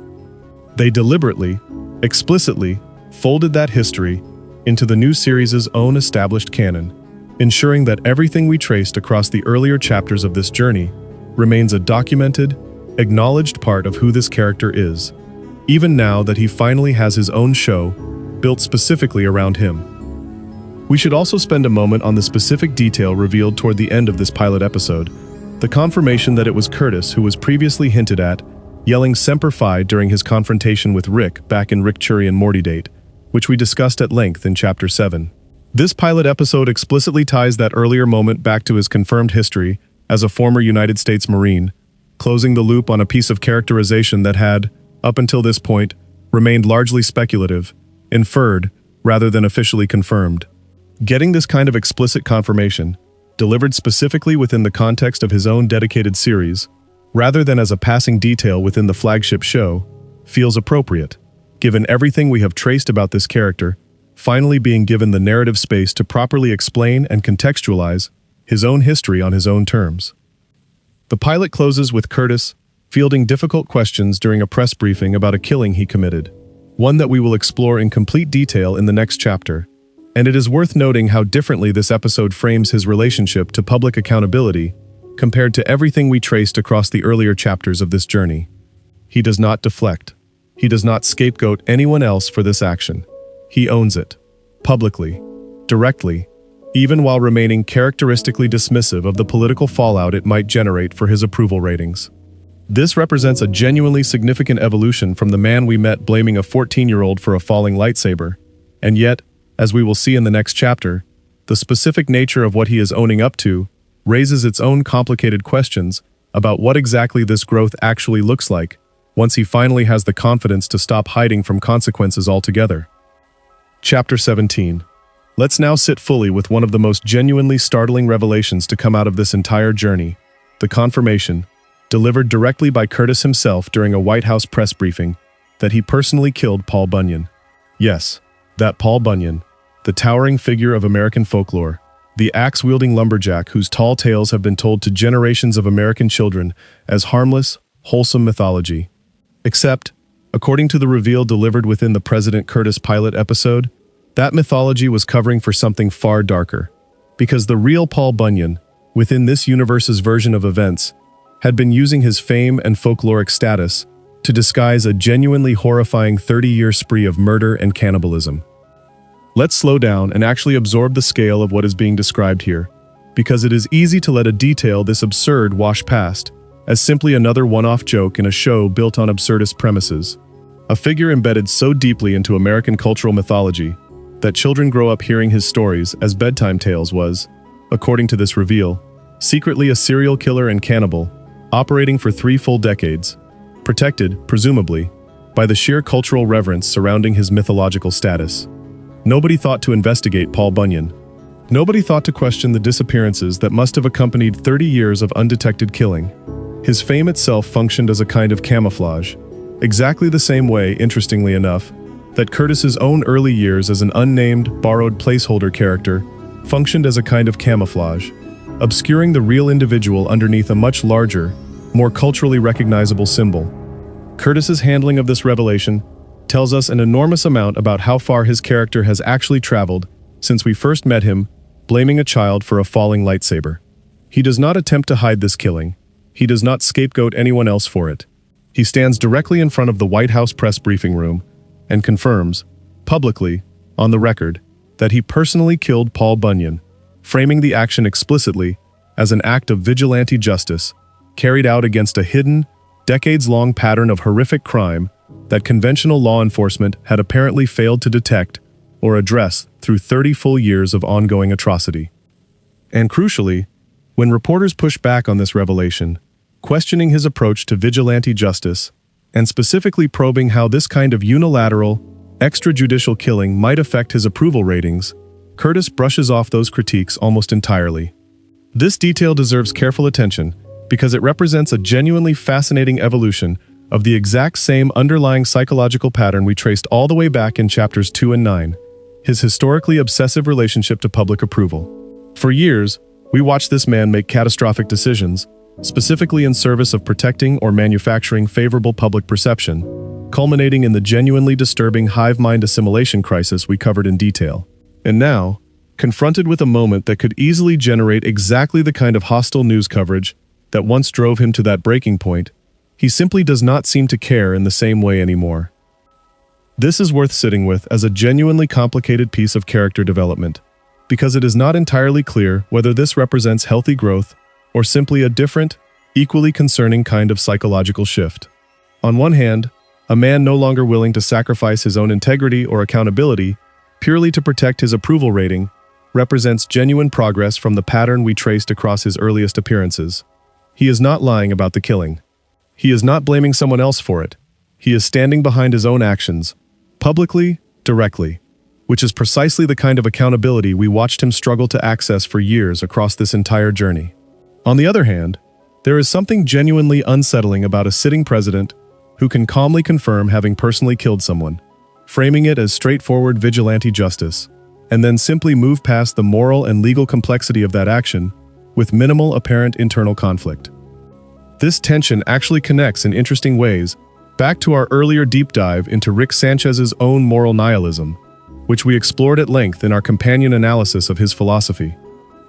They deliberately, explicitly, folded that history into the new series' own established canon, ensuring that everything we traced across the earlier chapters of this journey remains a documented, acknowledged part of who this character is, even now that he finally has his own show built specifically around him. We should also spend a moment on the specific detail revealed toward the end of this pilot episode, the confirmation that it was Curtis who was previously hinted at, yelling Semper Fi during his confrontation with Rick back in Rick and Morty date, which we discussed at length in Chapter 7. This pilot episode explicitly ties that earlier moment back to his confirmed history as a former United States Marine, closing the loop on a piece of characterization that had, up until this point, remained largely speculative, inferred, rather than officially confirmed. Getting this kind of explicit confirmation, delivered specifically within the context of his own dedicated series, rather than as a passing detail within the flagship show, feels appropriate, given everything we have traced about this character, finally being given the narrative space to properly explain and contextualize his own history on his own terms. The pilot closes with Curtis fielding difficult questions during a press briefing about a killing he committed, one that we will explore in complete detail in the next chapter, and it is worth noting how differently this episode frames his relationship to public accountability compared to everything we traced across the earlier chapters of this journey. He does not deflect. He does not scapegoat anyone else for this action. He owns it, publicly, directly, even while remaining characteristically dismissive of the political fallout it might generate for his approval ratings. This represents a genuinely significant evolution from the man we met blaming a 14-year-old for a falling lightsaber, and yet, as we will see in the next chapter, the specific nature of what he is owning up to raises its own complicated questions about what exactly this growth actually looks like once he finally has the confidence to stop hiding from consequences altogether. Chapter 17. Let's now sit fully with one of the most genuinely startling revelations to come out of this entire journey, the confirmation, delivered directly by Curtis himself during a White House press briefing, that he personally killed Paul Bunyan. Yes, that Paul Bunyan, the towering figure of American folklore, the axe-wielding lumberjack whose tall tales have been told to generations of American children as harmless, wholesome mythology. Except, according to the reveal delivered within the President Curtis pilot episode, that mythology was covering for something far darker, because the real Paul Bunyan, within this universe's version of events, had been using his fame and folkloric status to disguise a genuinely horrifying 30-year spree of murder and cannibalism. Let's slow down and actually absorb the scale of what is being described here, because it is easy to let a detail this absurd wash past as simply another one-off joke in a show built on absurdist premises. A figure embedded so deeply into American cultural mythology that children grow up hearing his stories as bedtime tales was, according to this reveal, secretly a serial killer and cannibal, operating for 3 full decades, protected, presumably, by the sheer cultural reverence surrounding his mythological status. Nobody thought to investigate Paul Bunyan. Nobody thought to question the disappearances that must have accompanied 30 years of undetected killing. His fame itself functioned as a kind of camouflage, exactly the same way, interestingly enough, that Curtis's own early years as an unnamed, borrowed placeholder character functioned as a kind of camouflage, obscuring the real individual underneath a much larger, more culturally recognizable symbol. Curtis's handling of this revelation tells us an enormous amount about how far his character has actually traveled since we first met him, blaming a child for a falling lightsaber. He does not attempt to hide this killing. He does not scapegoat anyone else for it. He stands directly in front of the White House press briefing room and confirms, publicly, on the record, that he personally killed Paul Bunyan, framing the action explicitly as an act of vigilante justice carried out against a hidden, decades-long pattern of horrific crime that conventional law enforcement had apparently failed to detect or address through 30 full years of ongoing atrocity. And crucially, when reporters pushed back on this revelation, questioning his approach to vigilante justice, and specifically probing how this kind of unilateral, extrajudicial killing might affect his approval ratings, Curtis brushes off those critiques almost entirely. This detail deserves careful attention because it represents a genuinely fascinating evolution of the exact same underlying psychological pattern we traced all the way back in chapters 2 and 9, his historically obsessive relationship to public approval. For years, we watched this man make catastrophic decisions, specifically in service of protecting or manufacturing favorable public perception, culminating in the genuinely disturbing hive mind assimilation crisis we covered in detail. And now, confronted with a moment that could easily generate exactly the kind of hostile news coverage that once drove him to that breaking point, he simply does not seem to care in the same way anymore. This is worth sitting with as a genuinely complicated piece of character development, because it is not entirely clear whether this represents healthy growth or simply a different, equally concerning kind of psychological shift. On one hand, a man no longer willing to sacrifice his own integrity or accountability purely to protect his approval rating represents genuine progress from the pattern we traced across his earliest appearances. He is not lying about the killing. He is not blaming someone else for it. He is standing behind his own actions, publicly, directly, which is precisely the kind of accountability we watched him struggle to access for years across this entire journey. On the other hand, there is something genuinely unsettling about a sitting president who can calmly confirm having personally killed someone, framing it as straightforward vigilante justice, and then simply move past the moral and legal complexity of that action with minimal apparent internal conflict. This tension actually connects in interesting ways back to our earlier deep dive into Rick Sanchez's own moral nihilism, which we explored at length in our companion analysis of his philosophy.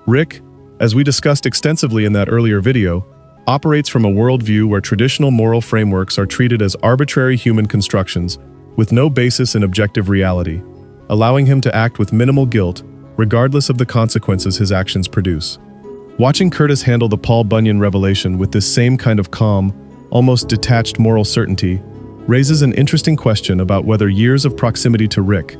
Rick, as we discussed extensively in that earlier video, operates from a worldview where traditional moral frameworks are treated as arbitrary human constructions with no basis in objective reality, allowing him to act with minimal guilt, regardless of the consequences his actions produce. Watching Curtis handle the Paul Bunyan revelation with this same kind of calm, almost detached moral certainty raises an interesting question about whether years of proximity to Rick,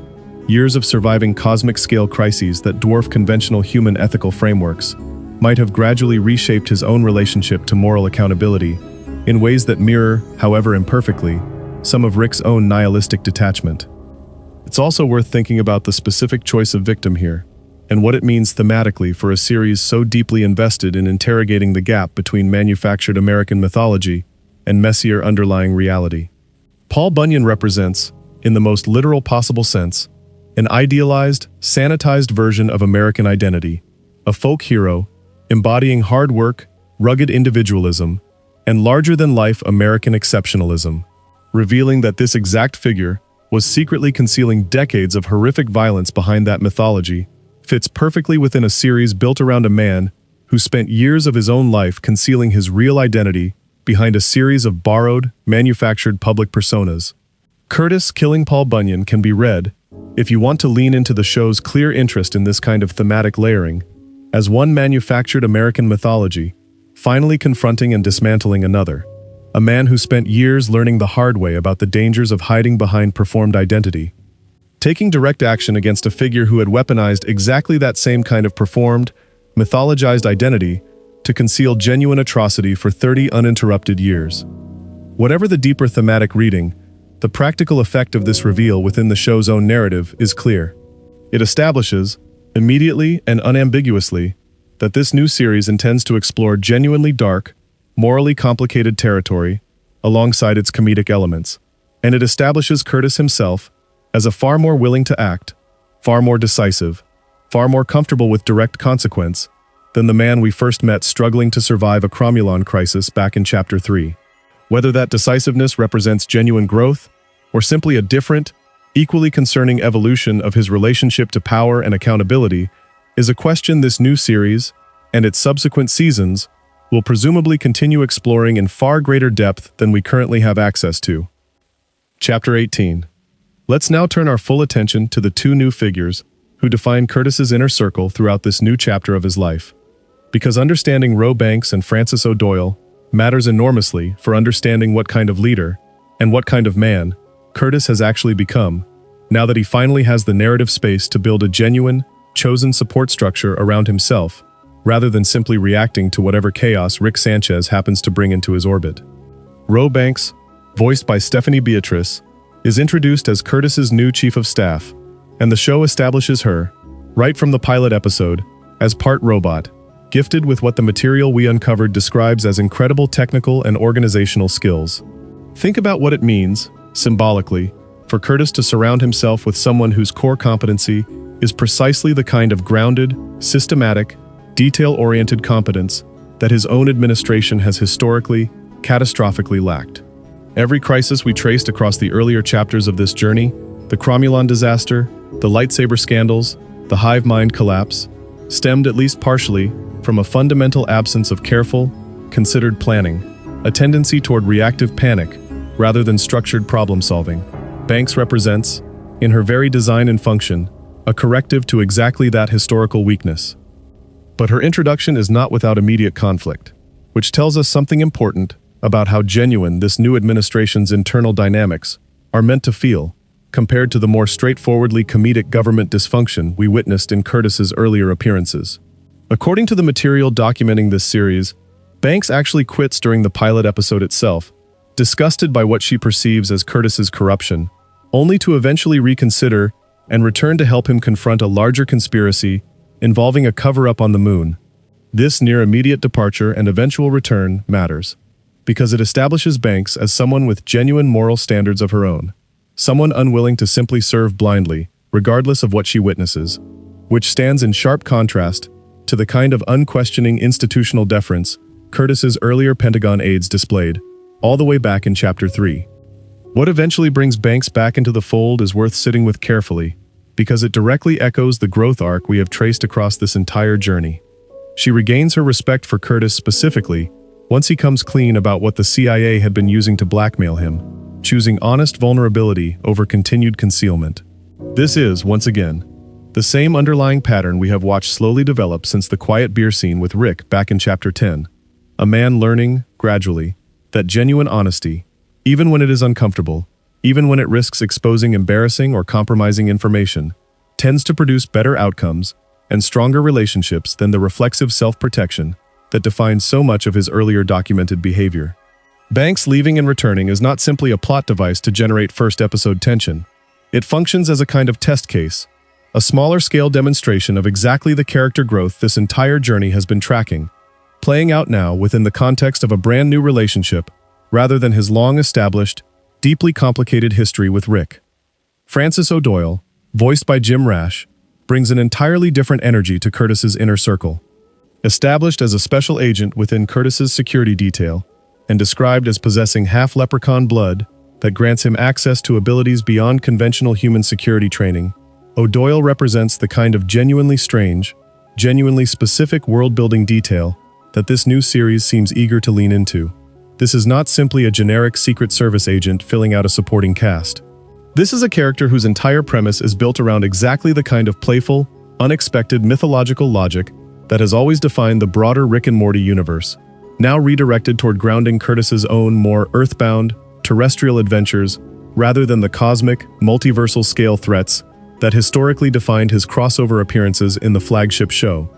years of surviving cosmic-scale crises that dwarf conventional human ethical frameworks, might have gradually reshaped his own relationship to moral accountability in ways that mirror, however imperfectly, some of Rick's own nihilistic detachment. It's also worth thinking about the specific choice of victim here, and what it means thematically for a series so deeply invested in interrogating the gap between manufactured American mythology and messier underlying reality. Paul Bunyan represents, in the most literal possible sense, an idealized, sanitized version of American identity, a folk hero embodying hard work, rugged individualism, and larger-than-life American exceptionalism, revealing that this exact figure was secretly concealing decades of horrific violence behind that mythology, fits perfectly within a series built around a man who spent years of his own life concealing his real identity behind a series of borrowed, manufactured public personas. Curtis killing Paul Bunyan can be read, if you want to lean into the show's clear interest in this kind of thematic layering, as one manufactured American mythology, finally confronting and dismantling another, a man who spent years learning the hard way about the dangers of hiding behind performed identity, taking direct action against a figure who had weaponized exactly that same kind of performed, mythologized identity to conceal genuine atrocity for 30 uninterrupted years. Whatever the deeper thematic reading, the practical effect of this reveal within the show's own narrative is clear. It establishes, immediately and unambiguously, that this new series intends to explore genuinely dark, morally complicated territory alongside its comedic elements, and it establishes Curtis himself as a far more willing to act, far more decisive, far more comfortable with direct consequence than the man we first met struggling to survive a Cromulon crisis back in Chapter 3. Whether that decisiveness represents genuine growth, or simply a different, equally concerning evolution of his relationship to power and accountability, is a question this new series, and its subsequent seasons, will presumably continue exploring in far greater depth than we currently have access to. Chapter 18. Let's now turn our full attention to the two new figures who define Curtis's inner circle throughout this new chapter of his life. Because understanding Roe Banks and Francis O'Doyle matters enormously for understanding what kind of leader, and what kind of man, Curtis has actually become, now that he finally has the narrative space to build a genuine, chosen support structure around himself, rather than simply reacting to whatever chaos Rick Sanchez happens to bring into his orbit. Roe Banks, voiced by Stephanie Beatrice, is introduced as Curtis's new chief of staff, and the show establishes her, right from the pilot episode, as part robot, gifted with what the material we uncovered describes as incredible technical and organizational skills. Think about what it means, symbolically, for Curtis to surround himself with someone whose core competency is precisely the kind of grounded, systematic, detail-oriented competence that his own administration has historically, catastrophically lacked. Every crisis we traced across the earlier chapters of this journey, the Cromulon disaster, the lightsaber scandals, the hive mind collapse, stemmed at least partially from a fundamental absence of careful, considered planning, a tendency toward reactive panic rather than structured problem-solving. Banks represents, in her very design and function, a corrective to exactly that historical weakness. But her introduction is not without immediate conflict, which tells us something important about how genuine this new administration's internal dynamics are meant to feel, compared to the more straightforwardly comedic government dysfunction we witnessed in Curtis's earlier appearances. According to the material documenting this series, Banks actually quits during the pilot episode itself, disgusted by what she perceives as Curtis's corruption, only to eventually reconsider and return to help him confront a larger conspiracy involving a cover-up on the moon. This near-immediate departure and eventual return matters, because it establishes Banks as someone with genuine moral standards of her own, someone unwilling to simply serve blindly, regardless of what she witnesses, which stands in sharp contrast to the kind of unquestioning institutional deference Curtis's earlier Pentagon aides displayed, all the way back in Chapter 3. What eventually brings Banks back into the fold is worth sitting with carefully, because it directly echoes the growth arc we have traced across this entire journey. She regains her respect for Curtis specifically once he comes clean about what the CIA had been using to blackmail him, choosing honest vulnerability over continued concealment. This is, once again, the same underlying pattern we have watched slowly develop since the quiet beer scene with Rick back in Chapter 10. A man learning, gradually, that genuine honesty, even when it is uncomfortable, even when it risks exposing embarrassing or compromising information, tends to produce better outcomes and stronger relationships than the reflexive self-protection that defines so much of his earlier documented behavior. Banks leaving and returning is not simply a plot device to generate first-episode tension. It functions as a kind of test case, a smaller-scale demonstration of exactly the character growth this entire journey has been tracking, playing out now within the context of a brand-new relationship rather than his long-established, deeply complicated history with Rick. Francis O'Doyle, voiced by Jim Rash, brings an entirely different energy to Curtis's inner circle. Established as a special agent within Curtis's security detail, and described as possessing half-leprechaun blood that grants him access to abilities beyond conventional human security training, O'Doyle represents the kind of genuinely strange, genuinely specific world-building detail that this new series seems eager to lean into. This is not simply a generic Secret Service agent filling out a supporting cast. This is a character whose entire premise is built around exactly the kind of playful, unexpected mythological logic that has always defined the broader Rick and Morty universe, now redirected toward grounding Curtis's own more earthbound, terrestrial adventures rather than the cosmic, multiversal-scale threats that historically defined his crossover appearances in the flagship show.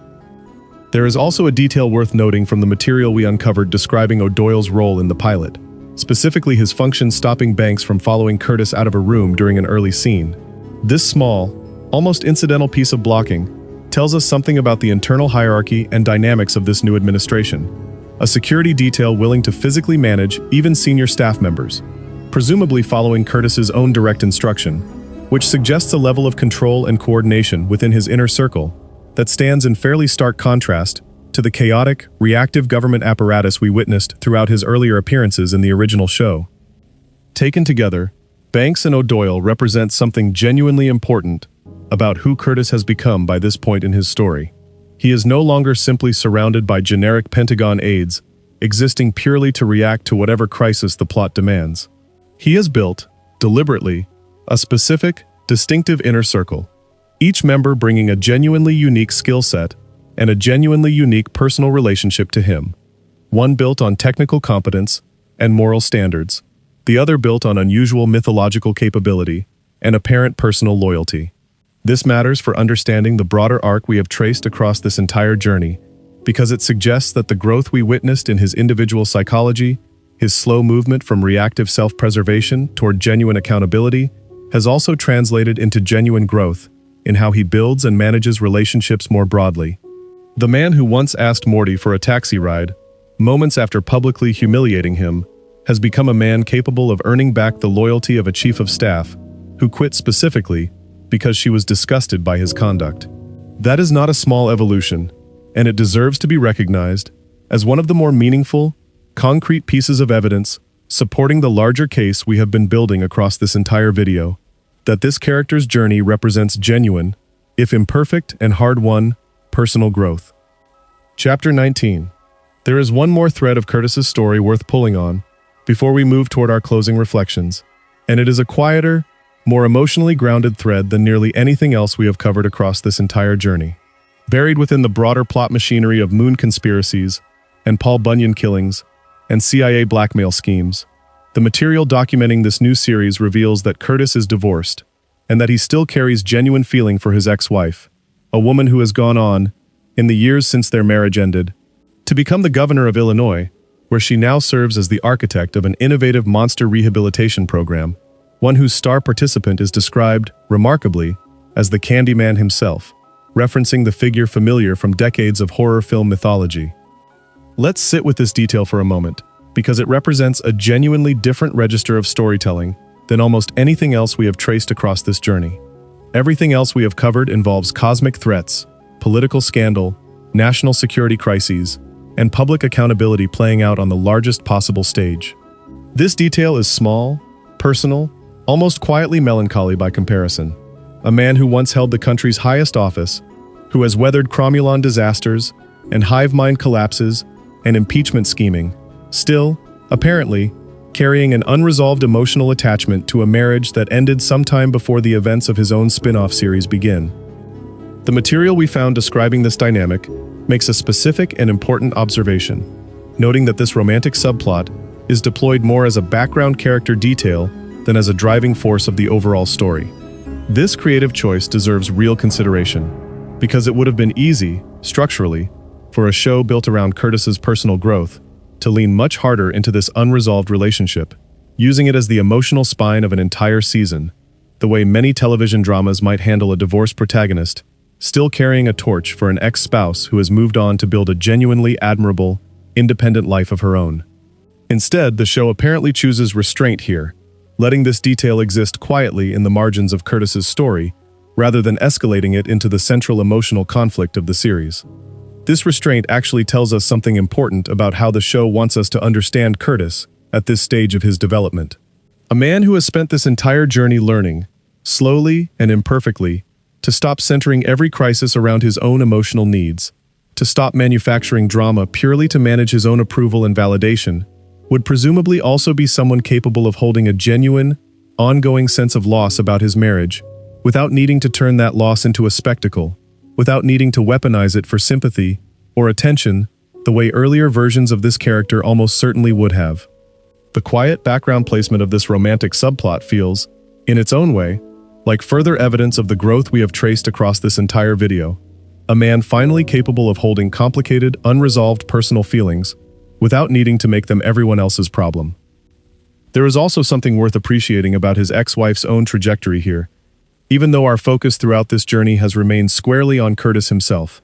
There is also a detail worth noting from the material we uncovered describing O'Doyle's role in the pilot, specifically his function stopping Banks from following Curtis out of a room during an early scene. This small, almost incidental piece of blocking tells us something about the internal hierarchy and dynamics of this new administration, a security detail willing to physically manage even senior staff members, presumably following Curtis's own direct instruction, which suggests a level of control and coordination within his inner circle that stands in fairly stark contrast to the chaotic, reactive government apparatus we witnessed throughout his earlier appearances in the original show. Taken together, Banks and O'Doyle represent something genuinely important about who Curtis has become by this point in his story. He is no longer simply surrounded by generic Pentagon aides, existing purely to react to whatever crisis the plot demands. He has built, deliberately, a specific, distinctive inner circle, each member bringing a genuinely unique skill set and a genuinely unique personal relationship to him, one built on technical competence and moral standards, the other built on unusual mythological capability and apparent personal loyalty. This matters for understanding the broader arc we have traced across this entire journey, because it suggests that the growth we witnessed in his individual psychology, his slow movement from reactive self-preservation toward genuine accountability, has also translated into genuine growth in how he builds and manages relationships more broadly. The man who once asked Morty for a taxi ride, moments after publicly humiliating him, has become a man capable of earning back the loyalty of a chief of staff, who quit specifically because she was disgusted by his conduct. That is not a small evolution, and it deserves to be recognized as one of the more meaningful, concrete pieces of evidence supporting the larger case we have been building across this entire video, that this character's journey represents genuine, if imperfect and hard-won, personal growth. Chapter 19. There is one more thread of Curtis's story worth pulling on before we move toward our closing reflections, and it is a quieter, more emotionally grounded thread than nearly anything else we have covered across this entire journey. Buried within the broader plot machinery of moon conspiracies and Paul Bunyan killings and CIA blackmail schemes, the material documenting this new series reveals that Curtis is divorced and that he still carries genuine feeling for his ex-wife, a woman who has gone on, in the years since their marriage ended, to become the governor of Illinois, where she now serves as the architect of an innovative monster rehabilitation program, one whose star participant is described, remarkably, as the Candyman himself, referencing the figure familiar from decades of horror film mythology. Let's sit with this detail for a moment, because it represents a genuinely different register of storytelling than almost anything else we have traced across this journey. Everything else we have covered involves cosmic threats, political scandal, national security crises, and public accountability playing out on the largest possible stage. This detail is small, personal, almost quietly melancholy by comparison. A man who once held the country's highest office, who has weathered Cromulon disasters and hive mind collapses and impeachment scheming, still, apparently, carrying an unresolved emotional attachment to a marriage that ended sometime before the events of his own spin-off series begin. The material we found describing this dynamic makes a specific and important observation, noting that this romantic subplot is deployed more as a background character detail than as a driving force of the overall story. This creative choice deserves real consideration, because it would have been easy, structurally, for a show built around Curtis's personal growth to lean much harder into this unresolved relationship, using it as the emotional spine of an entire season, the way many television dramas might handle a divorced protagonist, still carrying a torch for an ex-spouse who has moved on to build a genuinely admirable, independent life of her own. Instead, the show apparently chooses restraint here, letting this detail exist quietly in the margins of Curtis's story, rather than escalating it into the central emotional conflict of the series. This restraint actually tells us something important about how the show wants us to understand Curtis at this stage of his development. A man who has spent this entire journey learning, slowly and imperfectly, to stop centering every crisis around his own emotional needs, to stop manufacturing drama purely to manage his own approval and validation, would presumably also be someone capable of holding a genuine, ongoing sense of loss about his marriage, without needing to turn that loss into a spectacle, without needing to weaponize it for sympathy or attention the way earlier versions of this character almost certainly would have. The quiet background placement of this romantic subplot feels, in its own way, like further evidence of the growth we have traced across this entire video. A man finally capable of holding complicated, unresolved personal feelings without needing to make them everyone else's problem. There is also something worth appreciating about his ex-wife's own trajectory here, even though our focus throughout this journey has remained squarely on Curtis himself.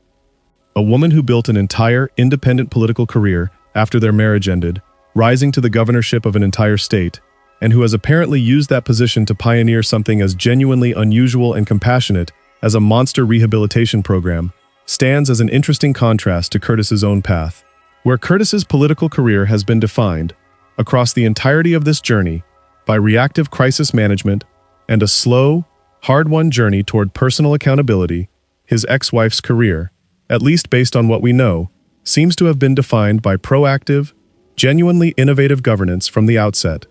A woman who built an entire, independent political career after their marriage ended, rising to the governorship of an entire state, and who has apparently used that position to pioneer something as genuinely unusual and compassionate as a monster rehabilitation program, stands as an interesting contrast to Curtis's own path. Where Curtis's political career has been defined, across the entirety of this journey, by reactive crisis management and a slow, hard-won journey toward personal accountability, his ex-wife's career, at least based on what we know, seems to have been defined by proactive, genuinely innovative governance from the outset.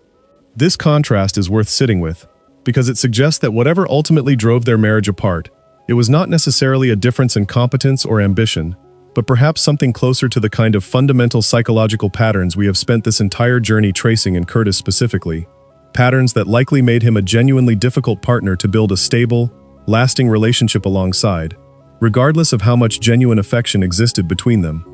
This contrast is worth sitting with, because it suggests that whatever ultimately drove their marriage apart, it was not necessarily a difference in competence or ambition, but perhaps something closer to the kind of fundamental psychological patterns we have spent this entire journey tracing in Curtis specifically, patterns that likely made him a genuinely difficult partner to build a stable, lasting relationship alongside, regardless of how much genuine affection existed between them.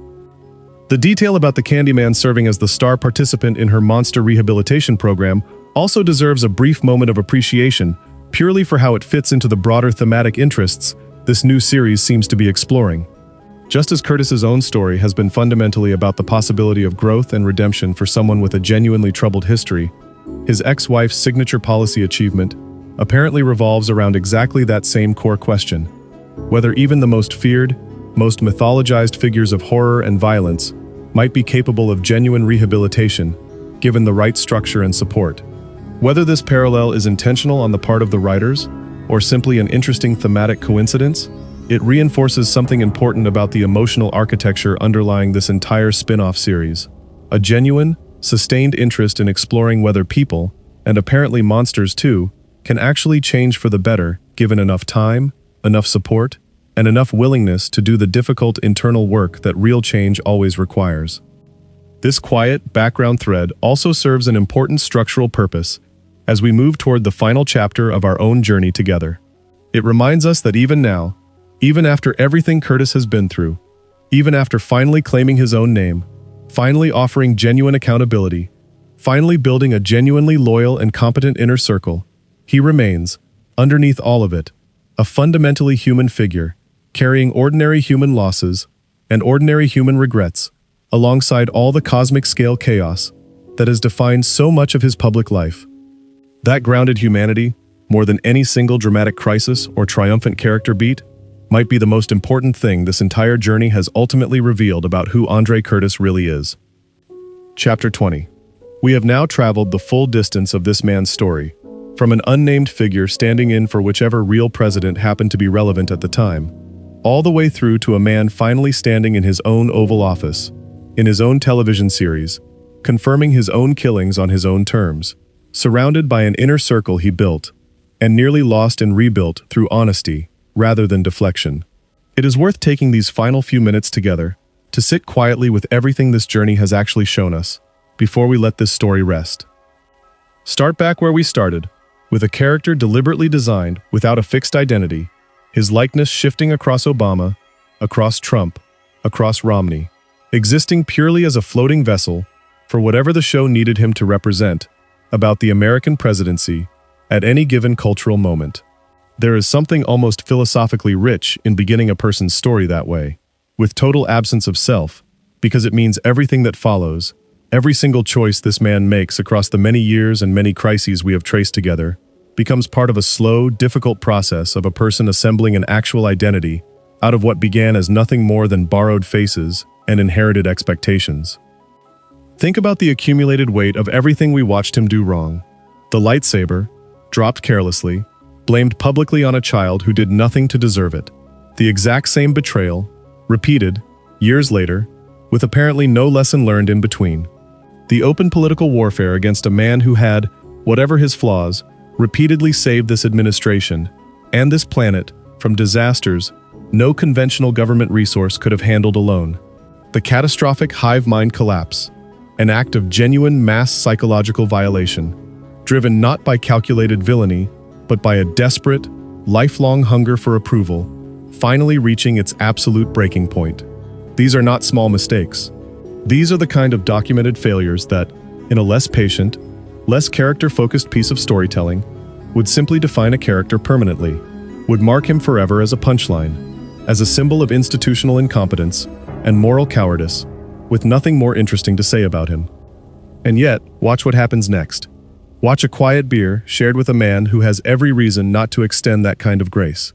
The detail about the Candyman serving as the star participant in her monster rehabilitation program also deserves a brief moment of appreciation, purely for how it fits into the broader thematic interests this new series seems to be exploring. Just as Curtis's own story has been fundamentally about the possibility of growth and redemption for someone with a genuinely troubled history, his ex-wife's signature policy achievement apparently revolves around exactly that same core question: whether even the most feared, most mythologized figures of horror and violence might be capable of genuine rehabilitation, given the right structure and support. Whether this parallel is intentional on the part of the writers, or simply an interesting thematic coincidence, it reinforces something important about the emotional architecture underlying this entire spin-off series: a genuine, sustained interest in exploring whether people, and apparently monsters too, can actually change for the better given enough time, enough support, and enough willingness to do the difficult internal work that real change always requires. This quiet, background thread also serves an important structural purpose as we move toward the final chapter of our own journey together. It reminds us that even now, even after everything Curtis has been through, even after finally claiming his own name, finally offering genuine accountability, finally building a genuinely loyal and competent inner circle, he remains, underneath all of it, a fundamentally human figure, carrying ordinary human losses and ordinary human regrets, alongside all the cosmic-scale chaos that has defined so much of his public life. That grounded humanity, more than any single dramatic crisis or triumphant character beat, might be the most important thing this entire journey has ultimately revealed about who Andre Curtis really is. Chapter 20. We have now traveled the full distance of this man's story, from an unnamed figure standing in for whichever real president happened to be relevant at the time, all the way through to a man finally standing in his own Oval Office, in his own television series, confirming his own killings on his own terms, surrounded by an inner circle he built, and nearly lost and rebuilt through honesty rather than deflection. It is worth taking these final few minutes together to sit quietly with everything this journey has actually shown us, before we let this story rest. Start back where we started, with a character deliberately designed without a fixed identity, his likeness shifting across Obama, across Trump, across Romney, existing purely as a floating vessel for whatever the show needed him to represent about the American presidency at any given cultural moment. There is something almost philosophically rich in beginning a person's story that way, with total absence of self, because it means everything that follows, every single choice this man makes across the many years and many crises we have traced together, becomes part of a slow, difficult process of a person assembling an actual identity out of what began as nothing more than borrowed faces and inherited expectations. Think about the accumulated weight of everything we watched him do wrong. The lightsaber, dropped carelessly, blamed publicly on a child who did nothing to deserve it. The exact same betrayal, repeated, years later, with apparently no lesson learned in between. The open political warfare against a man who had, whatever his flaws, repeatedly saved this administration and this planet from disasters no conventional government resource could have handled alone. The catastrophic hive mind collapse, an act of genuine mass psychological violation, driven not by calculated villainy, but by a desperate, lifelong hunger for approval, finally reaching its absolute breaking point. These are not small mistakes. These are the kind of documented failures that, in a less patient, less character-focused piece of storytelling, would simply define a character permanently, would mark him forever as a punchline, as a symbol of institutional incompetence and moral cowardice, with nothing more interesting to say about him. And yet, watch what happens next. Watch a quiet beer shared with a man who has every reason not to extend that kind of grace.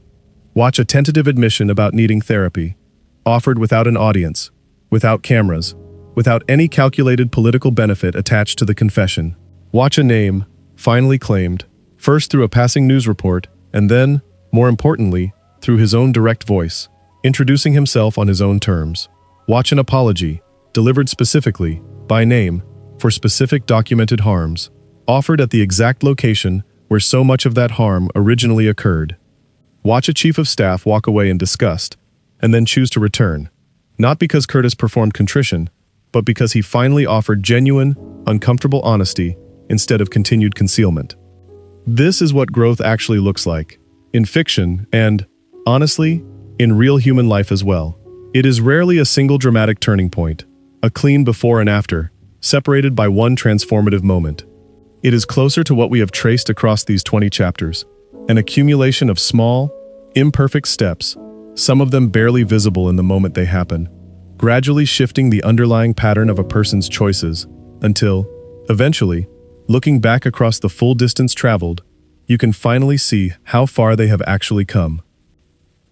Watch a tentative admission about needing therapy, offered without an audience, without cameras, without any calculated political benefit attached to the confession. Watch a name, finally claimed, first through a passing news report, and then, more importantly, through his own direct voice, introducing himself on his own terms. Watch an apology, delivered specifically, by name, for specific documented harms, offered at the exact location where so much of that harm originally occurred. Watch a chief of staff walk away in disgust, and then choose to return, not because Curtis performed contrition, but because he finally offered genuine, uncomfortable honesty instead of continued concealment. This is what growth actually looks like, in fiction and, honestly, in real human life as well. It is rarely a single dramatic turning point, a clean before and after, separated by one transformative moment. It is closer to what we have traced across these 20 chapters, an accumulation of small, imperfect steps, some of them barely visible in the moment they happen, gradually shifting the underlying pattern of a person's choices until, eventually, looking back across the full distance traveled, you can finally see how far they have actually come.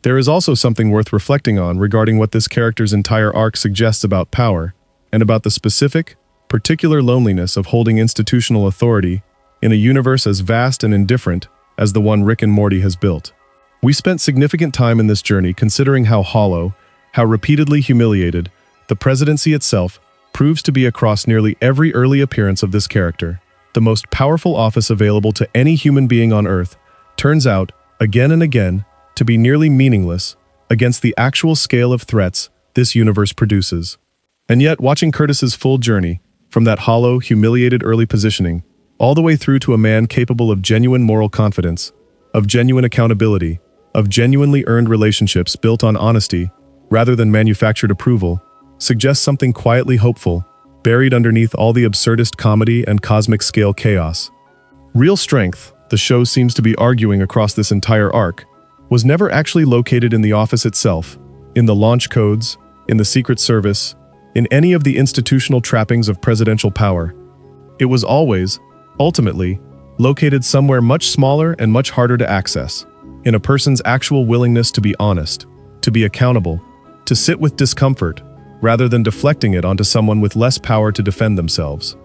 There is also something worth reflecting on regarding what this character's entire arc suggests about power, and about the specific, particular loneliness of holding institutional authority in a universe as vast and indifferent as the one Rick and Morty has built. We spent significant time in this journey considering how hollow, how repeatedly humiliated, the presidency itself proves to be across nearly every early appearance of this character. The most powerful office available to any human being on Earth turns out, again and again, to be nearly meaningless against the actual scale of threats this universe produces. And yet, watching Curtis's full journey, from that hollow, humiliated early positioning, all the way through to a man capable of genuine moral confidence, of genuine accountability, of genuinely earned relationships built on honesty, rather than manufactured approval, suggests something quietly hopeful, buried underneath all the absurdist comedy and cosmic-scale chaos. Real strength, the show seems to be arguing across this entire arc, was never actually located in the office itself, in the launch codes, in the Secret Service, in any of the institutional trappings of presidential power. It was always, ultimately, located somewhere much smaller and much harder to access, in a person's actual willingness to be honest, to be accountable, to sit with discomfort, rather than deflecting it onto someone with less power to defend themselves.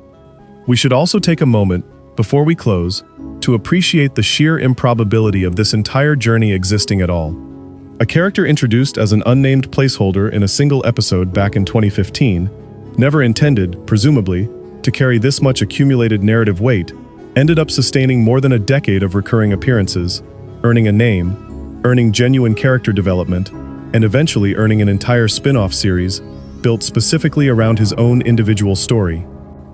We should also take a moment, before we close, to appreciate the sheer improbability of this entire journey existing at all. A character introduced as an unnamed placeholder in a single episode back in 2015, never intended, presumably, to carry this much accumulated narrative weight, ended up sustaining more than a decade of recurring appearances, earning a name, earning genuine character development, and eventually earning an entire spin-off series built specifically around his own individual story.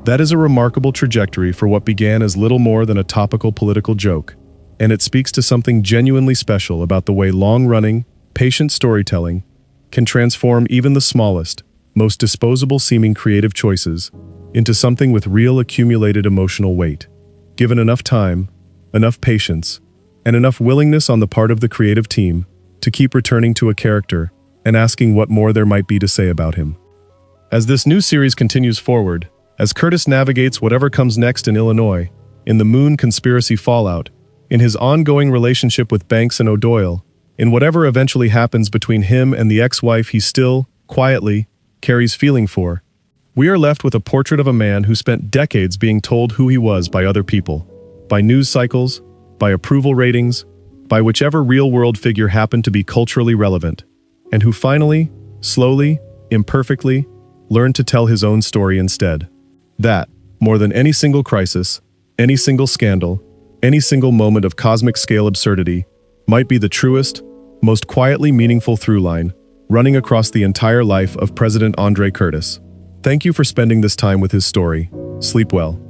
That is a remarkable trajectory for what began as little more than a topical political joke, and it speaks to something genuinely special about the way long-running, patient storytelling can transform even the smallest, most disposable-seeming creative choices into something with real accumulated emotional weight. Given enough time, enough patience, and enough willingness on the part of the creative team to keep returning to a character and asking what more there might be to say about him. As this new series continues forward, as Curtis navigates whatever comes next in Illinois, in the Moon conspiracy fallout, in his ongoing relationship with Banks and O'Doyle, in whatever eventually happens between him and the ex-wife he still, quietly, carries feeling for, we are left with a portrait of a man who spent decades being told who he was by other people, by news cycles, by approval ratings, by whichever real-world figure happened to be culturally relevant, and who finally, slowly, imperfectly, learned to tell his own story instead. That, more than any single crisis, any single scandal, any single moment of cosmic-scale absurdity, might be the truest, most quietly meaningful through-line running across the entire life of President Andre Curtis. Thank you for spending this time with his story. Sleep well.